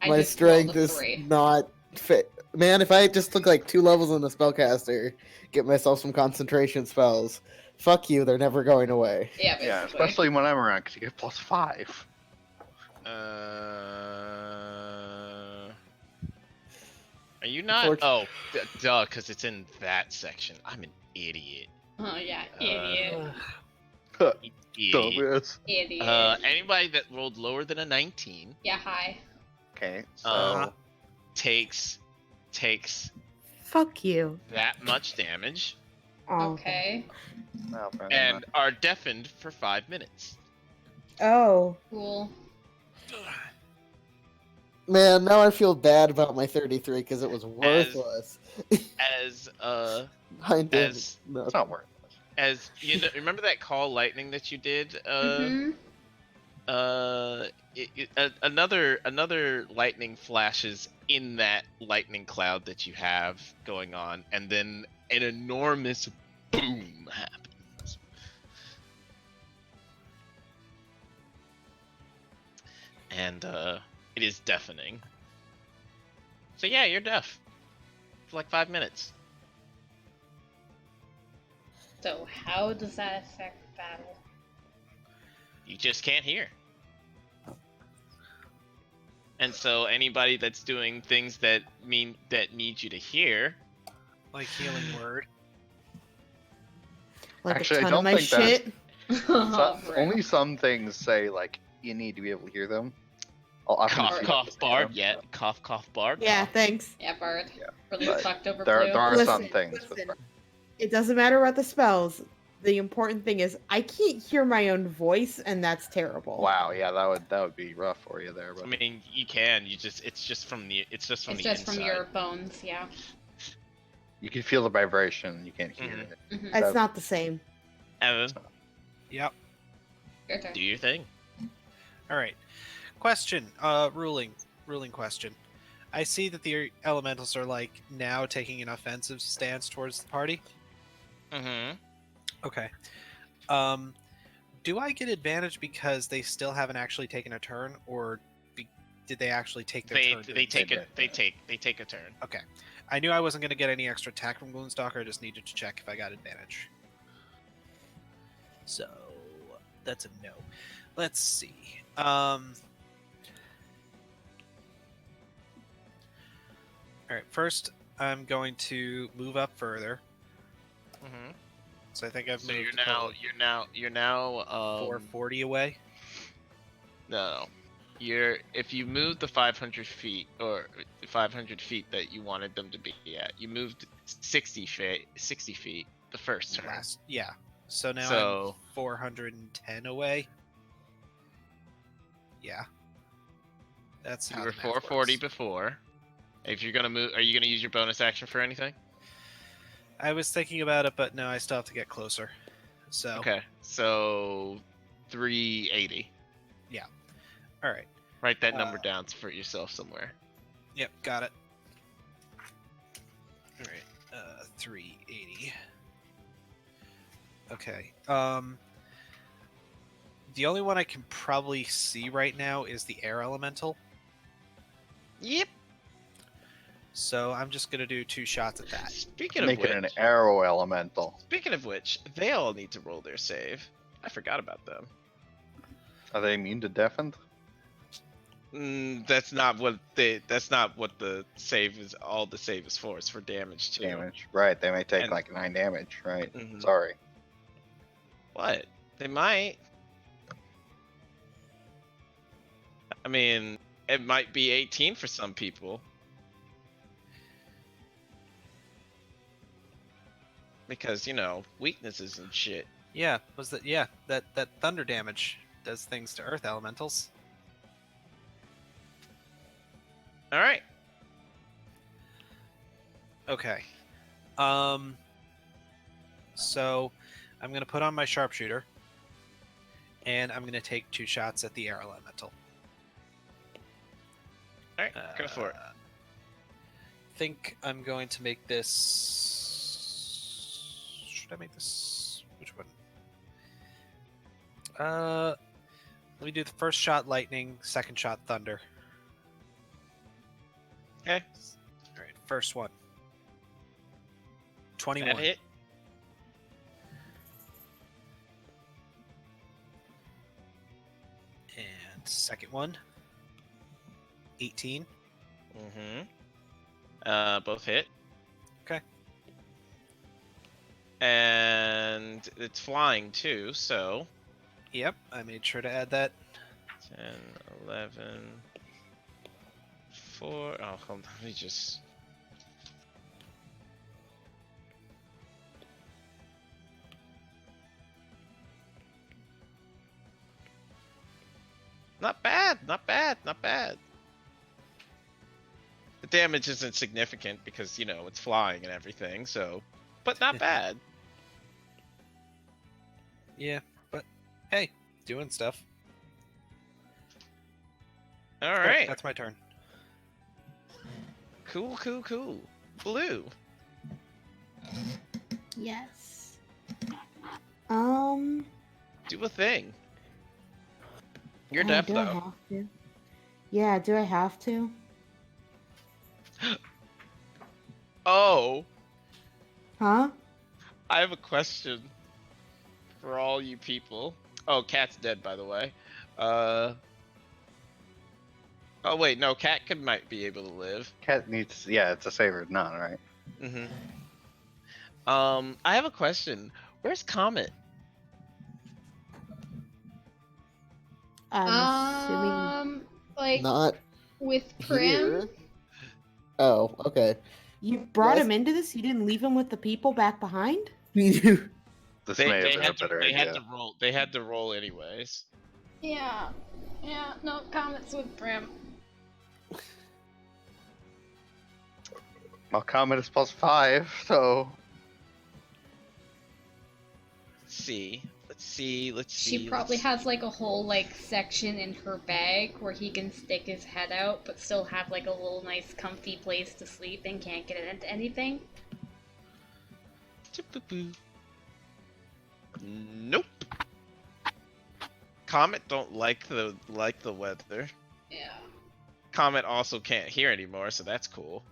I My just rolled strength a is 3. not fit. Man, if I just took like 2 levels in the spellcaster, get myself some concentration spells. Fuck you, they're never going away. Yeah, basically. Yeah, especially when I'm around, because you get +5. Are you not? Unfortunate- Oh, duh, because it's in that section. I'm an idiot. Oh, yeah, idiot. Idiot. Dumbass. Idiot. Anybody that rolled lower than a 19, Yeah, hi. Okay, so Uh-huh. takes Fuck you. that much damage Oh, Okay. well, then, and are deafened for 5 minutes. Oh. Cool. Man, now I feel bad about my 33 because it was worthless. As 9 damage. as No. it's not worth it. as you know, remember that call lightning that you did? Mm-hmm. Another lightning flashes in that lightning cloud that you have going on, and then an enormous boom happens. And it is deafening. So yeah, you're deaf for like 5 minutes. So, how does that affect battle? You just can't hear. And so anybody that's doing things that need you to hear, Like healing word. Like Actually, I a ton don't of my think that's- shit. Oh, bro. Only some things say, like, you need to be able to hear them. I'll often cough see cough them. bard, yeah, cough bard. Yeah, cough. thanks. Yeah, Bard. Yeah, Really but fucked over There blue. are some Listen, things with listen. bard. It doesn't matter about the spells. The important thing is I can't hear my own voice, and that's terrible. Wow, yeah, that would be rough for you there. But I mean, you can. It's just from the It's the just inside. from your bones, yeah. you can feel the vibration. You can't hear Mhm. it. Mhm. It's not the same. Evan, Yep. Your turn. do your thing. All right. Question. Ruling question. I see that the elementals are like now taking an offensive stance towards the party. Mm-hmm. Okay. Do I get advantage because they still haven't actually taken a turn, or did they actually take their turn? They take did. they take a turn. Okay. I knew I wasn't going to get any extra attack from Gloomstalker. I just needed to check if I got advantage. So that's a no. Let's see. All right. First, I'm going to move up further. Mm-hmm. So I think I've So moved. you're now 440 away. No. If you moved the 500 feet or 500 feet that you wanted them to be at, you moved 60 feet the first turn. Yeah. So now So- I'm 410 away. Yeah. That's how You were the math 440 works. before. If you're gonna move, are you gonna use your bonus action for anything? I was thinking about it, but no, I still have to get closer. So Okay, so 380. All right. Write that number down for yourself somewhere. Yep, got it. All right. 380. Okay. The only one I can probably see right now is the air elemental. Yep. So I'm just gonna do 2 shots at that. Speaking of Make which, it an arrow elemental. they all need to roll their save. I forgot about them. Are they immune to deafened? That's not what the save is. All the save is for. It's for damage too. Damage. Right, they may take And- like 9 damage, right? Mhm. Sorry. What? They might. I mean, it might be 18 for some people. Because, weaknesses and shit. Yeah, that thunder damage does things to earth elementals. Alright. Okay. So I'm gonna put on my sharpshooter, and I'm gonna take 2 shots at the air elemental. Alright, go for it. Think I'm going to make this. Should I make this? Which one? Let me do the first shot lightning, second shot thunder. Okay. All right, first one. 21. That hit. And second one. 18. Both hit. Okay. And it's flying too, so Yep, I made sure to add that. 10, 11, 4. Oh, hold on. Let me just. Not bad, not bad, not bad. The damage isn't significant because, it's flying and everything, so. But not bad. Yeah, but hey, doing stuff. Alright. That's my turn. Cool, cool, cool. Blue. Yes. Do a thing. You're Oh, deaf, do I though. have to? Yeah, do I have to? Oh, Huh? I have a question for all you people. Oh, Cat's dead, by the way. Oh wait, no, Cat might be able to live. Cat needs, yeah, it's a saver, not right. Mm-hmm. I have a question. Where's Comet? I'm assuming Like Not with Prim. here. Oh, okay. you brought Yes. him into this. You didn't leave him with the people back behind. This They, may have they been a had to, better they had idea. to roll. They had to roll anyways. Yeah. Yeah, no, Comet's with Prim. Well, Comet is +5, so Let's see. Let's see. Let's see. She probably let's has like a whole like section in her bag where he can stick his head out but still have like a little nice comfy place to sleep and can't get into anything. Chip-boo-boo. Nope. Comet don't like the weather. Yeah. Comet also can't hear anymore, so that's cool.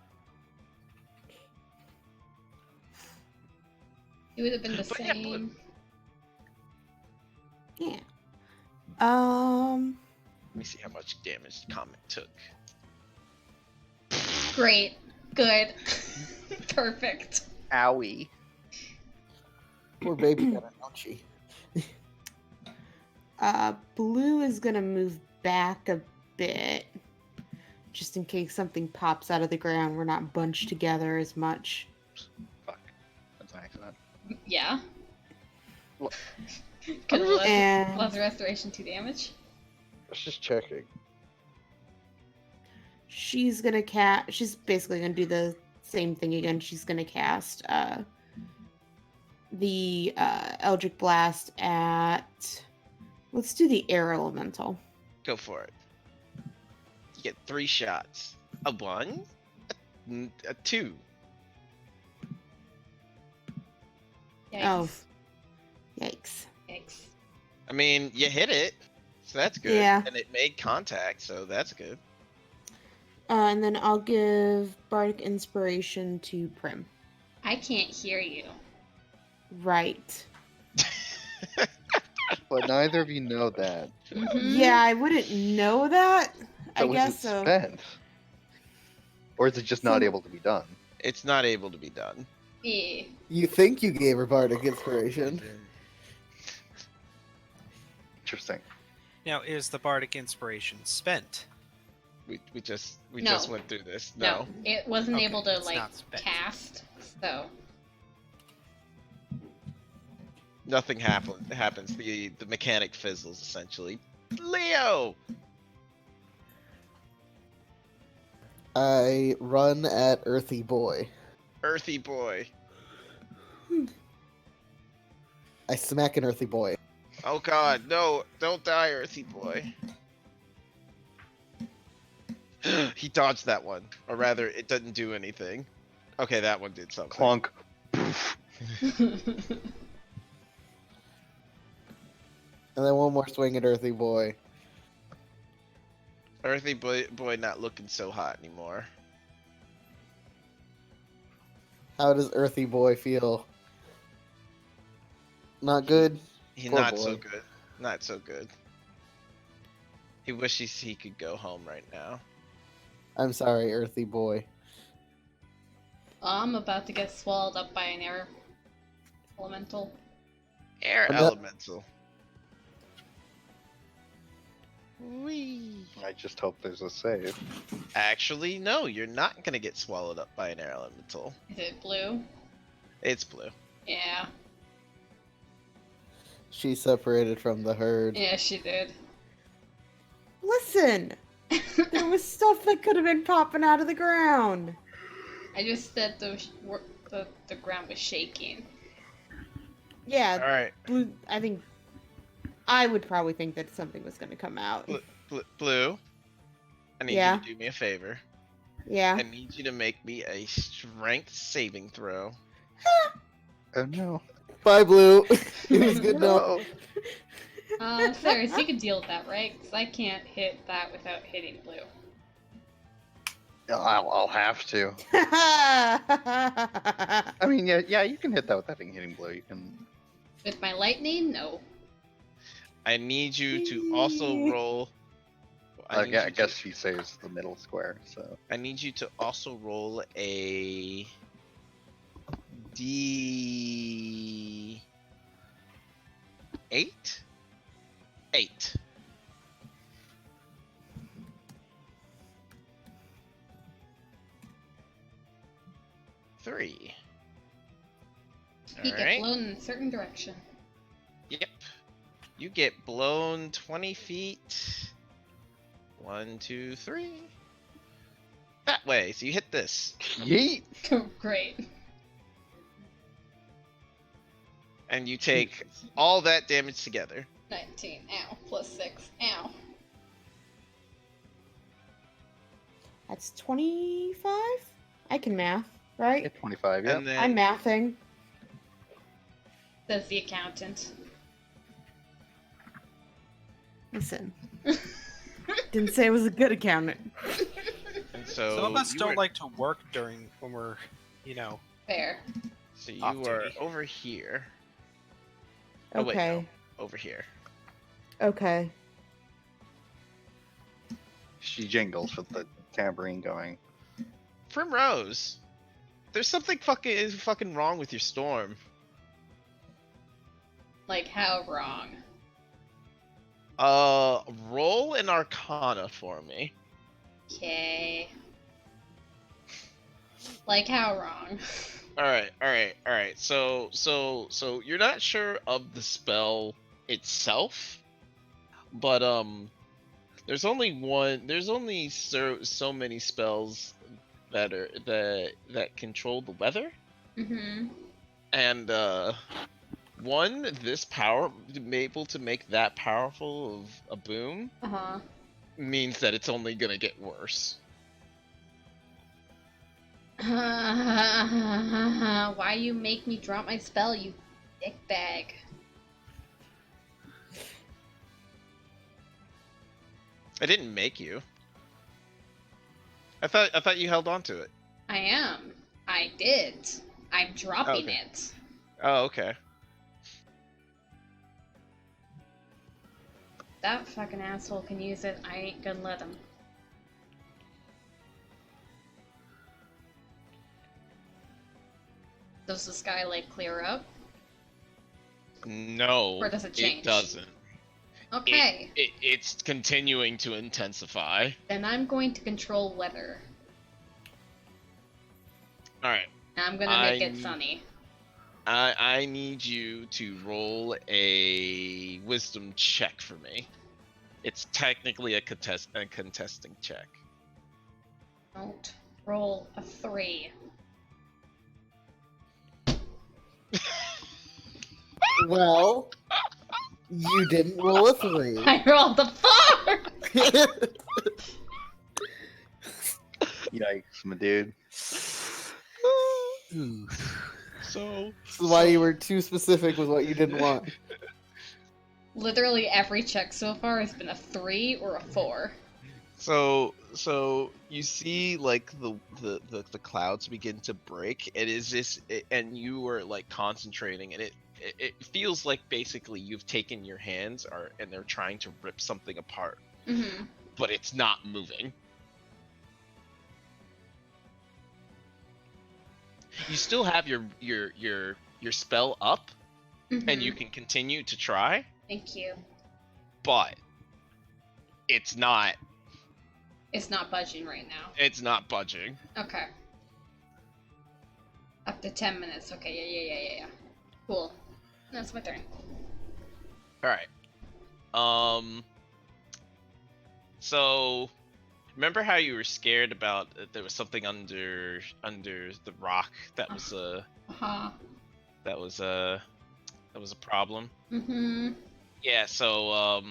It would have been the But yeah, same. Yeah. Let me see how much damage Comet took. Great. Good. Perfect. owie. Poor baby got an ouchie. Blue is gonna move back a bit, just in case something pops out of the ground. We're not bunched together as much. Fuck. That's an accident. Yeah. Look. Can And- loves restoration 2 damage. I was just checking. She's gonna She's basically gonna do the same thing again. She's gonna cast the Eldritch Blast at. Let's do the air elemental. Go for it. You get 3 shots. A 1, a 2. Oh, Yikes. yikes. Yikes. I mean, you hit it, so that's good. Yeah. And it made contact, so that's good. And then I'll give Bardic Inspiration to Prim. I can't hear you. Right. But neither of you know that. Mhm. Yeah, I wouldn't know that. I So is guess it so. spent? Or is it just So- not able to be done? It's not able to be done. Yeah. You think you gave her bardic inspiration? Interesting. Now, is the bardic inspiration spent? We just No. went through this. No, No. it wasn't Okay, able to it's like not spent. cast. So Nothing happens. The mechanic fizzles essentially. Leo! I run at Earthy Boy. Earthy boy. I smack an Earthy Boy. Oh god, no, don't die, Earthy boy. He dodged that one. Or rather, it didn't do anything. Okay, that one did something. Clonk. And then one more swing at Earthy Boy. Earthy boy not looking so hot anymore. How does Earthy Boy feel? Not good? He Poor not so boy. good. Not so good. He wishes he could go home right now. I'm sorry, Earthy Boy. I'm about to get swallowed up by an air elemental. Air I'm not- elemental. Whee. I just hope there's a save. Actually, no, you're not gonna get swallowed up by an air elemental. Is it blue? It's blue. Yeah. She separated from the herd. Yeah, she did. Listen, there was stuff that could have been popping out of the ground. I just said the ground was shaking. Yeah, Alright, blue. I think I would probably think that something was going to come out. Blue. I need Yeah. you to do me a favor. Yeah. I need you to make me a strength saving throw. Oh no. Bye, Blue. It was good knowing. No. Cyrus, you can deal with that, right? Because I can't hit that without hitting blue. I'll have to. I mean, yeah, you can hit that without hitting blue. You can. With my lightning, no. I need you to also roll. I need you guess to- she saves the middle square. So I need you to also roll a D8. 8. Three. You get Alright. blown in a certain direction. Yep. You get blown 20 feet. 1, 2, 3. That way. So you hit this. yeet. Great. And you take all that damage together. 19. Ow. Plus 6. Ow. That's 25? I can math, right? Hit 25. Yeah. And then I'm mathing. Says the accountant. Listen. Didn't say I was a good accountant. and so Some of us you don't were- like to work during when we're, Fair. So you off are duty. over here. Oh, wait, Okay. no. Over here. Okay. She jingles with the tambourine going. Primrose. There's something fucking wrong with your storm. Like, how wrong? Roll an Arcana for me. Okay. Like, how wrong? All right. So you're not sure of the spell itself, but there's only so many spells that control the weather, Mm-hmm. and this power able to make that powerful of a boom Uh-huh. means that it's only gonna get worse. Why you make me drop my spell, you dickbag? I didn't make you. I thought you held on to it. I am. I did. I'm dropping Okay. it. Oh, okay. That fucking asshole can use it. I ain't gonna let him. Does the sky like clear up? No, Or does it change? It doesn't. Okay. It's continuing to intensify. Then I'm going to control weather. All right. I'm gonna make it sunny. I need you to roll a wisdom check for me. It's technically a contesting check. Don't roll a 3. Well, you didn't roll a 3. I rolled a 4! Yikes, my dude. So This is why you were too specific with what you didn't want. Literally every check so far has been a 3 or a 4. So you see like the clouds begin to break. It is this, and you were like concentrating, and it feels like basically you've taken your hands and they're trying to rip something apart, Mm-hmm. but it's not moving. You still have your spell up, and you can continue to try, Thank you. but it's not budging right now. it's not budging. Okay. Up to 10 minutes. Okay, yeah. Cool. That's my turn. All right. So remember how you were scared about there was something under the rock that was Uh-huh. that was a problem? Mm-hmm. Yeah, so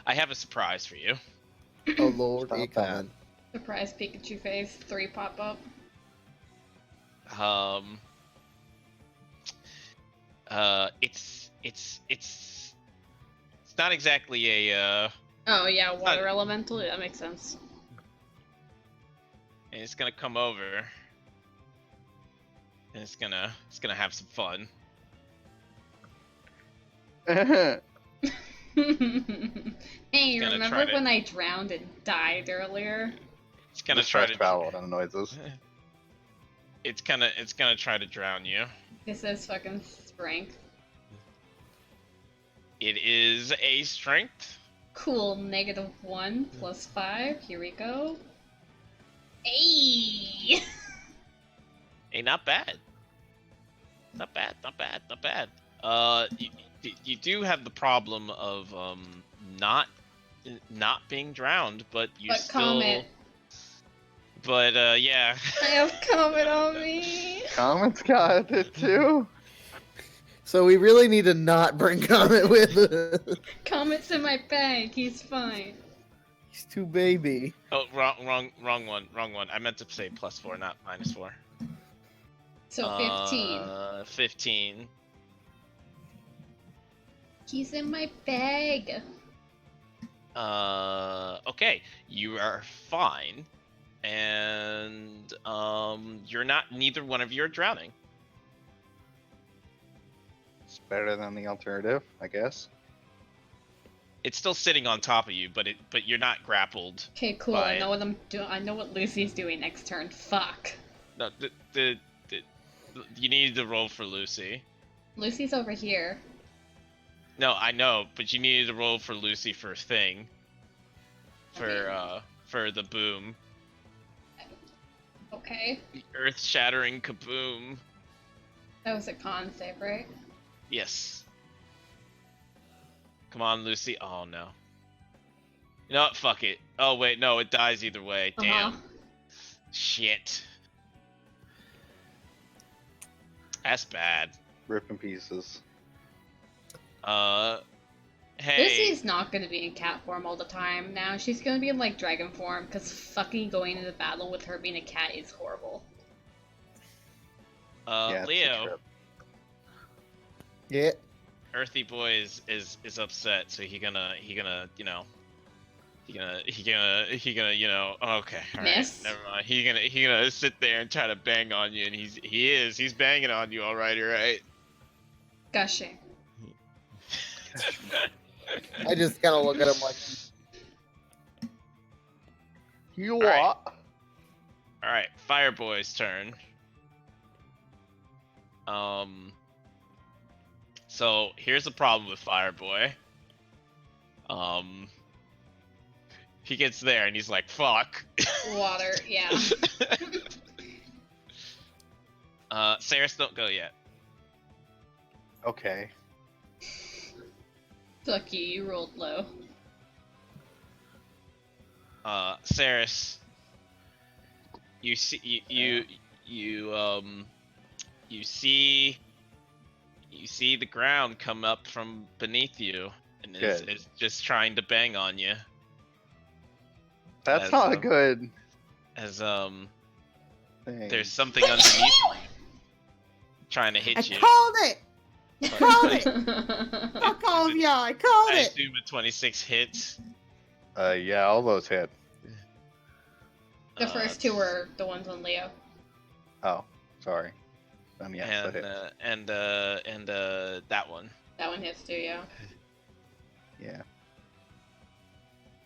I have a surprise for you. Oh lord, Stop he coming. Surprise Pikachu face. 3 pop up. It's not exactly a Oh yeah, water elemental. Yeah, that makes sense. and it's gonna come over and it's gonna have some fun. Hey, gonna remember try to- when I drowned and died earlier? It's gonna Just try press to travel on noises. it's gonna try to drown you. This is fucking strength. It is a strength. Cool. -1 plus 5. Here we go. Hey. Hey, not bad. Not bad. You do have the problem of not being drowned, but you But still. Comet. But yeah. I have Comet on me. Comet's got it too. So we really need to not bring Comet with us. Comet's in my bag. He's fine. He's too baby. Oh, wrong one. I meant to say +4, not -4. So 15. 15. He's in my bag. Okay, you are fine, and you're not. Neither one of you are drowning. It's better than the alternative, I guess. It's still sitting on top of you, but you're not grappled. Okay, cool. By I know what I'm doing. I know what Lucy's doing next turn. Fuck. No, you need to roll for Lucy. Lucy's over here. No, I know, but you needed to roll for Lucy for thing. For the boom. Okay. The earth-shattering kaboom. That was a con save, right? Yes. Come on, Lucy. Oh no. You know what? Fuck it. Oh wait, no, it dies either way. Damn. Shit. That's bad. Rip in pieces. Hey, Lucy's not gonna be in cat form all the time now. She's gonna be in like dragon form because fucking going into battle with her being a cat is horrible. Yeah, it's a Leo, trip. Yeah. Earthy Boy is upset, so he gonna okay, all right, Miss? never mind. He gonna sit there and try to bang on you, and he's banging on you, all right, you're right. Gushing. I just kind of look at him like, You All right. what? All right, Fireboy's turn. So here's the problem with Fireboy. He gets there and he's like, "Fuck." Water, yeah. Saris, don't go yet. Okay. Fuck you, you rolled low. Saris, you see you see the ground come up from beneath you, and Good. is just trying to bang on you. That's As, not a good As thing. there's something underneath you trying to I hit you. called it. But- Called it. The Fuck all of y'all. I called I it. assume a 26 hits. Yeah, all those hit. first two were the ones on Leo. Oh, sorry. Yes, that and hit. and that one. That one hits too, yeah. Yeah.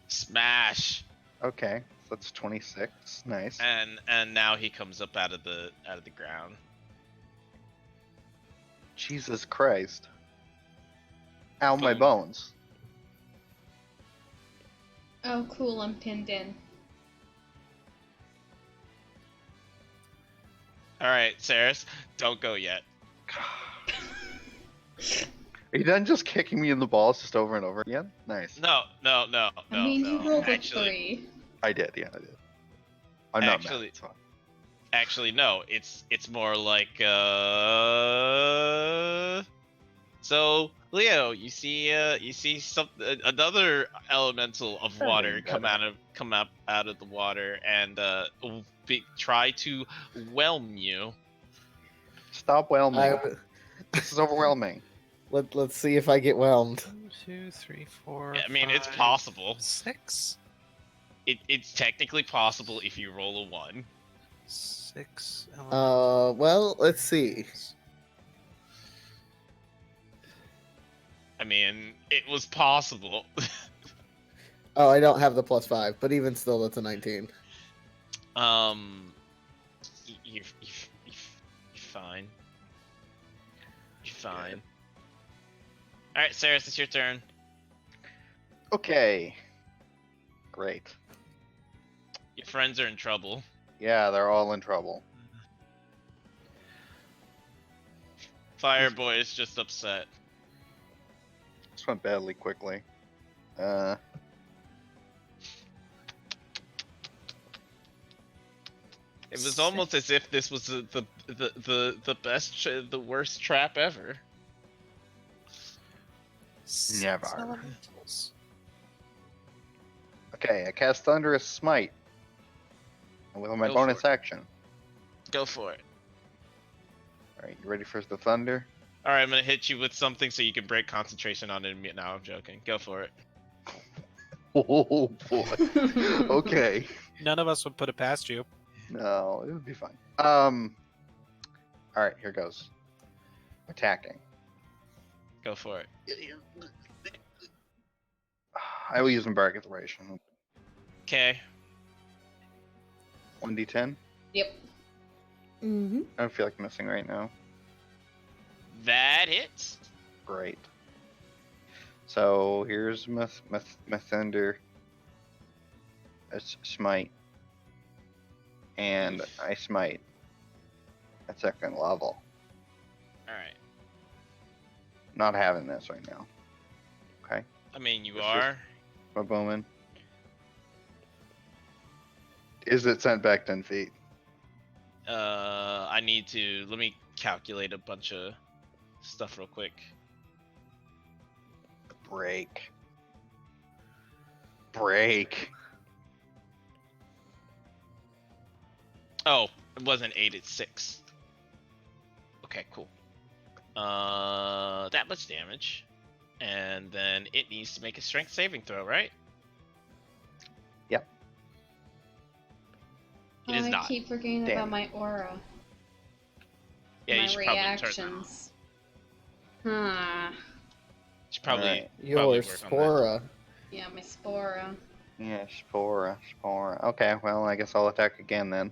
Smash. Okay, so that's 26. Nice. And now he comes up out of the ground. Jesus Christ. Ow, my Boom. bones. Oh, cool, I'm pinned in. All right, Saris, don't go yet. Are you done just kicking me in the balls just over and over again? Nice. No. I mean, you rolled Actually, a 3. I did, yeah, I did. I'm not Actually- mad. It's fine. Actually, no. It's more like So Leo, you see some another elemental of That water ain't come better. out of the water and try to whelm you. Stop whelming. I, This is overwhelming. let's see if I get whelmed. 1, 2, 3, 4. I mean, it's 5, possible. 6. It's technically possible if you roll a 1. 6. Well, let's see. I mean, it was possible. Oh, I don't have the +5, but even still, that's a 19. You're fine. You're fine. All right, Saris, it's your turn. Okay. Great. Your friends are in trouble. Yeah, they're all in trouble. Fireboy is just upset. This went badly quickly. It was almost as if this was the best, the worst trap ever. Never. Elementals. Okay, I cast Thunderous Smite. With my Go bonus for action. Go for it. Alright, you ready for the thunder? All right, I'm gonna hit you with something so you can break concentration on it. No, I'm joking. Go for it. Oh boy. Okay. None of us would put it past you. No, it would be fine. Alright, here goes. Attacking. Go for it. I will use Embark Iteration. Okay. 1d10. Yep. Mm-hmm. I don't feel like missing right now. That hits. Great. So here's my thunder. That's smite. And I smite at second level. All right. Not having this right now. Okay. I mean, you This is- are. My bowman. Is it sent back 10 feet? I need to. Let me calculate a bunch of stuff real quick. Break. Break. Oh, it wasn't 8, it's 6. Okay, cool. That much damage. And then it needs to make a strength saving throw, right? Yep. It is I not. keep forgetting Damn about it. my aura. Yeah, you My should probably turn that off. reactions. Huh. You should probably, Alright. Your work on that. Spora. Yeah, my spora. Yeah, Spora. Okay, well, I guess I'll attack again then.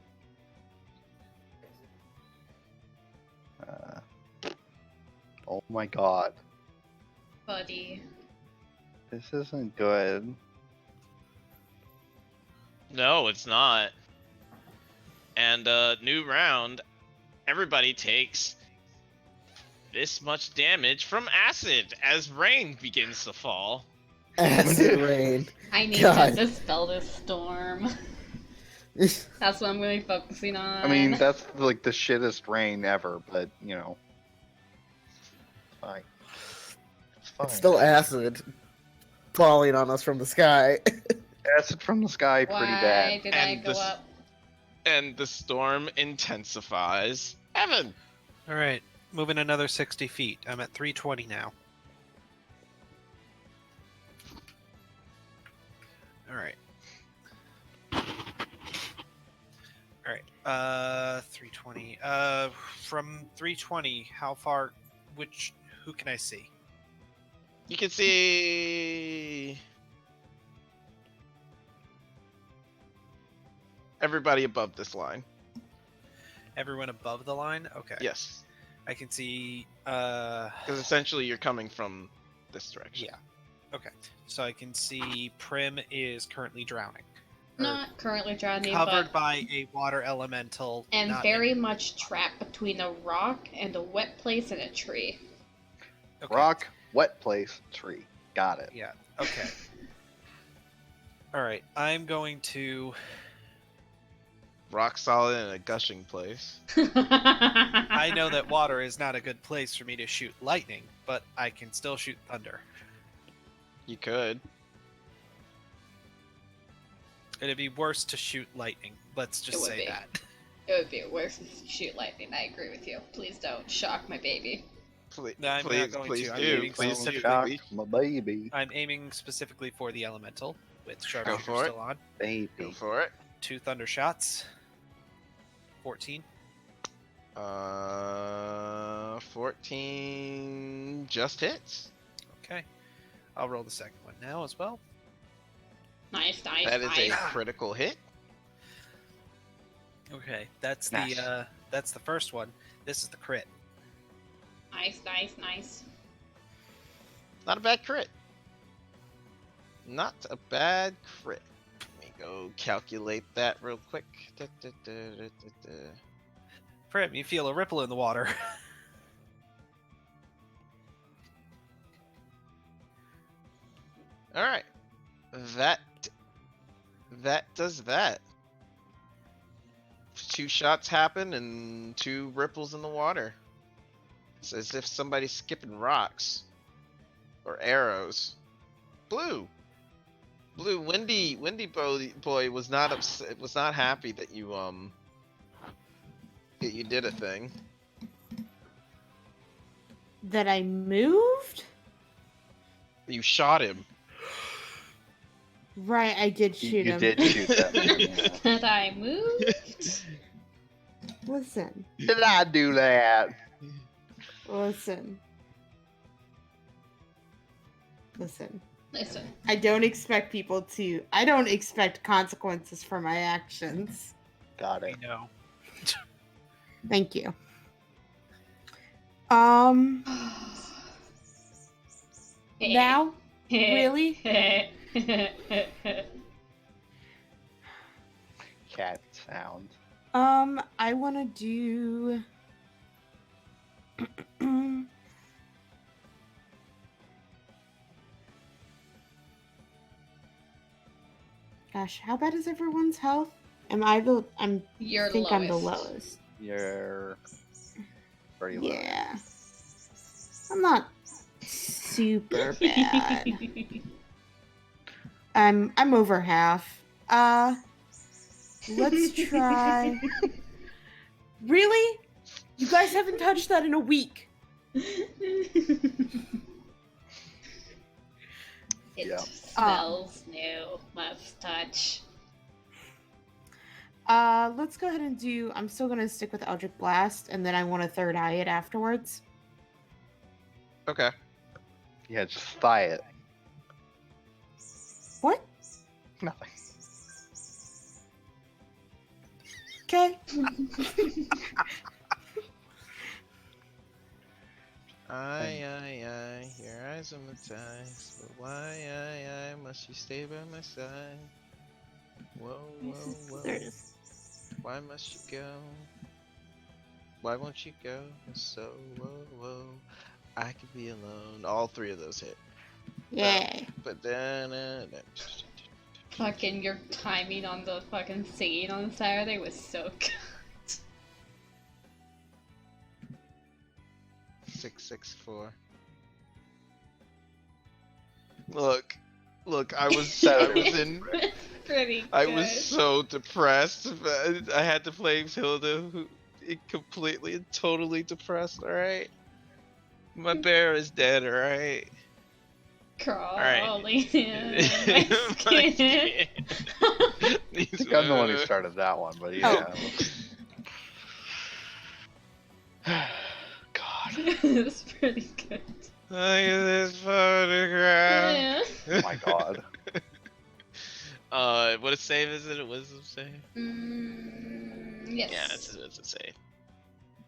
Oh my god. Buddy. This isn't good. No, it's not. And new round, everybody takes this much damage from acid as rain begins to fall. Acid rain. I need God. to dispel this storm. That's what I'm really focusing on. I mean, that's like the shittest rain ever, but you know. It's fine. It's fine. It's still acid falling on us from the sky. Acid from the sky, pretty bad. Why did I And go this- up? And the storm intensifies. Evan! All right, moving another 60 feet. I'm at 320 now. All right. All right. 320. From 320, how far? Who can I see? You can see everybody above this line. Everyone above the line. Okay. Yes. I can see. Because essentially you're coming from this direction. Yeah. Okay. So I can see Prim is currently drowning. Or Not currently drowning, covered but by a water elemental. and not very in- much trapped between a rock and a wet place and a tree. Okay. Rock, wet place, tree. Got it. Yeah. Okay. All right. I'm going to. Rock solid in a gushing place. I know that water is not a good place for me to shoot lightning, but I can still shoot thunder. You could. It'd be worse to shoot lightning. Let's It just would say be. that. It would be worse to shoot lightning. I agree with you. Please don't shock my baby. Please, No, I'm not please, going please to. I'm do. aiming Please specifically- Shock do. my baby. I'm aiming specifically for the elemental with Go sharpshooter for it. still on. Baby. Go for it. 2 thunder shots. 14. 14 just hits. Okay. I'll roll the second one now as well. Nice, nice, That is a nice. critical hit. Okay, that's Nice. the first one. This is the crit. Nice, nice, nice. Not a bad crit. Not a bad crit. Let me go calculate that real quick. Prim, you feel a ripple in the water. All right, that does that. 2 shots happen and 2 ripples in the water. It's as if somebody's skipping rocks or arrows. Blue, Windy boy was not upset. Was not happy that you did a thing. That I moved? You shot him. Right, I did shoot You him. did shoot that man. Yeah. Did I move? Listen, Did I do that? listen. Listen. Listen. I don't expect people to. I don't expect consequences for my actions. Got I it. know. Thank you. Now? Really? Cat sound. I want to do. Gosh, how bad is everyone's health? Am I the? I'm. You're I think lowest. I'm the lowest. You're pretty low. Yeah. I'm not super bad. I'm over half. Let's try. Really? You guys haven't touched that in a week. It Yeah. smells new. Let's touch. Let's go ahead and do. I'm still gonna stick with Eldritch Blast, and then I want to third eye it afterwards. Okay. Yeah, just thigh it. What? Nothing. Okay. I, your eyes on my thighs, but why, I, must you stay by my side? Whoa, whoa, whoa. There it is. Why must you go? Why won't you go? So, whoa, whoa. I could be alone. All three of those hit. Yeah. But then, Fucking your timing on the fucking singing on Saturday was so good. 664. Look, I was in. Pretty good. I was so depressed. But I had to play Hilda, who completely and totally depressed. All right, my bear is dead. All right. crawling in my My skin. I think I'm the one who started that one, but yeah. God. It's pretty good. Look at this photograph. Yeah. Oh my God. What a save is it? A wisdom save? Yes. Yeah, it's a save.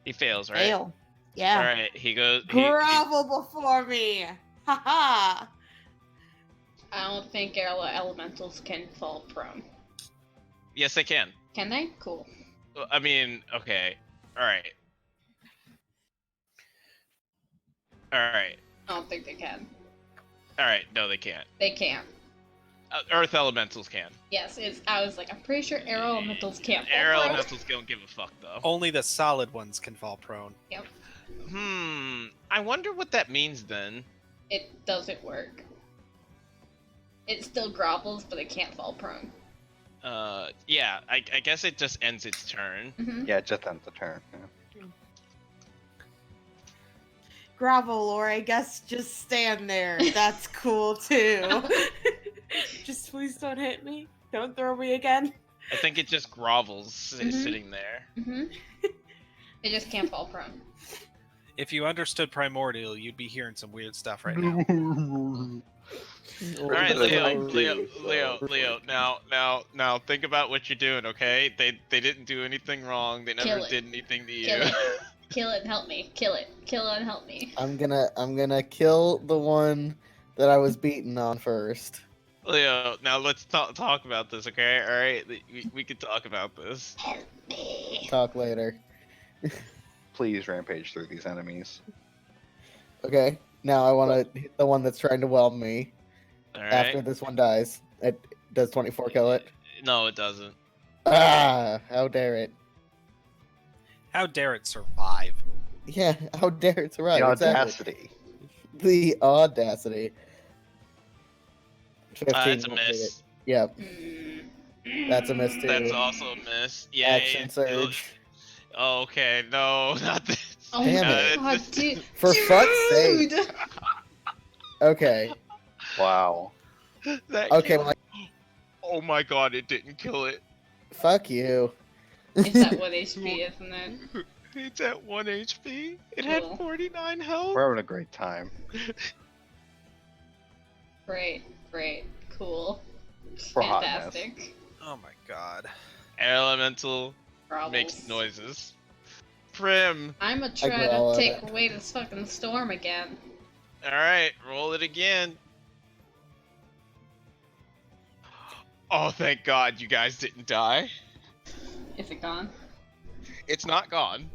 He fails, right? Fail. Yeah. All right, he goes. Grovel before me. Haha. I don't think elementals can fall prone. Yes, they can. Can they? Cool. I mean, okay. All right. All right. I don't think they can. All right. No, they can't. They can't. Earth elementals can. Yes, I was like, I'm pretty sure air elementals can't fall Air prone. elementals don't give a fuck though. Only the solid ones can fall prone. Yep. I wonder what that means then. It doesn't work. It still grovels, but it can't fall prone. Yeah. I guess it just ends its turn. Mm-hmm. Yeah, it just ends the turn. Yeah. Grovel, or I guess just stand there. That's cool too. Just please don't hit me. Don't throw me again. I think it just grovels sitting there. Mm-hmm. It just can't fall prone. If you understood Primordial, you'd be hearing some weird stuff right now. All right, Leo. Now, think about what you're doing, okay? They didn't do anything wrong. They Kill never it. did anything to you. Kill it. Kill it and help me. Kill it. Kill it and help me. I'm gonna kill the one that I was beaten on first. Leo, now let's talk about this, okay? All right, we can talk about this. Help me. Talk later. Please rampage through these enemies. Okay. Now I want to hit the one that's trying to whelm me. All After right. this one dies. It does 24 kill it. No, it doesn't. Ah! How dare it? How dare it survive? Yeah, how dare it survive? The Exactly. audacity. The audacity. 15 That's a won't hit it. miss. Yep, Mm. that's a miss too. That's also a miss. Yeah. Action surge. Oh, okay, no, not this. Oh Damn my it. god, dude. For fuck's sake. Dude! Okay. Wow. That Okay, killed- well, Oh my god, it didn't kill it. fuck you. It's at 1 HP, isn't it? It's at 1 HP. It Cool. had 49 health. We're having a great time. Great. Cool. For hotness. Fantastic. Oh my god. Air elemental Grovels. makes noises. Prim. I'ma try growl to at take it. away this fucking storm again. All right, roll it again. Oh, thank God you guys didn't die. Is it gone? It's not gone.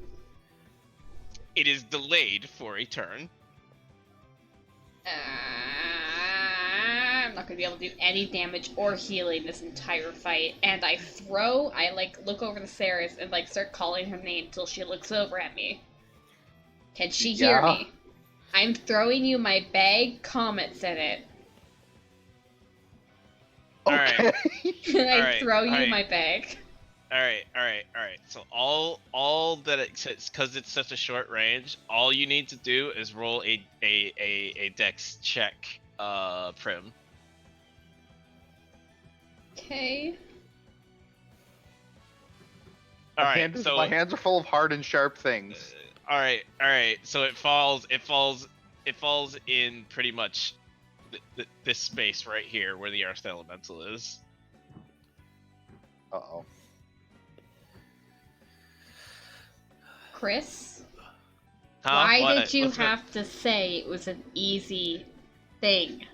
It is delayed for a turn. I'm not gonna be able to do any damage or healing this entire fight. And I look over to Sarah's and start calling her name until she looks over at me. Can she hear Yeah. me? I'm throwing you my bag, comets in it. Okay. I throw you alright. my bag. All right. So all that it says, because it's such a short range, all you need to do is roll a dex check, Prim. Okay. All right. So my hands are full of hard and sharp things. all right. So it falls in pretty much this space right here where the Earth Elemental is. Uh-oh. Chris, Huh? why What? did you What's up? have to say it was an easy thing?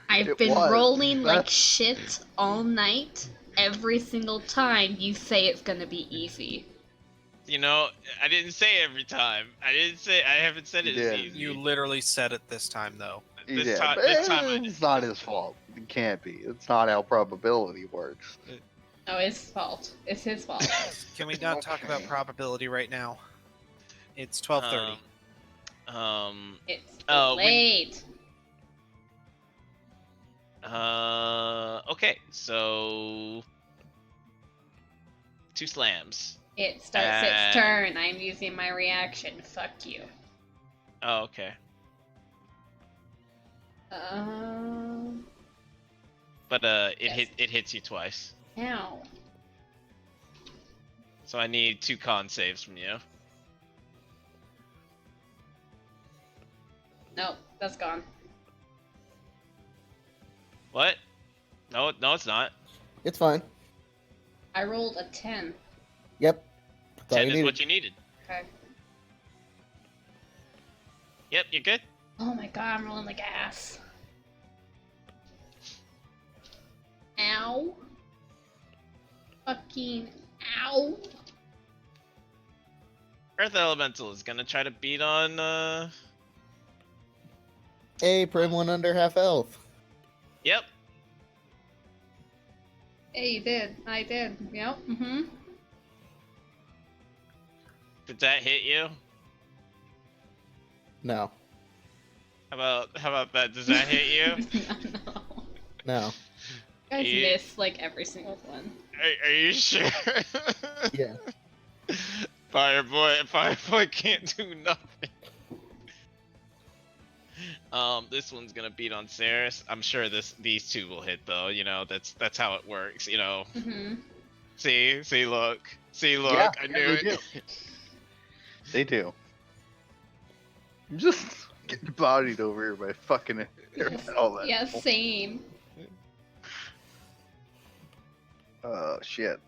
I've It been was. rolling like That's- shit all night. Every single time you say it's gonna be easy. You know, I didn't say every time. I haven't said You it as did. easy. You literally said it this time, though. He This did, time but I it's not his fault. It can't be. It's not how probability works. No, it's his fault. It's his fault. Can we not talk about Okay. probability right now? It's 12:30. It's too when- late. Okay, so 2 slams. It starts its turn. I'm using my reaction. Fuck you. Oh, okay. But Yes. it hits you twice. Ow. So I need 2 con saves from you. Nope, that's gone. What? No, it's not. It's fine. I rolled a 10. Yep. That's all 10 you is needed. what you needed. Okay. Yep, you're good. Oh my god, I'm rolling like ass. Ow. Fucking ow. Earth Elemental is gonna try to beat on, Hey, Prim went under half health. Yep. Hey, you did. I did. Yep. Mm-hmm. Did that hit you? No. How about that? Does that hit you? No. No. You guys Yeah. miss like every single one. Are you sure? Yeah. Fireboy can't do nothing. This one's gonna beat on Ceres. I'm sure these 2 will hit though. You know, that's how it works. You know. Mm-hmm. See, look. Yeah, I knew they it. do. They do. I'm just getting bodied over here by fucking all that. Yeah, same. Oh shit.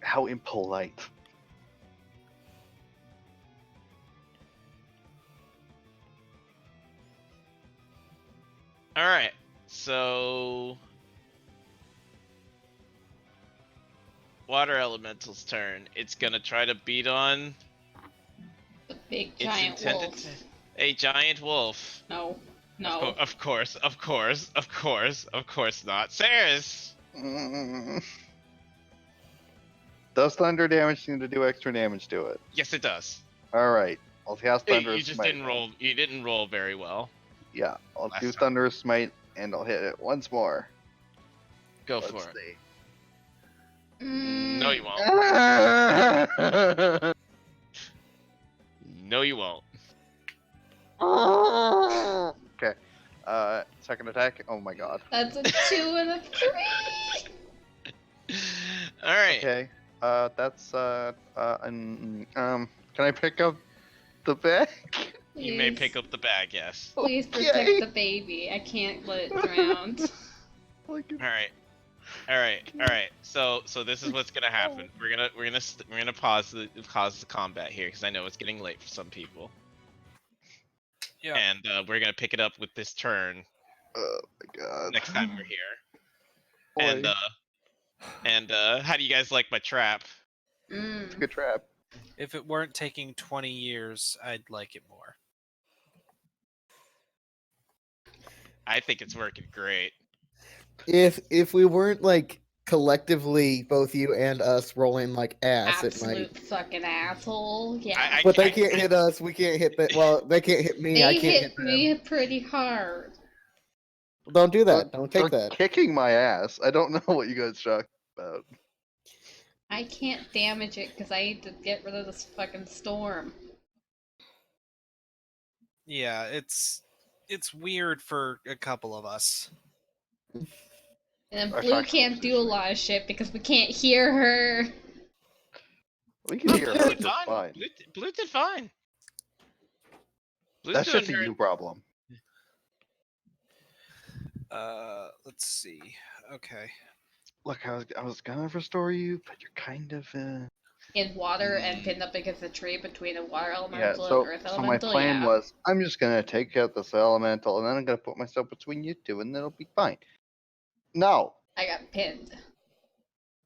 How impolite. All right, so Water Elemental's turn. It's gonna try to beat on. The big It's giant intended wolf. to. A giant wolf. No. No. Of course not. Ceres. Does thunder damage seem to do extra damage to it? Yes, it does. Alright. I'll cast Hey, Thunderous you just Smite. didn't roll. You didn't roll very well. Yeah, I'll last do time. Thunderous Smite and I'll hit it once more. Go Let's for it. see. No, you won't. No, you won't. Okay. Second attack. Oh my god. That's a 2 and a 3. All right. Okay. That's can I pick up the bag? You may pick up the bag. Yes. Please Okay. protect the baby. I can't let it drown. Like, All right. So this is what's gonna happen. We're gonna pause the combat here because I know it's getting late for some people. Yeah. And we're gonna pick it up with this turn oh my god. next time we're here. Boy, And how do you guys like my trap? it's a good trap. If it weren't taking 20 years, I'd like it more. I think it's working great. If we weren't like collectively, both you and us rolling like ass, it might. Absolute fucking asshole. Yeah. But they can't hit us. We can't hit that. Well, they can't hit me. I They can't hit hit them. me pretty hard. Don't do that. They're- Don't take they're that. Kicking my ass. I don't know what you guys talking about. I can't damage it because I need to get rid of this fucking storm. Yeah, it's weird for a couple of us. And then Our Blue factual can't do a position. lot of shit because we can't hear her. We can hear Blue her did just fine. fine. Blue did fine. Blue's That's doing just a her- you problem. Let's see. Okay. Look, I was gonna restore you, but you're kind of In water and Mm. pinned up against a tree between a water yeah. elemental So and earth so my elemental. plan Yeah. was I'm just gonna take out this elemental, and then I'm gonna put myself between you two, and then it'll be fine. No, I got pinned.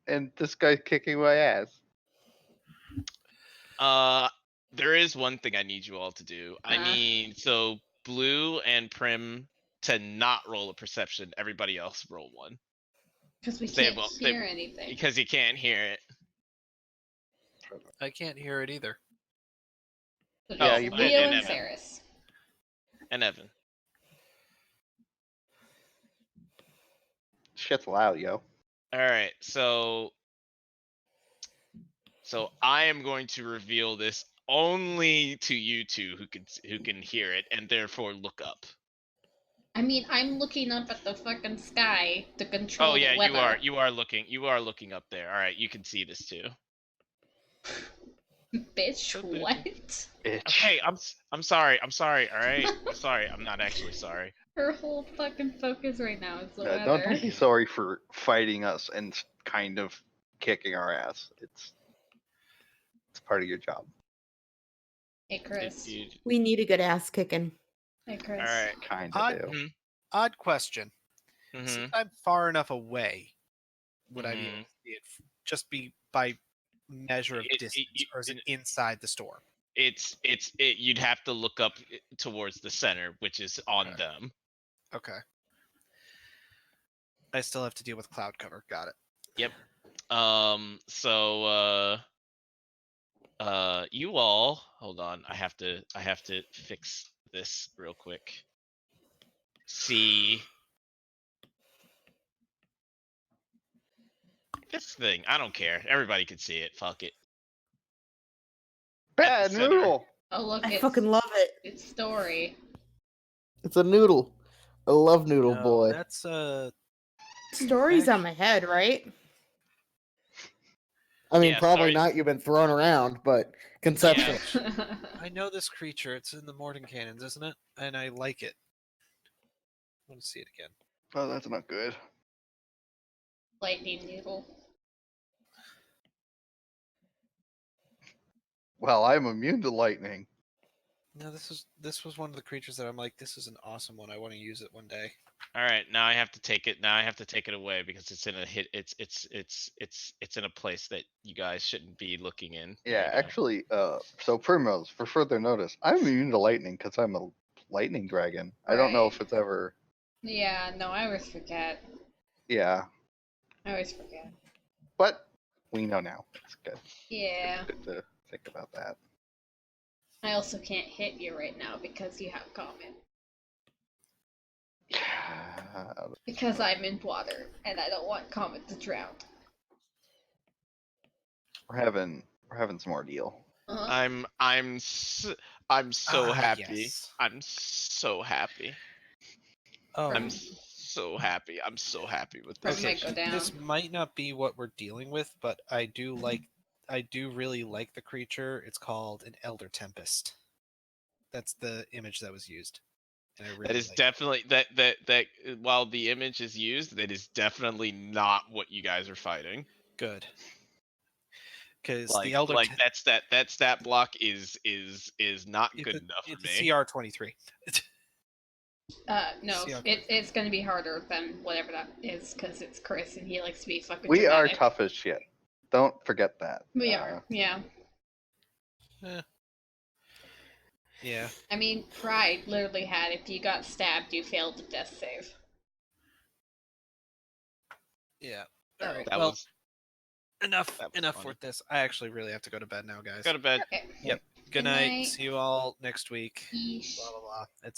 and this guy's kicking my ass. There is one thing I need you all to do. I Huh? need so Blue and Prim to not roll a perception. Everybody else roll one Because we They can't won't- they- hear anything. because you can't hear it. I can't hear it either. So Yeah, just you put- Leo and and Evan. Saris. And Evan. Shit's loud, yo. All right, so I am going to reveal this only to you two who can hear it and therefore look up. I mean, I'm looking up at the fucking sky to control Oh yeah, the weather. you are looking up there. All right, you can see this too. Bitch, So bad. what? Bitch. Okay, I'm sorry. All right, I'm sorry. I'm not actually sorry. Her whole fucking focus right now is the No, weather. don't be sorry for fighting us and kind of kicking our ass. It's part of your job. Hey, Chris. We need a good ass kicking. Hey, Chris. All right. Kind Odd, of do. odd question. Mhm. Since I'm far enough away, would I be able Mhm. to see it just be by measure of It- distance, or is it it- inside the storm? You'd have to look up towards the center, which is on Okay. them. Okay. I still have to deal with cloud cover. Got it. Yep. You all hold on. I have to fix this real quick. See this thing. I don't care. Everybody can see it. Fuck it. Bad center. noodle. Oh, look, I it's, fucking love it. it's Story. It's a noodle. I love Noodle No, Boy. That's Stories on my head, right? I mean, Yeah, probably sorry. not. You've been thrown around, but conceptual. I know this creature. It's in the Morton Cannons, isn't it? And I like it. I want to see it again. Oh, that's not good. Lightning noodle. Well, I'm immune to lightning. No, this was one of the creatures that I'm like, this is an awesome one. I want to use it one day. All right, now I have to take it. Now I have to take it away because it's in a hit. It's in a place that you guys shouldn't be looking in. Yeah, right now. actually, so Primrose, for further notice, I'm immune to lightning because I'm a lightning dragon. I don't know Right. if it's ever. Yeah, no, I always forget. Yeah, I always forget. but we know now. It's good. Yeah. Good to think about that. I also can't hit you right now because you have comment. Yeah. Because I'm in water and I don't want comment to drown. We're having some ordeal. Uh-huh. I'm so happy. Yes. I'm so happy. Oh, I'm so happy. I'm so happy with Prim this. might go down. this might not be what we're dealing with, but I do really like the creature. It's called an Elder Tempest. That's the image that was used. And I really That is like it. definitely that while the image is used, that is definitely not what you guys are fighting. Good. Because Like the Elder that stat block is not it's good a, enough for it's me. a CR23. No, See how it's gonna be harder than whatever that is because it's Chris and he likes to be fucking We are dramatic. tough as shit. Don't forget that. We are, yeah. Yeah. I mean, Pride literally had if you got stabbed, you failed the death save. Yeah. So- All right. That Well, was enough that was enough funny. with this. I actually really have to go to bed now, guys. Go to bed. Okay. Yep. Good Good night. night. See you all next week. Yeesh. Blah blah blah. It's